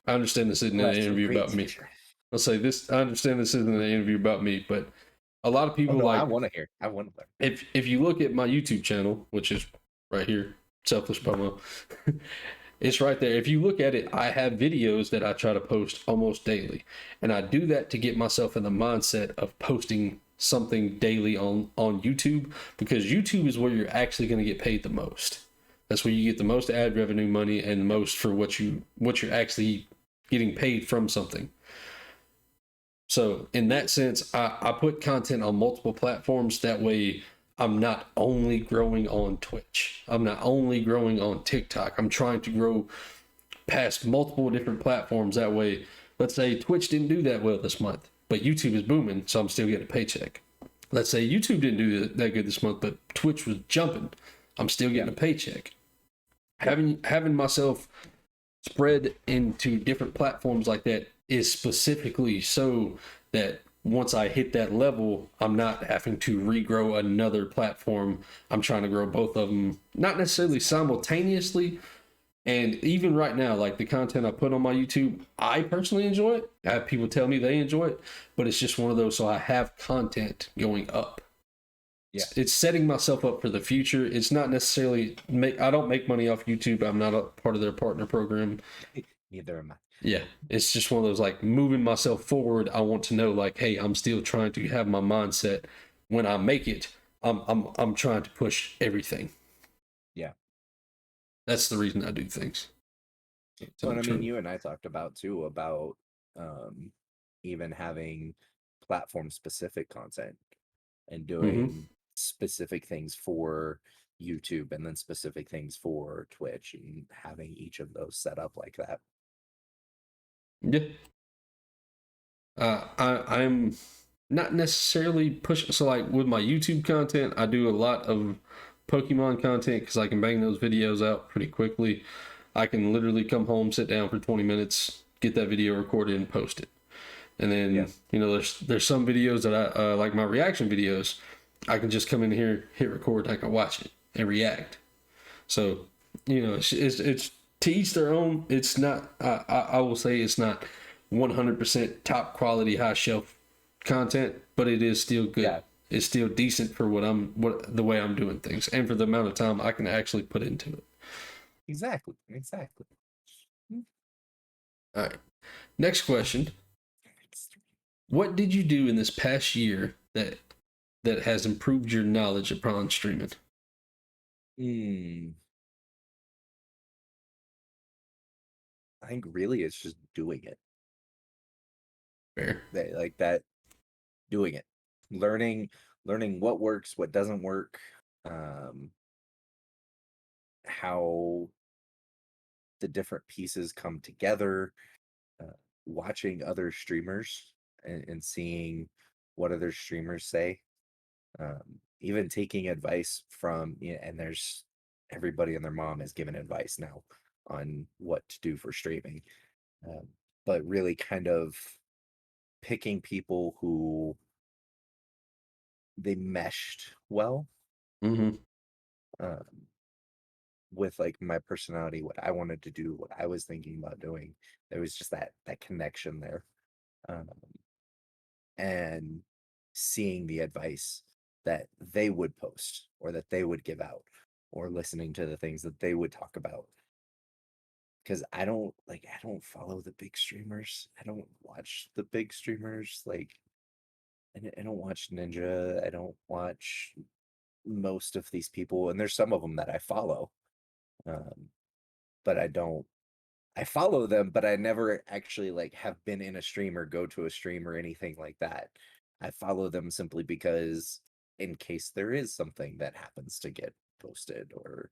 I understand this isn't an interview about me. I'll say this. I understand this isn't an interview about me, but a lot of people I want to hear. I want to learn. If you look at my YouTube channel, which is right here, selfish promo, it's right there. If you look at it, I have videos that I try to post almost daily, and I do that to get myself in the mindset of posting something daily on YouTube, because YouTube is where you're actually going to get paid the most. That's where you get the most ad revenue money and the most for what you're actually getting paid from something. So in that sense, I put content on multiple platforms. That way I'm not only growing on Twitch. I'm not only growing on TikTok. I'm trying to grow past multiple different platforms. That way, let's say Twitch didn't do that well this month, but YouTube is booming, so I'm still getting a paycheck. Let's say YouTube didn't do that good this month, but Twitch was jumping. I'm still getting a paycheck. Having myself spread into different platforms like that is specifically so that once I hit that level, I'm not having to regrow another platform. I'm trying to grow both of them, not necessarily simultaneously. And even right now, like the content I put on my YouTube, I personally enjoy it. I have people tell me they enjoy it, but it's just one of those. So I have content going up. Yeah, it's setting myself up for the future. It's not necessarily I don't make money off YouTube. I'm not a part of their partner program. Neither am I. Yeah, it's just one of those, like, moving myself forward. I want to know, like, hey, I'm still trying to have my mindset. When I make it, I'm trying to push everything. Yeah, that's the reason I do things. So, I mean, you and I talked about too about even having platform specific content and doing specific things for YouTube and then specific things for Twitch and having each of those set up like that. Yeah. I'm not necessarily push. So like with my YouTube content, I do a lot of Pokemon content because I can bang those videos out pretty quickly. I can literally come home, sit down for 20 minutes, get that video recorded, and post it. And then Yeah. there's some videos that I like my reaction videos. I can just come in here, hit record, and I can watch it and react. So it's to each their own. It's not. I will say it's not 100% top quality, high shelf content, but it is still good. Yeah. It's still decent for the way I'm doing things, and for the amount of time I can actually put into it. Exactly. All right. Next question. What did you do in this past year that has improved your knowledge upon streaming? I think really it's just doing it. Fair. Like that, doing it, learning what works, what doesn't work, how the different pieces come together, watching other streamers and seeing what other streamers say, even taking advice from, and there's everybody and their mom is giving advice now on what to do for streaming, but really kind of picking people who they meshed well, Mm-hmm. with like my personality, what I wanted to do, what I was thinking about doing. There was just that connection there, um, and seeing the advice that they would post or that they would give out, or listening to the things that they would talk about. Because I don't follow the big streamers. I don't watch the big streamers. Like I don't watch Ninja. I don't watch most of these people, and there's some of them that I follow, but I follow them, but I never actually like have been in a stream or go to a stream or anything like that. I follow them simply because in case there is something that happens to get posted or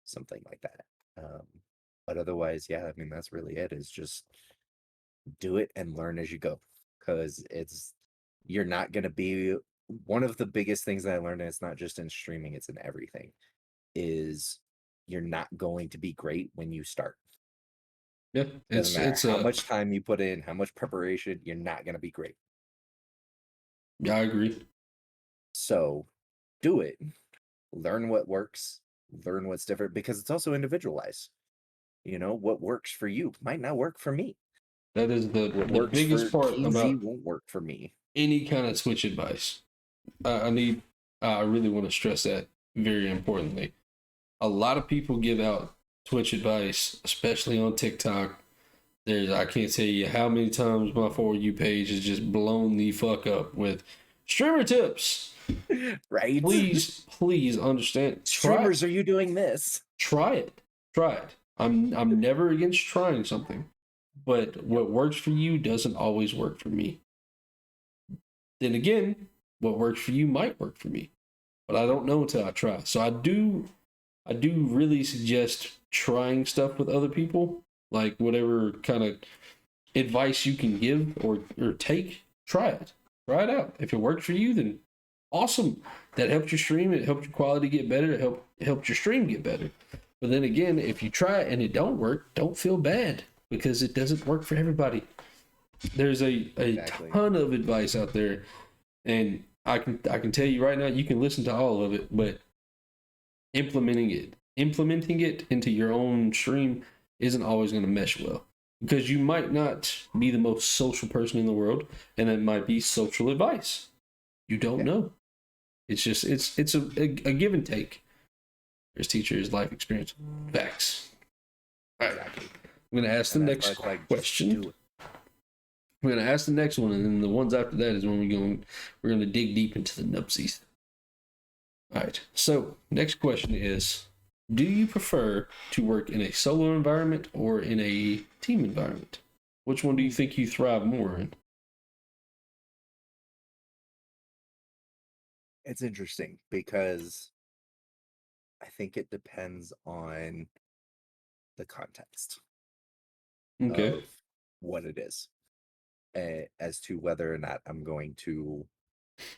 something like that. But otherwise, yeah, I mean, that's really it, is just do it and learn as you go. Because you're not going to be, one of the biggest things that I learned, and it's not just in streaming, it's in everything, is you're not going to be great when you start. Yeah, Doesn't matter how much time you put in, how much preparation, you're not going to be great. Yeah, I agree. So do it, learn what works, learn what's different, because it's also individualized. What works for you might not work for me. That is the biggest part about won't work for me. any kind of Twitch advice. I really want to stress that very importantly. A lot of people give out Twitch advice, especially on TikTok. I can't tell you how many times my For You page is just blown the fuck up with streamer tips. Right? Please understand. Streamers, are you doing this? Try it. I'm never against trying something, but what works for you doesn't always work for me. Then again, what works for you might work for me, but I don't know until I try. So I do really suggest trying stuff with other people, like whatever kind of advice you can give or take. Try it out. If it works for you, then awesome. That helped your stream. It helped your quality get better. It helped your stream get better. But then again, if you try it and it don't work, don't feel bad, because it doesn't work for everybody. There's a ton of advice out there, and I can tell you right now, you can listen to all of it, but implementing it into your own stream isn't always going to mesh well, because you might not be the most social person in the world, and it might be social advice. You don't know. It's just it's a give and take. There's teachers, life experience, facts. All right. I'm going to ask the next question. We're going to ask the next one, and then the ones after that is when we're going to dig deep into the nubsies. All right. So, next question is, do you prefer to work in a solo environment or in a team environment? Which one do you think you thrive more in? It's interesting because I think it depends on the context of what it is, as to whether or not I'm going to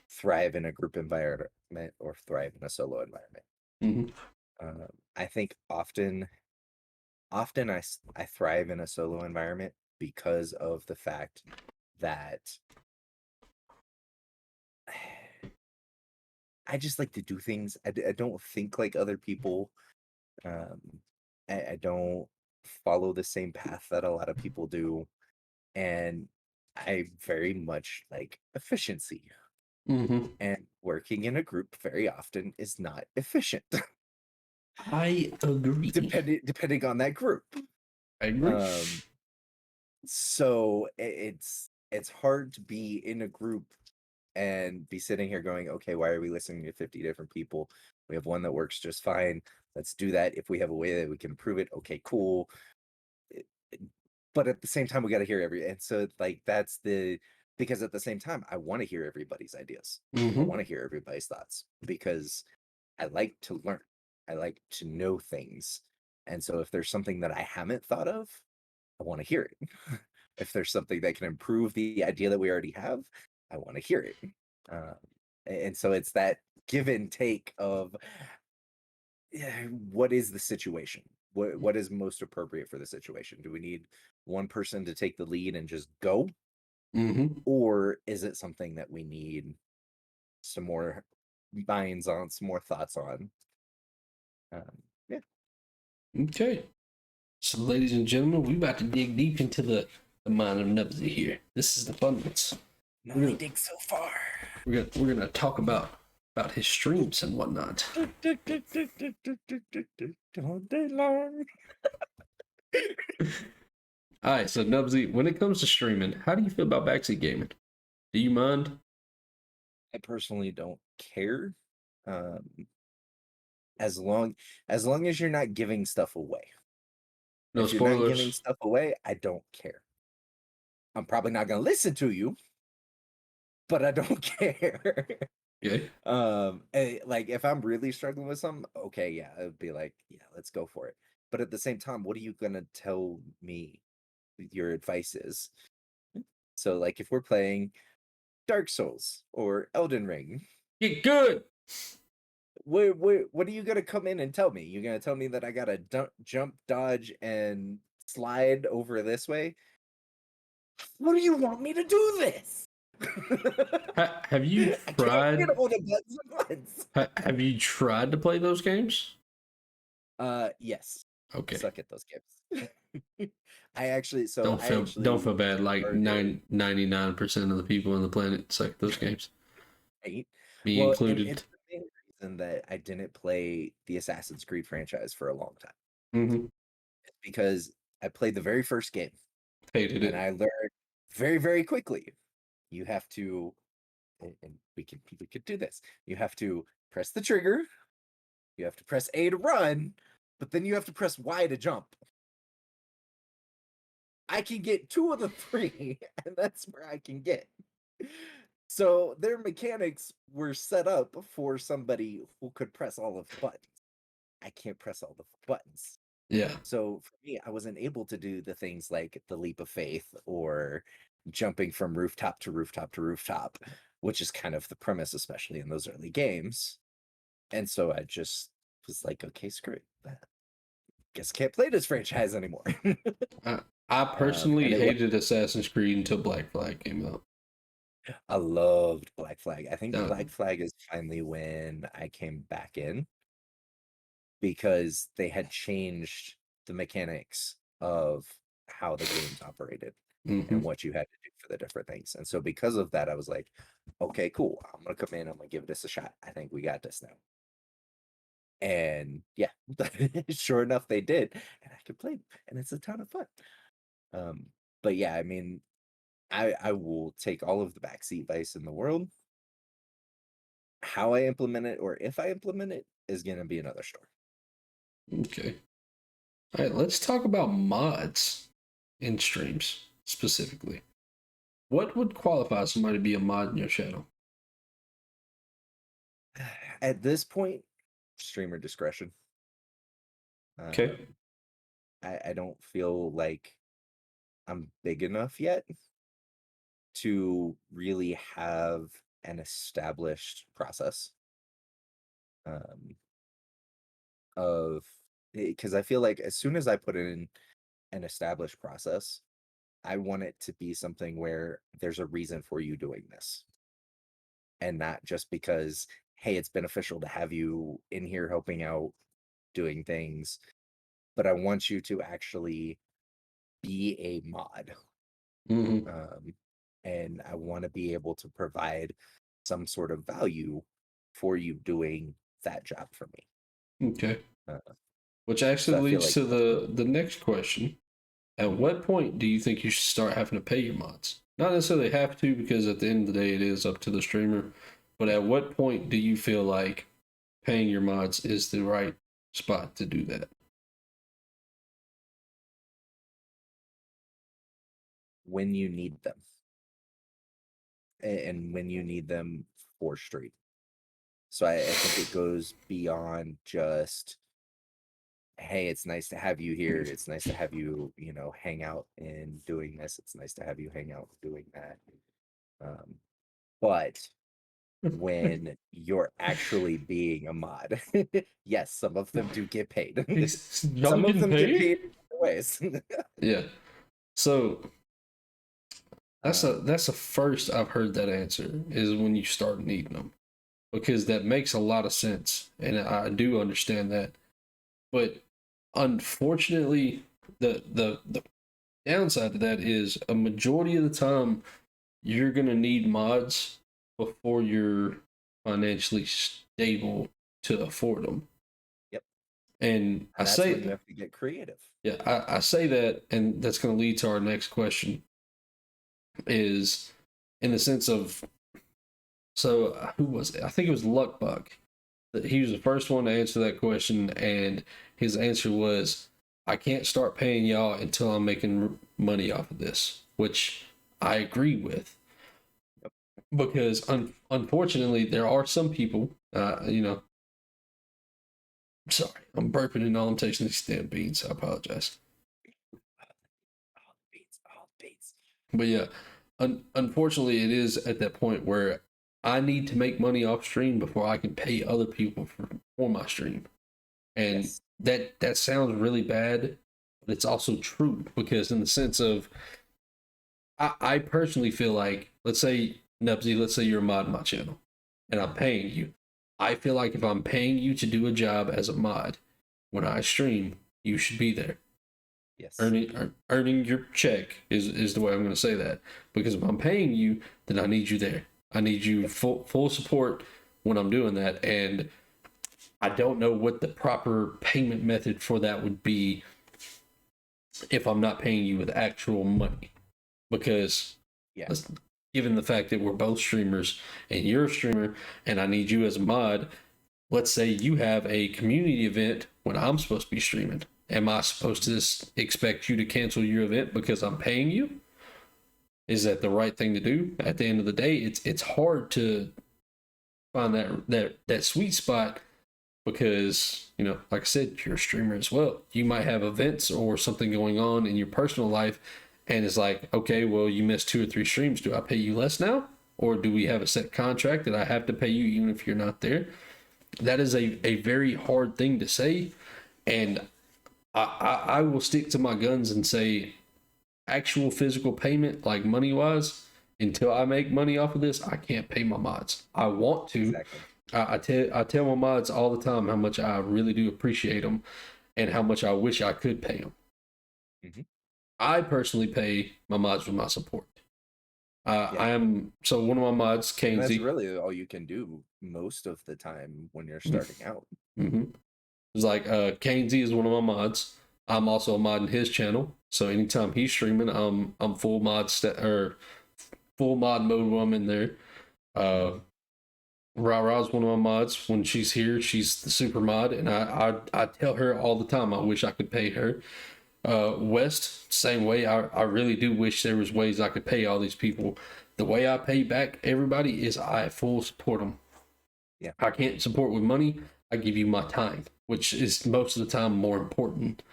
thrive in a group environment or thrive in a solo environment. Mhm. I think often I thrive in a solo environment because of the fact that I just like to do things. I don't think like other people. Um, I don't follow the same path that a lot of people do, and I very much like efficiency. Mhm. And working in a group very often is not efficient, I agree. depending on that group. I agree. So it's hard to be in a group and be sitting here going, okay, why are we listening to 50 different people? We have one that works just fine. Let's do that. If we have a way that we can improve it, okay, cool. It- it- But at the same time, we got to hear and so like because at the same time, I want to hear everybody's ideas. I Mhm. want to hear everybody's thoughts because I like to learn. I like to know things. And so if there's something that I haven't thought of, I want to hear it. If there's something that can improve the idea that we already have, I want to hear it. Uh, and so it's that give and take of what is the situation? What is most appropriate for the situation? Do we need one person to take the lead and just go? Mhm. Or is it something that we need some more minds on, some more thoughts on? Yeah. Okay. So, ladies and gentlemen, we about to dig deep into the mind of Nubsy here. This is the fun ones. No, I dig so far. We're gonna talk about his streams and whatnot. All day long. All right, so Nubsy, when it comes to streaming, how do you feel about backseat gaming? Do you mind? I personally don't care. Um, as long as you're not giving stuff away. No If you're not giving spoilers. stuff away, I don't care. I'm probably not gonna listen to you, but I don't care. Okay. Like if I'm really struggling with something, okay, yeah, it'd be like, yeah, let's go for it. But at the same time, what are you gonna tell me your advice is? So like if we're playing Dark Souls or Elden Ring, Get good. what are you gonna come in and tell me? You're gonna tell me that I gotta jump, dodge, and slide over this way? What do you want me to do this? Have you I can't tried? hit all the buttons at once. Have you tried to play those games? Yes. Okay. Suck at those games. I actually Don't feel bad. Like started 99% of the people on the planet suck at those games, right. me Well, and included. it's the main reason that I didn't play the Assassin's Creed franchise for a long time. Mm-hmm. Because I played the very first game Hated and it. I learned very, very quickly. You have to, and we could do this. You have to press the trigger, you have to press A to run, but then you have to press Y to jump. I can get 2 of the 3, and that's where I can get. So their mechanics were set up for somebody who could press all of the buttons. I can't press all the buttons. Yeah. So for me, I wasn't able to do the things like the leap of faith or jumping from rooftop to rooftop to rooftop, which is kind of the premise, especially in those early games. And so I just was like, okay, screw it. Guess I can't play this franchise anymore. I personally and it was, hated Assassin's Creed until Black Flag came out. I loved Black Flag. I think Uh, Black Flag is finally when I came back in because they had changed the mechanics of how the games operated mhm. and what you had to do for the different things. And so because of that, I was like, okay, cool. I'm gonna come in, I'm gonna give this a shot. I think we got this now. And yeah, sure enough, they did. And I could play, and it's a ton of fun. But yeah, I mean, I will take all of the backseat advice in the world. How I implement it or if I implement it is gonna be another story. Okay. All right, let's talk about mods in streams specifically. What would qualify somebody to be a mod in your channel? At this point, streamer discretion. Okay. I don't feel like I'm big enough yet to really have an established process of, because I feel like as soon as I put in an established process, I want it to be something where there's a reason for you doing this, and not just because, hey, it's beneficial to have you in here helping out doing things, but I want you to actually be a mod. Mm-hmm. And I want to be able to provide some sort of value for you doing that job for me. Okay. Uh, Which so actually I feel leads like to the next question. At what point do you think you should start having to pay your mods? Not necessarily have to, because at the end of the day, it is up to the streamer. But at what point do you feel like paying your mods is the right spot to do that? when you need them, and when you need them for stream. So I think it goes beyond just, hey, it's nice to have you here. It's nice to have you, hang out in doing this. It's nice to have you hang out doing that. But when you're actually being a mod, yes, some of them do get paid. Y'all Some of getting them get paid? paid in other ways. Yeah. So that's Um, a first I've heard that answer is when you start needing them, because that makes a lot of sense and I do understand that. But unfortunately, the downside to that is a majority of the time you're gonna need mods before you're financially stable to afford them. Yep. And I And that's say, when you have to get creative. yeah, I say that, and that's going to lead to our next question. Is in the sense of, so who was it? I think it was Luckbuck. That he was the first one to answer that question, and his answer was, "I can't start paying y'all until I'm making money off of this," which I agree with. Because unfortunately, there are some people, sorry, I'm burping and all I'm tasting these damn beans. I apologize. All beats. But yeah, unfortunately, it is at that point where I need to make money off stream before I can pay other people for my stream. And Yes. that sounds really bad, but it's also true, because in the sense of, I personally feel like, let's say, Nubsy, let's say you're a mod in my channel and I'm paying you. I feel like if I'm paying you to do a job as a mod, when I stream, you should be there. Yes. Earning your check is the way I'm going to say that, because if I'm paying you, then I need you there. I need you full support when I'm doing that, and I don't know what the proper payment method for that would be if I'm not paying you with actual money, because Yeah. given the fact that we're both streamers and you're a streamer and I need you as a mod, let's say you have a community event when I'm supposed to be streaming. Am I supposed to expect you to cancel your event because I'm paying you? Is that the right thing to do? At the end of the day, it's hard to find that sweet spot, because, like I said, you're a streamer as well. You might have events or something going on in your personal life, and it's like, okay, well, you missed 2 or 3 streams. Do I pay you less now? Or do we have a set contract that I have to pay you even if you're not there? That is a very hard thing to say. And I will stick to my guns and say actual physical payment, like money wise, until I make money off of this, I can't pay my mods. I want to. Exactly. I tell my mods all the time how much I really do appreciate them and how much I wish I could pay them. Mm-hmm. I personally pay my mods with my support. Yeah. I am, so one of my mods, And that's KZ. really all you can do most of the time when you're starting out. Mm-hmm. It's like KZ is one of my mods. I'm also a mod in his channel, so anytime he's streaming, I'm full mod full mod mode when I'm in there. Ra's one of my mods. When she's here, she's the super mod, and I tell her all the time I wish I could pay her. West, same way. I really do wish there was ways I could pay all these people. The way I pay back everybody is I full support them. Yeah. I can't support with money. I give you my time, which is most of the time more important.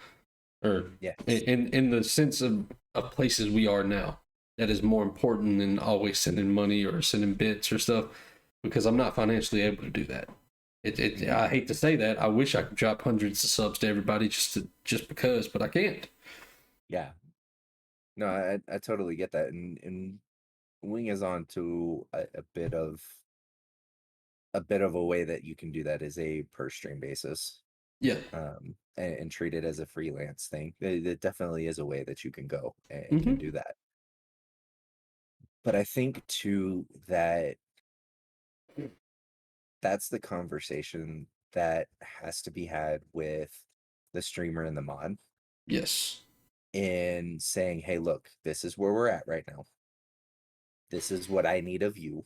Or Yes. in the sense of places we are now. that is more important than always sending money or sending bits or stuff, because I'm not financially able to do that. I hate to say that. I wish I could drop hundreds of subs to everybody just because, but I can't. Yeah. No, I totally get that. And Wing is on to a bit of a way that you can do that is a per stream basis. Yeah. And treat it as a freelance thing. It definitely is a way that you can go and can do that. But I think too that that's the conversation that has to be had with the streamer and the mod Yes. in saying, hey, look, this is where we're at right now. This is what I need of you,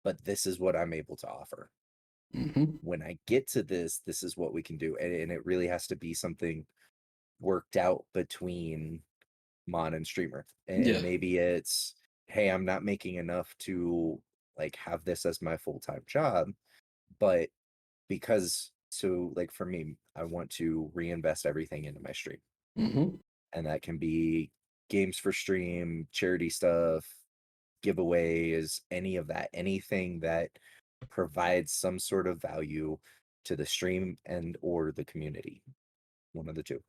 but this is what I'm able to offer. When I get to this is what we can do. And it really has to be something worked out between mod and streamer. And maybe it's, hey, I'm not making enough to like have this as my full-time job, but because like for me, I want to reinvest everything into my stream. And that can be games for stream, charity stuff, giveaways, any of that, anything that provides some sort of value to the stream and or the community, one of the two,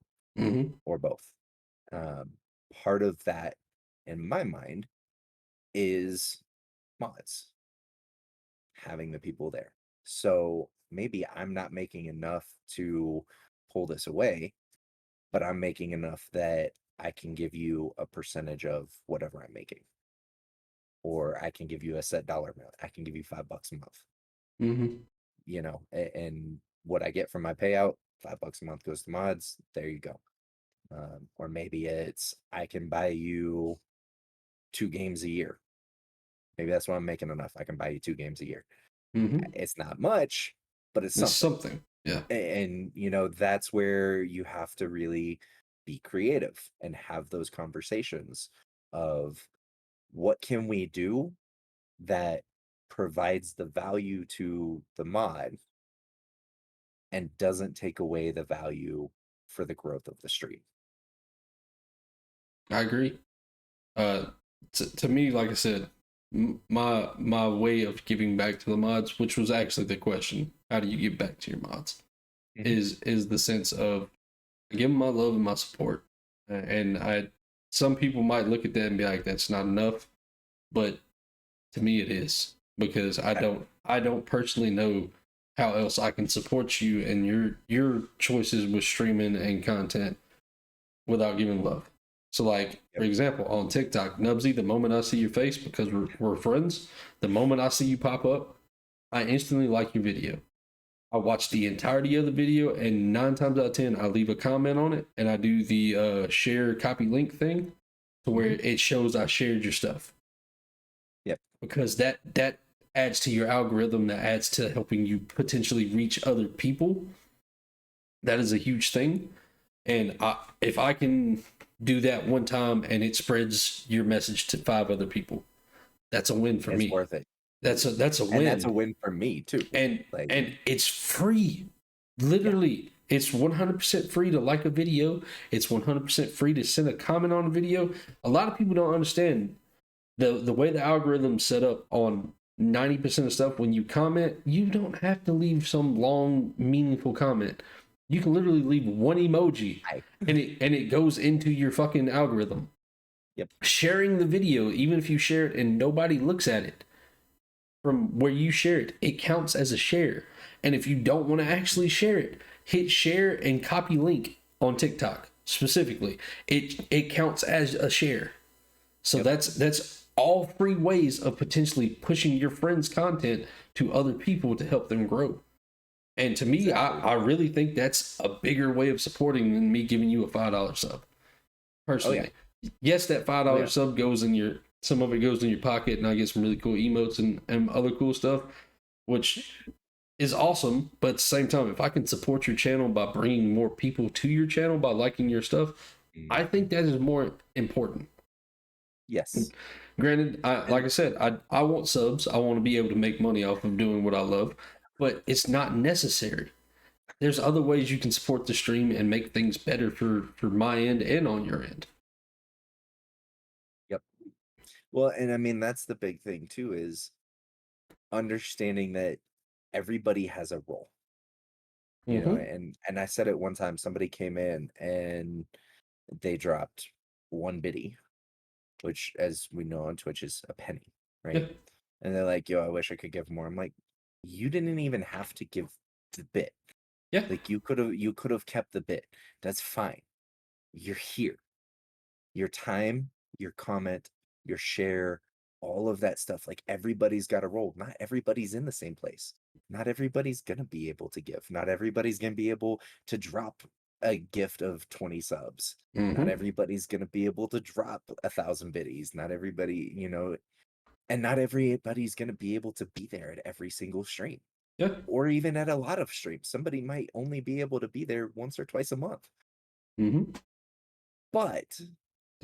or both. Part of that in my mind is mods, having the people there. So maybe I'm not making enough to pull this away, but I'm making enough that I can give you a percentage of whatever I'm making. Or I can give you a set dollar amount. I can give you $5 a month. You know, and what I get from my payout, $5 a month goes to mods. There you go. Or maybe it's I can buy you 2 games a year. Maybe that's why I'm making enough. I can buy you 2 games a year. It's not much, but it's something. Yeah. And you know, that's where you have to really be creative and have those conversations of what can we do that provides the value to the mod and doesn't take away the value for the growth of the stream. I agree. To me, like I said, my way of giving back to the mods, which was actually the question, how do you give back to your mods, is the sense of I give them my love and my support. And some people might look at that and be like, that's not enough, but to me it is, because I don't personally know how else I can support you and your choices with streaming and content without giving love. So like, for example, on TikTok, Nubzy, the moment I see your face, because we're friends, the moment I see you pop up, I instantly like your video. I watch the entirety of the video, and 9 times out of 10, I leave a comment on it, and I do the share copy link thing to where it shows I shared your stuff. Yep. Because that adds to your algorithm, that adds to helping you potentially reach other people. That is a huge thing. And if I can do that one time and it spreads your message to 5 other people, that's a win for me. It's worth it. That's a win. And that's a win for me too. And it's free. Literally, it's 100% free to like a video. It's 100% free to send a comment on a video. A lot of people don't understand the way the algorithm's set up on 90% of stuff. When you comment, you don't have to leave some long, meaningful comment. You can literally leave one emoji and it goes into your fucking algorithm. Yep. Sharing the video, even if you share it and nobody looks at it from where you share it, it counts as a share. And if you don't want to actually share it, hit share and copy link on TikTok specifically. It counts as a share. So that's all free ways of potentially pushing your friends' content to other people to help them grow. And to me, I really think that's a bigger way of supporting than me giving you a $5 sub. Personally. Yes, that $5 sub goes in some of it goes in your pocket, and I get some really cool emotes and other cool stuff, which is awesome. But at the same time, if I can support your channel by bringing more people to your channel by liking your stuff, I think that is more important. Yes. Granted, like I said, I want subs. I want to be able to make money off of doing what I love, but it's not necessary. There's other ways you can support the stream and make things better for my end and on your end. Yep. Well, and I mean that's the big thing too, is understanding that everybody has a role. You know, and I said it one time, somebody came in and they dropped one biddy, which as we know on Twitch is a penny, right? Yeah. And they're like, yo, I wish I could give more. I'm like, you didn't even have to give the bit. Yeah. Like you could have kept the bit. That's fine. You're here. Your time, your comment, your share, all of that stuff. Like everybody's got a role. Not everybody's in the same place. Not everybody's gonna be able to give. Not everybody's gonna be able to drop a gift of 20 subs. Not everybody's gonna be able to drop 1,000 biddies. Not everybody, you know, and not everybody's gonna be able to be there at every single stream. Yeah. Or even at a lot of streams. Somebody might only be able to be there once or twice a month. But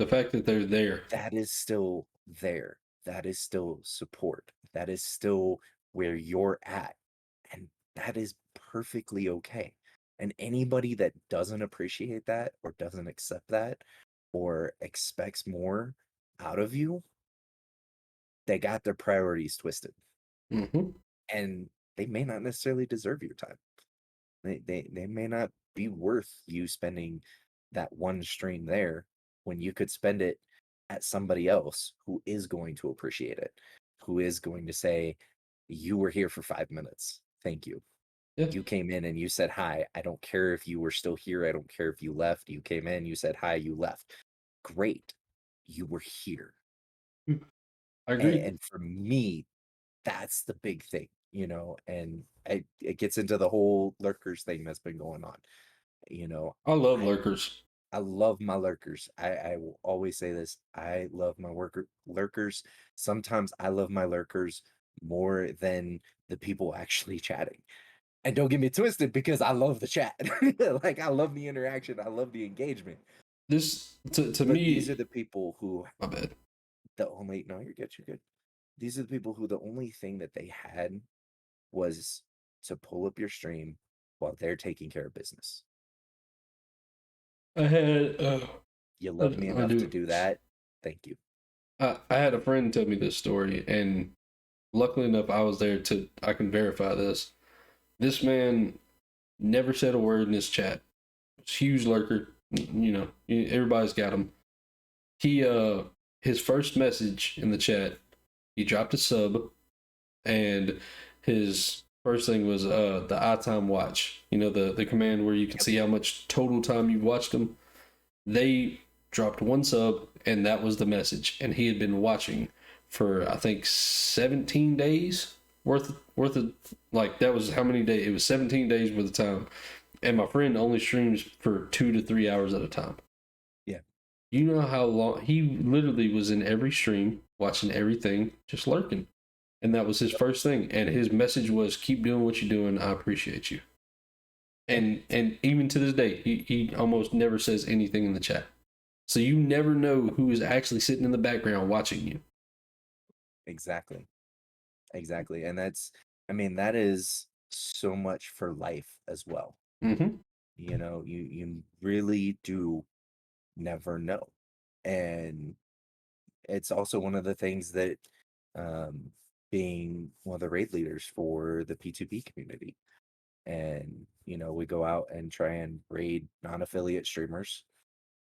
The fact that they're there. that is still there. That is still support. That is still where you're at. And that is perfectly okay. And anybody that doesn't appreciate that or doesn't accept that or expects more out of you, they got their priorities twisted. And they may not necessarily deserve your time. They may not be worth you spending that one stream there when you could spend it at somebody else who is going to appreciate it, who is going to say, you were here for 5 minutes. Thank you. Yeah. You came in and you said hi. I don't care if you were still here. I don't care if you left. You came in, you said hi, you left. Great. You were here. I agree. And for me, that's the big thing, you know, and it gets into the whole lurkers thing that's been going on. You know, I love lurkers. I love my lurkers. I will always say this. I love my lurkers. Sometimes I love my lurkers more than the people actually chatting. And don't get me twisted, because I love the chat. Like I love the interaction. I love the engagement. This to But me. these are the people who My bad. you're good. These are the people who the only thing that they had was to pull up your stream while they're taking care of business. I had. You love me I enough to do. do that. Thank you. I had a friend tell me this story, and luckily enough, I was there I can verify this. This man never said a word in his chat. Huge lurker, you know, everybody's got him. He his first message in the chat, he dropped a sub, and his first thing was the iTime watch. You know, the command where you can see how much total time you've watched them. They dropped one sub, and that was the message. And he had been watching for I think 17 days worth of, like, that was how many days? It was 17 days worth of time. And my friend only streams for 2 to 3 hours at a time. Yeah. You know how long he literally was in every stream, watching everything, just lurking. And that was his first thing. And his message was, keep doing what you're doing. I appreciate you. And even to this day, he almost never says anything in the chat. So you never know who is actually sitting in the background watching you. Exactly. And that is so much for life as well. You know, you really do never know. And it's also one of the things that being one of the raid leaders for the P2P community. And, you know, we go out and try and raid non-affiliate streamers,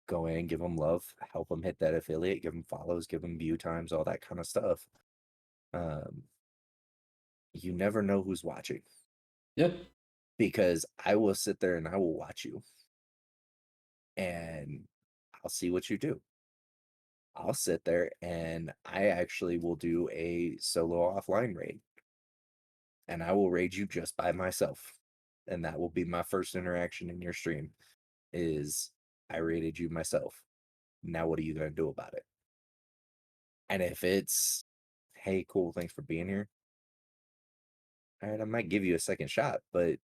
go in, give them love, help them hit that affiliate, give them follows, give them view times, all that kind of stuff. You never know who's watching. Yeah. Because I will sit there and I will watch you. And I'll see what you do. I'll sit there and I actually will do a solo offline raid. And I will raid you just by myself. And that will be my first interaction in your stream is I raided you myself. Now what are you going to do about it? And if it's, hey, cool, thanks for being here. All right, I might give you a second shot, but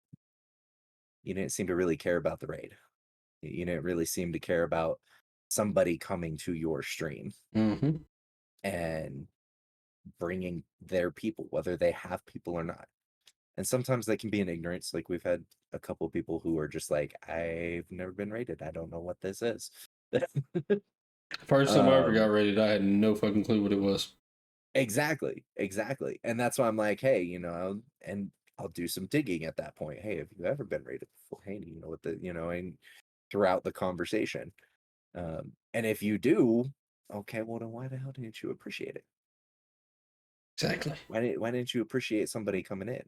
you didn't seem to really care about the raid. You didn't really seem to care about somebody coming to your stream and bringing their people, whether they have people or not. And sometimes they can be in ignorance. Like we've had a couple of people who are just like, I've never been raided. I don't know what this is. First time I ever got raided, I had no fucking clue what it was. Exactly. And that's why I'm like, hey, and I'll do some digging at that point. Hey, have you ever been raided before? Hey, do you know what and throughout the conversation. And if you do, okay, well then why the hell didn't you appreciate it? Exactly. Why didn't you appreciate somebody coming in?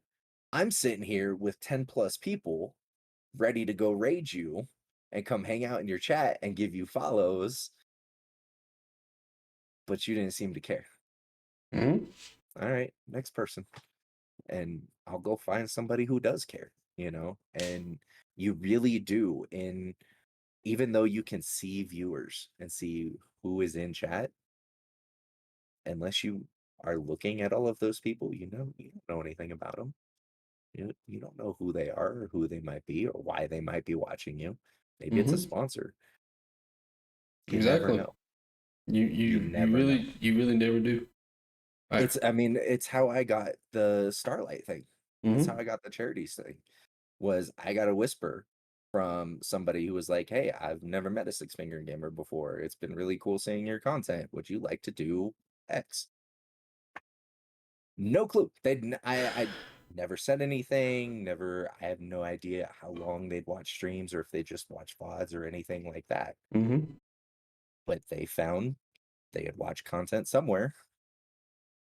I'm sitting here with 10 plus people ready to go raid you and come hang out in your chat and give you follows, but you didn't seem to care. Mm-hmm. All right, next person. And I'll go find somebody who does care, and you really do. And even though you can see viewers and see who is in chat, unless you are looking at all of those people, you don't know anything about them. You don't know who they are or who they might be or why they might be watching you. Maybe it's a sponsor. You never Exactly. know. You never know. really never do. It's how I got the Starlight thing. That's how I got the charities thing. Was I got a whisper from somebody who was like, "Hey, I've never met a six finger gamer before. It's been really cool seeing your content. Would you like to do X?" No clue. I never said anything. Never. I have no idea how long they'd watch streams or if they just watch VODs or anything like that. But they found they had watched content somewhere,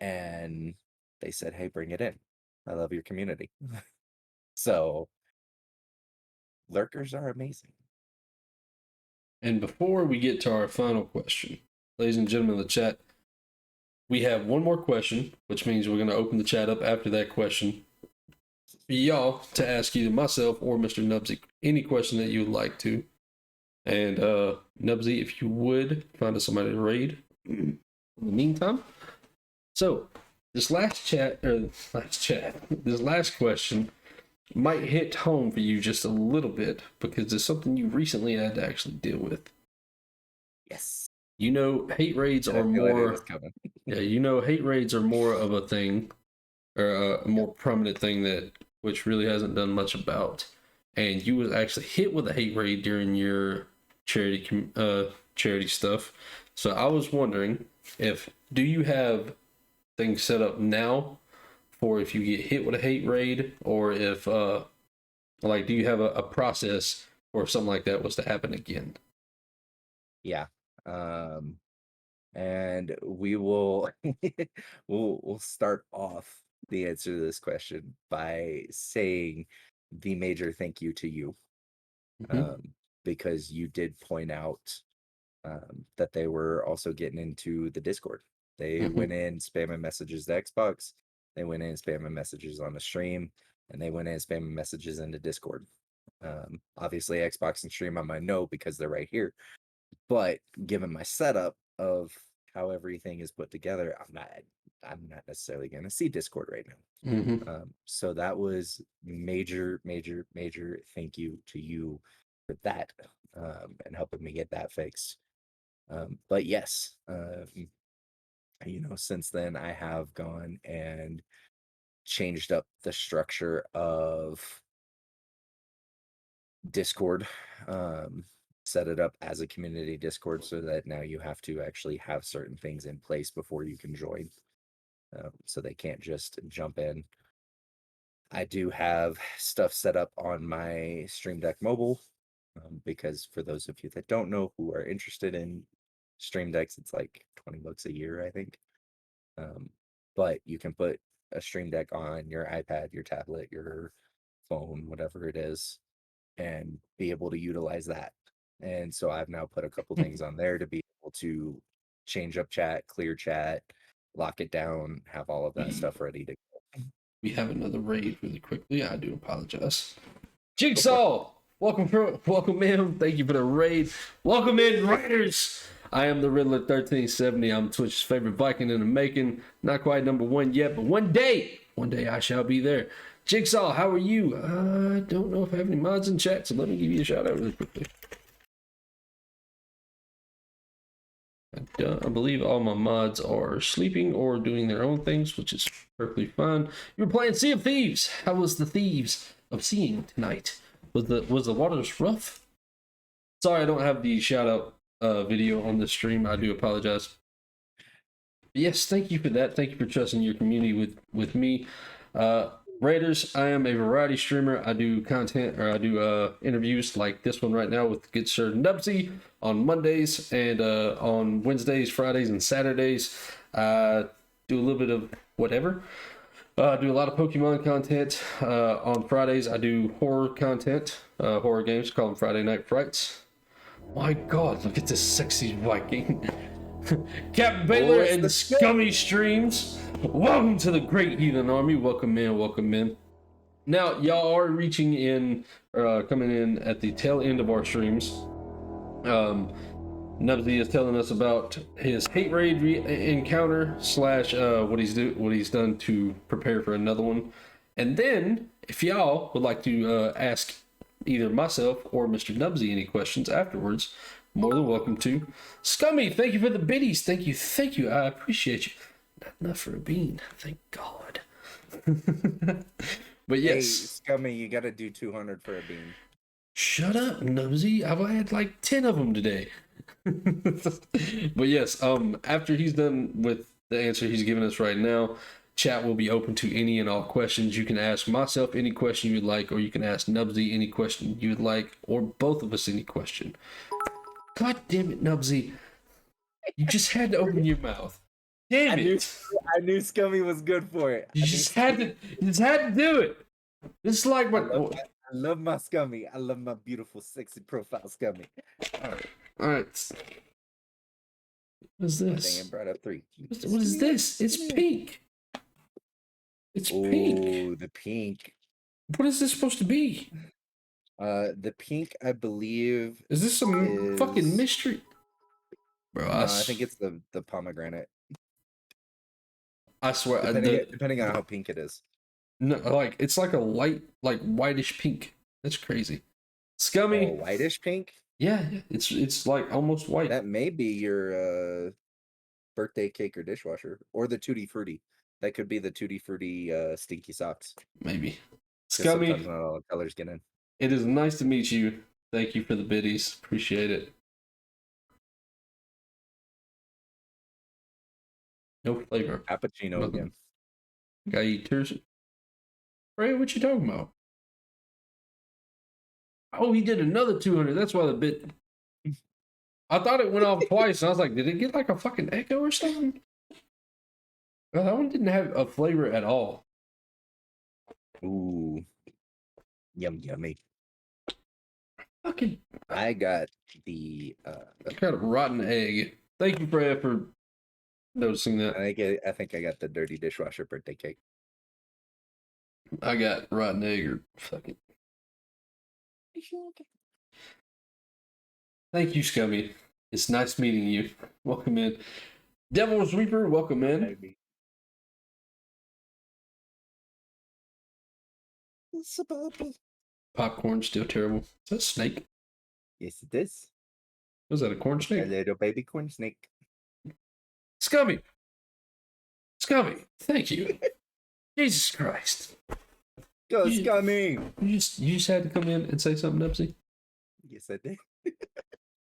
and they said, "Hey, bring it in. I love your community." So lurkers are amazing. And before we get to our final question, ladies and gentlemen of the chat, we have one more question, which means we're going to open the chat up after that question for y'all to ask either myself or Mr. Nubzy any question that you would like to. And Nubzy, if you would, find us somebody to raid in the meantime. So this last question might hit home for you just a little bit because it's something you recently had to actually deal with. Yes. Hate raids are more. Yeah, hate raids are more of a thing, or a more prominent thing that which really hasn't done much about. And you was actually hit with a hate raid during your charity stuff. So I was wondering do you have things set up now for if you get hit with a hate raid, or if do you have a process or if something like that was to happen again? Yeah. And we will we'll start off the answer to this question by saying the major thank you to you. Because you did point out that they were also getting into the Discord. They went in spamming messages to Xbox, they went in spamming messages on the stream, and they went in spamming messages into Discord. Obviously Xbox and stream I might know because they're right here, but given my setup of how everything is put together, I'm not necessarily going to see Discord right now. So that was major thank you to you for that, and helping me get that fixed. But yes, since then I have gone and changed up the structure of Discord, set it up as a community Discord so that now you have to actually have certain things in place before you can join, so they can't just jump in. I do have stuff set up on my Stream Deck mobile, because for those of you that don't know who are interested in Stream Decks, it's like $20 a year, I think. But you can put a Stream Deck on your iPad, your tablet, your phone, whatever it is, and be able to utilize that. And so I've now put a couple things on there to be able to change up chat, clear chat, lock it down, have all of that stuff ready to go. We have another raid really quickly. I do apologize. Jigsaw, welcome in. Thank you for the raid. Welcome in, Raiders. I am the Riddler 1370. I'm Twitch's favorite Viking in the making. Not quite number one yet, but one day I shall be there. Jigsaw, how are you? I don't know if I have any mods in chat, so let me give you a shout out really quickly. I believe all my mods are sleeping or doing their own things, which is perfectly fine. You were playing Sea of Thieves. How was the Thieves of Seeing tonight? Was the waters rough? Sorry, I don't have the shout out video on this stream. I do apologize. Yes, thank you for that. Thank you for trusting your community with me. Raiders, I am a variety streamer. I do content, or I do interviews like this one right now with good Sir Nubzy on Mondays, and on Wednesdays, Fridays, and Saturdays. I do a little bit of whatever. I do a lot of Pokemon content. On Fridays, I do horror content, horror games, call them Friday Night Frights. My God, look at this sexy Viking. Captain Baylor and Scummy Streams. Welcome to the Great Heathen Army. Welcome in, welcome in. Now, y'all are reaching in, coming in at the tail end of our streams. Nubzy is telling us about his hate raid encounter / what he's done to prepare for another one. And then, if y'all would like to ask either myself or Mr. Nubzy any questions afterwards, more than welcome to. Scummy, thank you for the biddies. Thank you. I appreciate you. Not enough for a bean. Thank God. But yes. Hey, Scummy, you gotta do 200 for a bean. Shut up, Nubzy. I've had like 10 of them today. But yes, after he's done with the answer he's giving us right now, chat will be open to any and all questions. You can ask myself any question you'd like, or you can ask Nubzy any question you'd like, or both of us any question. God damn it, Nubzy. You just had to open your mouth. Damn it. I knew Scummy was good for it. You just had to do it. It's like what I love my Scummy. I love my beautiful, sexy profile Scummy. all right. What is this? Dang, it brought up 3. What is this? It's pink. It's pink. Oh, the pink. What is this supposed to be? The pink, I believe. Is this some fucking mystery? Bro, No, I think it's the pomegranate. I swear, Depending on how pink it is. no, like it's like a light, like whitish pink. That's crazy. Scummy. Oh, whitish pink? Yeah, it's like almost white. That may be your birthday cake or dishwasher, or the Tutti Frutti. That could be the Tutti Frutti stinky socks. Maybe. 'Cause sometimes Scummy, not all the colors get in. it is nice to meet you. Thank you for the biddies. Appreciate it. No flavor. Cappuccino again. Gotta eat tears. Ray, what you talking about? Oh, he did another 200. That's why the bit. I thought it went off twice. And I was like, did it get like a fucking echo or something? Well, that one didn't have a flavor at all. Ooh. Yummy. Fucking. I got the I got a rotten egg. Thank you, Fred, for noticing that. I think I got the dirty dishwasher birthday cake. I got rotten egg or fucking. Thank you, Scummy. It's nice meeting you. Welcome in. Devil's Reaper, welcome in. Popcorn, still terrible. Is that a snake? Yes, it is. Was that a corn A snake? little baby corn snake. Scummy. Scummy, thank you. Jesus Christ. Go, You- Scummy! You just had to come in and say something, Nubzy? Yes, I did.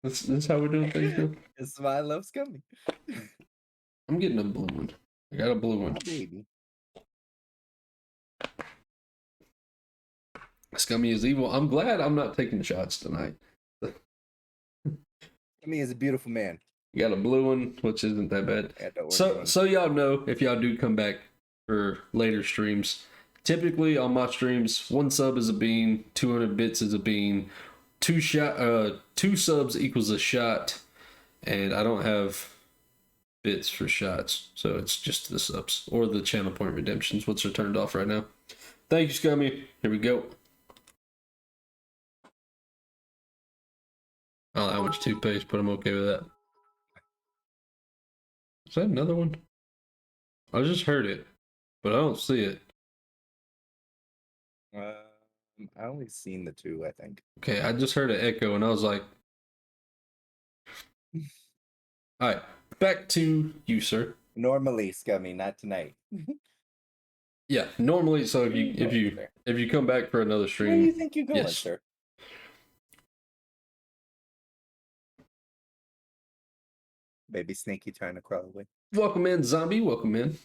That's how we're doing things now? That's why I love Scummy. I'm getting a blue one. I got a blue one. Oh, baby. Scummy is evil. I'm glad I'm not taking shots tonight. Scummy is a beautiful man. You got a blue one, which isn't that bad. Yeah, don't worry. So y'all know, if y'all do come back for later streams, typically on my streams, 1 sub is a bean, 200 bits is a bean, 2 subs equals a shot, and I don't have bits for shots, so it's just the subs or the channel point redemptions, which are turned off right now. Thank you, Scummy. Here we go. I don't know how much toothpaste, but I'm okay with that. Is that another one? I just heard it, but I don't see it. I only seen the 2, I think. Okay, I just heard an echo, and I was like, all right, back to you, sir. Normally, Scummy, not tonight. Yeah, normally, so if you come back for another Where do you stream, think you're going, yes. sir? Baby Snakey trying to crawl away. Welcome in, zombie. Welcome in.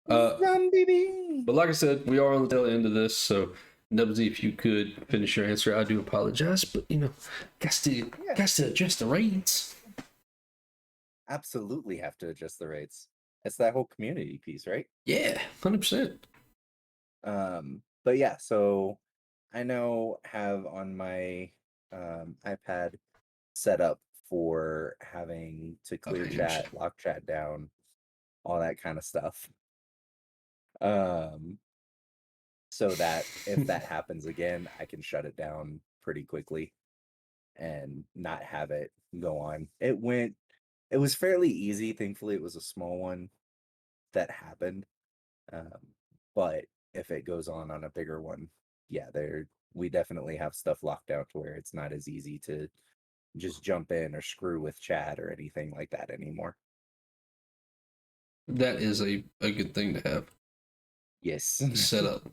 Zombie bee. But like I said, we are on the tail end of this, so Nubsy, if you could finish your answer, I do apologize, but got to address the rates. Absolutely have to adjust the rates. It's that whole community piece, right? Yeah, 100%. But yeah, so I now have on my iPad set up for having to clear Okay. chat, lock chat down, all that kind of stuff. So that if that happens again, I can shut it down pretty quickly and not have it go on. It was fairly easy. Thankfully, it was a small one that happened. But if it goes on a bigger one, yeah, we definitely have stuff locked down to where it's not as easy to just jump in or screw with chat or anything like that anymore. That is a good thing to have Yes. set up.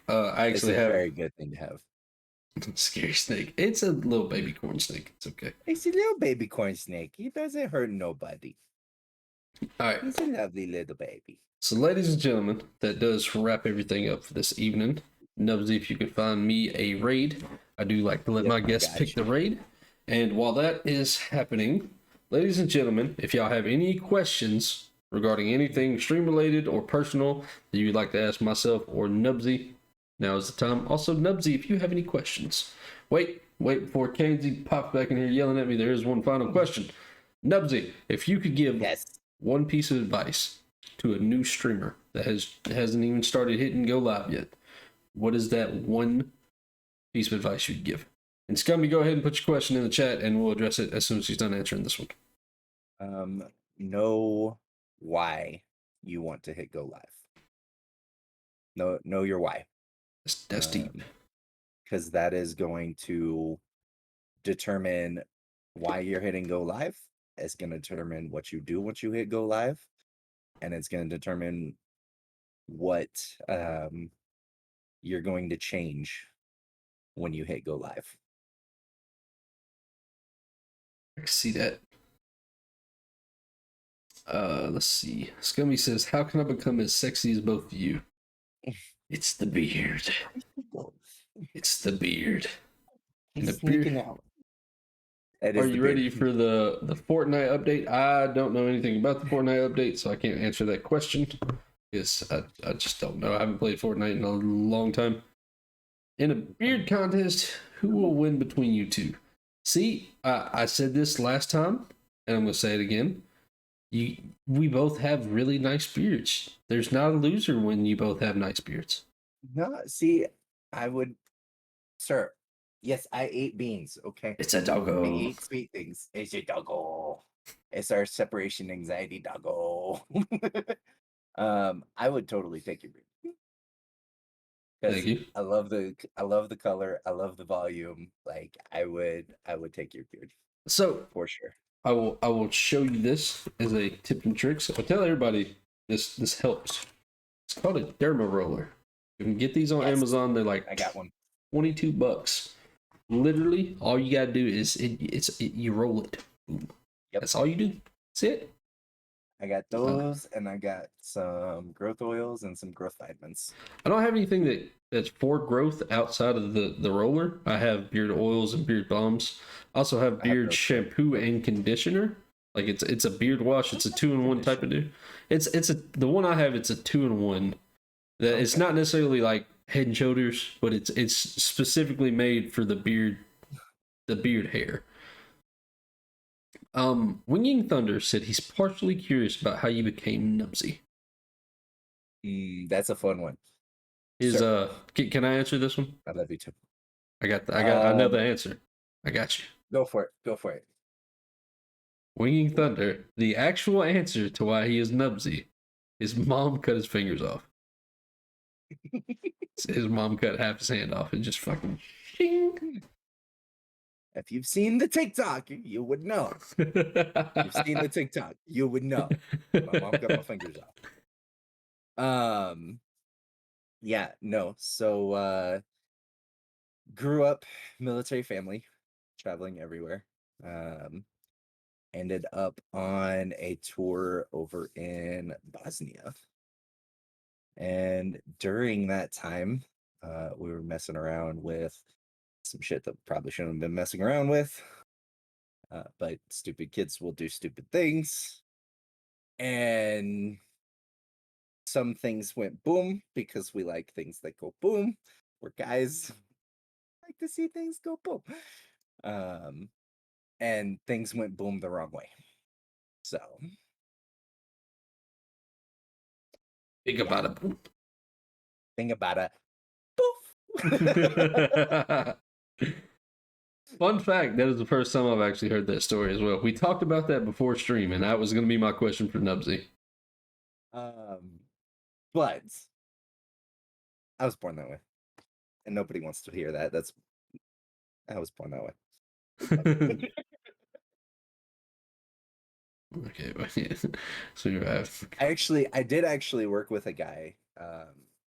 I It's actually a have very good thing to have. scary snake. It's a little baby corn snake. It's okay. It's a little baby corn snake. He doesn't hurt nobody. All right. He's a lovely little baby. So, ladies and gentlemen, that does wrap everything up for this evening. Nubsy, if you could find me a raid, I do like to let my guests pick the raid. And while that is happening, ladies and gentlemen, if y'all have any questions regarding anything stream related or personal that you'd like to ask myself or Nubsy, now is the time. Also, Nubsy, if you have any questions, wait before Kenzie pops back in here yelling at me. There is one final question. Nubsy, if you could give one piece of advice to a new streamer that hasn't even started hitting go live yet, what is that one piece of advice you'd give? And Scummy, go ahead and put your question in the chat and we'll address it as soon as he's done answering this one. Know why you want to hit go live. Know your why. That's deep. Because that is going to determine why you're hitting go live. It's going to determine what you do once you hit go live. And it's going to determine what you're going to change when you hit go live. I see that. Let's see. Scummy says, how can I become as sexy as both of you? It's the beard. It's the beard. He's the sneaking beard. out. Are you ready for the Fortnite update? I don't know anything about the Fortnite update, so I can't answer that question. Yes, I just don't know. I haven't played Fortnite in a long time. In a beard contest, who will win between you two? See, I said this last time, and I'm going to say it again. We both have really nice beards. There's not a loser when you both have nice beards. No, see, I would, sir. Yes, I ate beans. Okay, It's a doggo. I ate sweet things. It's a doggo. It's our separation anxiety doggo. I would totally take your beard. Thank you. I love the color. I love the volume. Like I would take your beard. So for sure. I will show you this as a tip and tricks. I tell everybody this helps. It's called a derma roller. You can get these on Amazon. They're like I got one. $22. Literally, all you gotta do is you roll it. Boom. Yep. That's all you do. That's it. I got those, and I got some growth oils and some growth vitamins. I don't have anything that's for growth outside of the roller. I have beard oils and beard balms. I also have beard shampoo and conditioner. Like it's a beard wash. It's a 2-in-1 type of do. The one I have. It's a 2-in-1. That it's not necessarily like Head and Shoulders, but it's specifically made for the beard hair. Winging Thunder said he's partially curious about how you became Nubsy. That's a fun one. Can I answer this one? I love you too. I know the answer. I got you. Go for it. Winging Thunder, the actual answer to why he is Nubsy, his mom cut his fingers off. His mom cut half his hand off and just fucking shing. If you've seen the TikTok, you would know. You've seen the TikTok, you would know. My mom cut my fingers off. Yeah, no. So grew up military family, traveling everywhere. ended up on a tour over in Bosnia. And during that time, we were messing around with some shit that probably shouldn't have been messing around with. But stupid kids will do stupid things. And some things went boom because we like things that go boom. We're guys like to see things go boom. And things went boom the wrong way. So Think about it. think about it. Poof. Fun fact, that is the first time I've actually heard that story as well. We talked about that before stream, and that was going to be my question for Nubzy. But I was born that way. And nobody wants to hear that. I was born that way. Okay, well, yeah. So you have. I did actually work with a guy,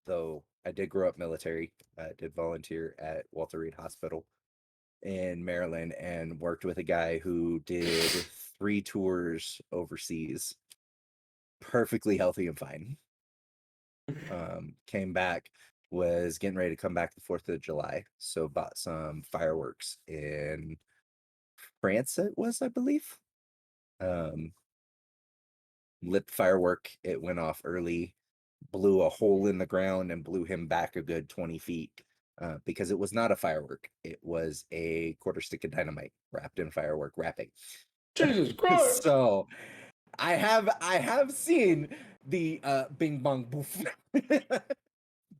though I did grow up military. I did volunteer at Walter Reed Hospital in Maryland and worked with a guy who did 3 tours overseas, perfectly healthy and fine. Came back, was getting ready to come back the 4th of July, so bought some fireworks in France, it was, I believe. Lit the firework, it went off early, blew a hole in the ground and blew him back a good 20 feet. Because it was not a firework, it was a quarter stick of dynamite wrapped in firework wrapping. Jesus Christ! So I have seen the bing bong boof.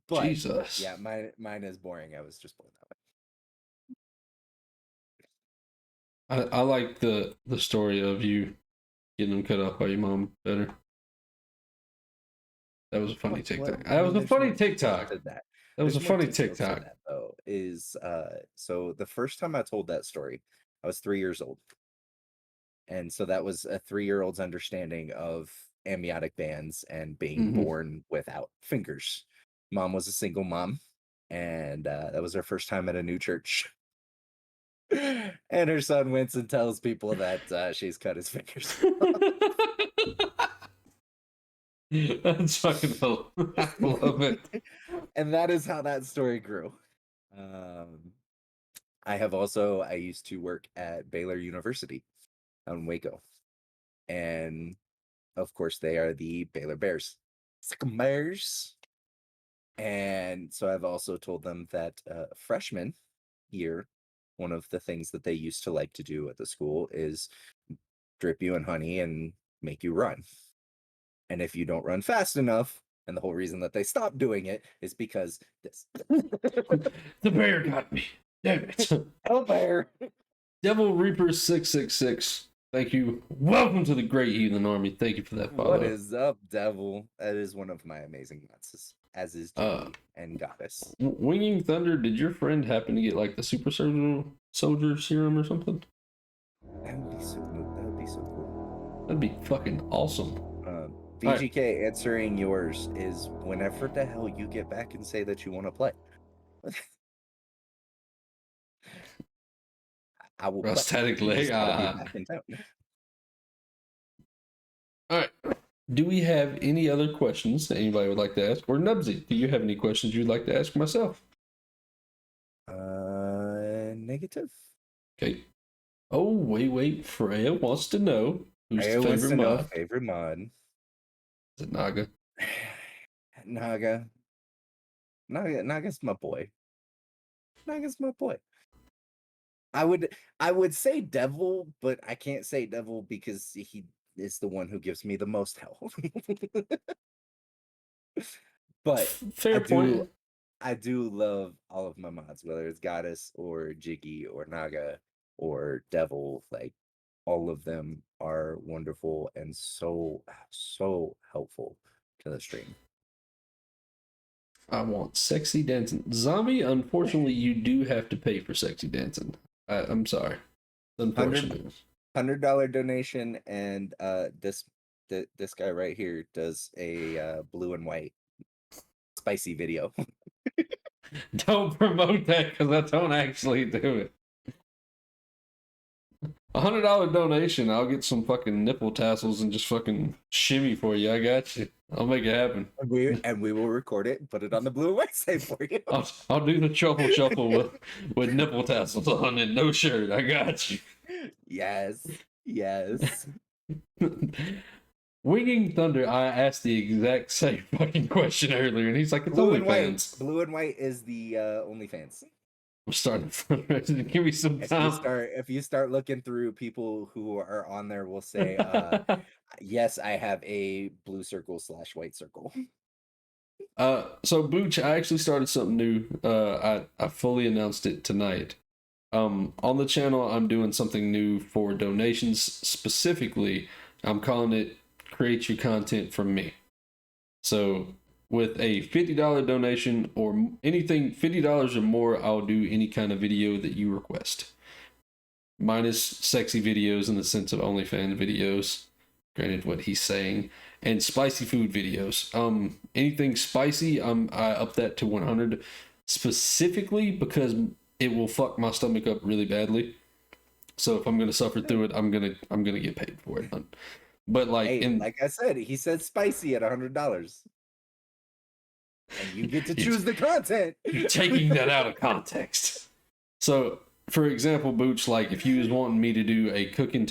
But Jesus. yeah, mine is boring. I was just born that way. I like the story of you getting them cut off by your mom better. That was a funny TikTok. That was a funny TikTok. That was a funny TikTok. That, though, is so the first time I told that story, I was 3 years old. And so that was a 3-year-old's understanding of amniotic bands and being born without fingers. Mom was a single mom, and that was her first time at a new church. And her son went and tells people that she's cut his fingers. That's fucking cool. I love it. And that is how that story grew. I used to work at Baylor University in Waco. And of course, they are the Baylor Bears. Bears. And so I've also told them that freshman year, one of the things that they used to like to do at the school is drip you in honey and make you run. And if you don't run fast enough, and the whole reason that they stopped doing it is because this. The bear got me. Damn it. Oh, bear. Devil Reaper 666. Thank you. Welcome to the Great Heathen Army. Thank you for that follow. What is up, Devil? That is one of my amazing nuts, as is Judy and Goddess. Winging Thunder, did your friend happen to get like the super soldier serum or something? That would be so cool. That'd be fucking awesome. BGK, answering yours is whenever the hell you get back and say that you want to play. I will. Prosthetic leg. All right. Do we have any other questions that anybody would like to ask? Or Nubzy, do you have any questions you'd like to ask myself? Negative. Okay. Oh, wait. Freya wants to know who's Freya the wants to favorite know mod. Favorite mod. Is it Naga? Naga's my boy. Naga's my boy. I would say Devil, but I can't say Devil because he is the one who gives me the most health. But Fair point. I do love all of my mods, whether it's Goddess or Jiggy or Naga or Devil. Like, all of them are wonderful and so helpful to the stream. I want sexy dancing. Zombie, unfortunately, you do have to pay for sexy dancing. I'm sorry. Unfortunately. $100 donation, and this guy right here does a blue and white spicy video. Don't promote that because I don't actually do it. $100 donation, I'll get some fucking nipple tassels and just fucking shimmy for you. I got you. I'll make it happen. And we will record it and put it on the blue and white site for you. I'll do the truffle shuffle with nipple tassels on and no shirt. I got you. Yes. Yes. Winging Thunder, I asked the exact same fucking question earlier, and he's like, "It's Blue and OnlyFans." white. Blue and white is the OnlyFans. I'm starting to fundraising. Give me some time. If you start looking through, people who are on there will say, yes, I have a blue circle / white circle. So Booch, I actually started something new. I fully announced it tonight. On the channel, I'm doing something new for donations. Specifically, I'm calling it "Create Your Content from Me." So with a $50 donation or anything $50 or more, I'll do any kind of video that you request, minus sexy videos in the sense of OnlyFans videos. Granted, what he's saying, and spicy food videos. Anything spicy, I up that to 100, specifically because it will fuck my stomach up really badly. So if I'm gonna suffer through it, I'm gonna get paid for it. But like, hey, like I said, he said spicy at $100, and you get to choose the content. You're taking that out of context. So, for example, Booch, like if you was wanting me to do a cooking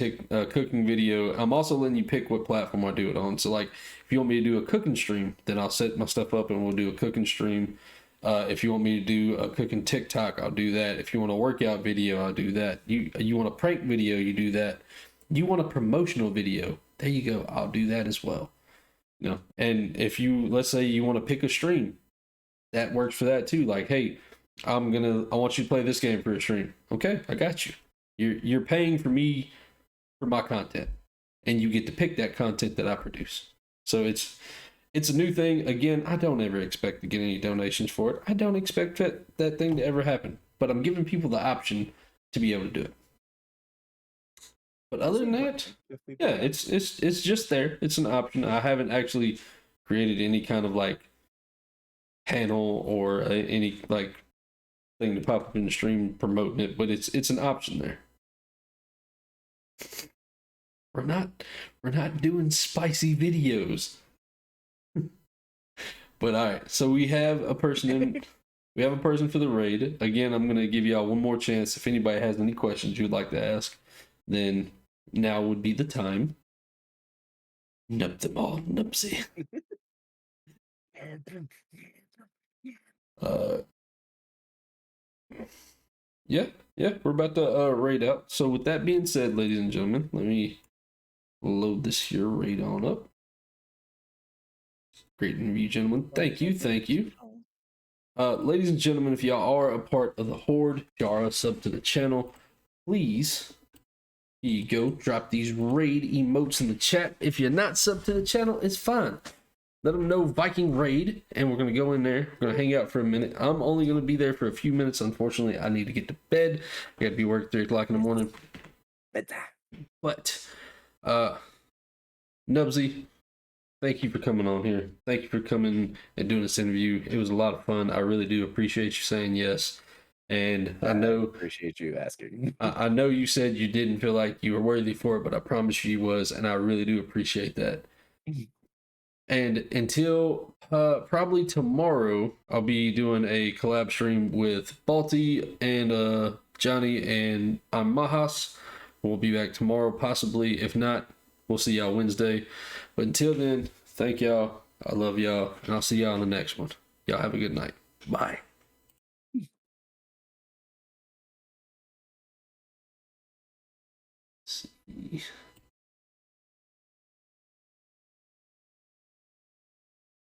video, I'm also letting you pick what platform I do it on. So, like if you want me to do a cooking stream, then I'll set my stuff up and we'll do a cooking stream. If you want me to do a cooking TikTok, I'll do that. If you want a workout video, I'll do that. You want a prank video, you do that. You want a promotional video, there you go. I'll do that as well. You know, and if you, let's say you want to pick a stream, that works for that too. Like, hey, I want you to play this game for a stream. Okay, I got you. You're paying for me for my content, and you get to pick that content that I produce. So it's a new thing. Again, I don't ever expect to get any donations for it. I don't expect that thing to ever happen. But I'm giving people the option to be able to do it. But other than that, yeah, it's just there. It's an option. I haven't actually created any kind of like panel or any like thing to pop up in the stream promoting it, but it's an option there. We're not doing spicy videos. But all right, so we have a person for the raid. Again, I'm gonna give y'all one more chance. If anybody has any questions you'd like to ask, then now would be the time. Nub them all, Nubzy. Yeah, we're about to raid out. So with that being said, ladies and gentlemen, let me load this here raid on up. Great interview, gentlemen. Thank you. Ladies and gentlemen, if y'all are a part of the Horde, if y'all are a sub to the channel, please, here you go, drop these raid emotes in the chat. If you're not sub to the channel, it's fine. Let them know Viking raid, and we're going to go in there. We're going to hang out for a minute. I'm only going to be there for a few minutes. Unfortunately, I need to get to bed. I got to be work 3 o'clock in the morning. But, Nubzy, thank you for coming on here. Thank you for coming and doing this interview. It was a lot of fun. I really do appreciate you saying yes. And I appreciate you asking. I know you said you didn't feel like you were worthy for it, but I promise you was, and I really do appreciate that. And until probably tomorrow, I'll be doing a collab stream with Balti and Johnny and Mahas. We'll be back tomorrow, possibly. If not, we'll see y'all Wednesday. But until then, thank y'all. I love y'all. And I'll see y'all on the next one. Y'all have a good night. Bye.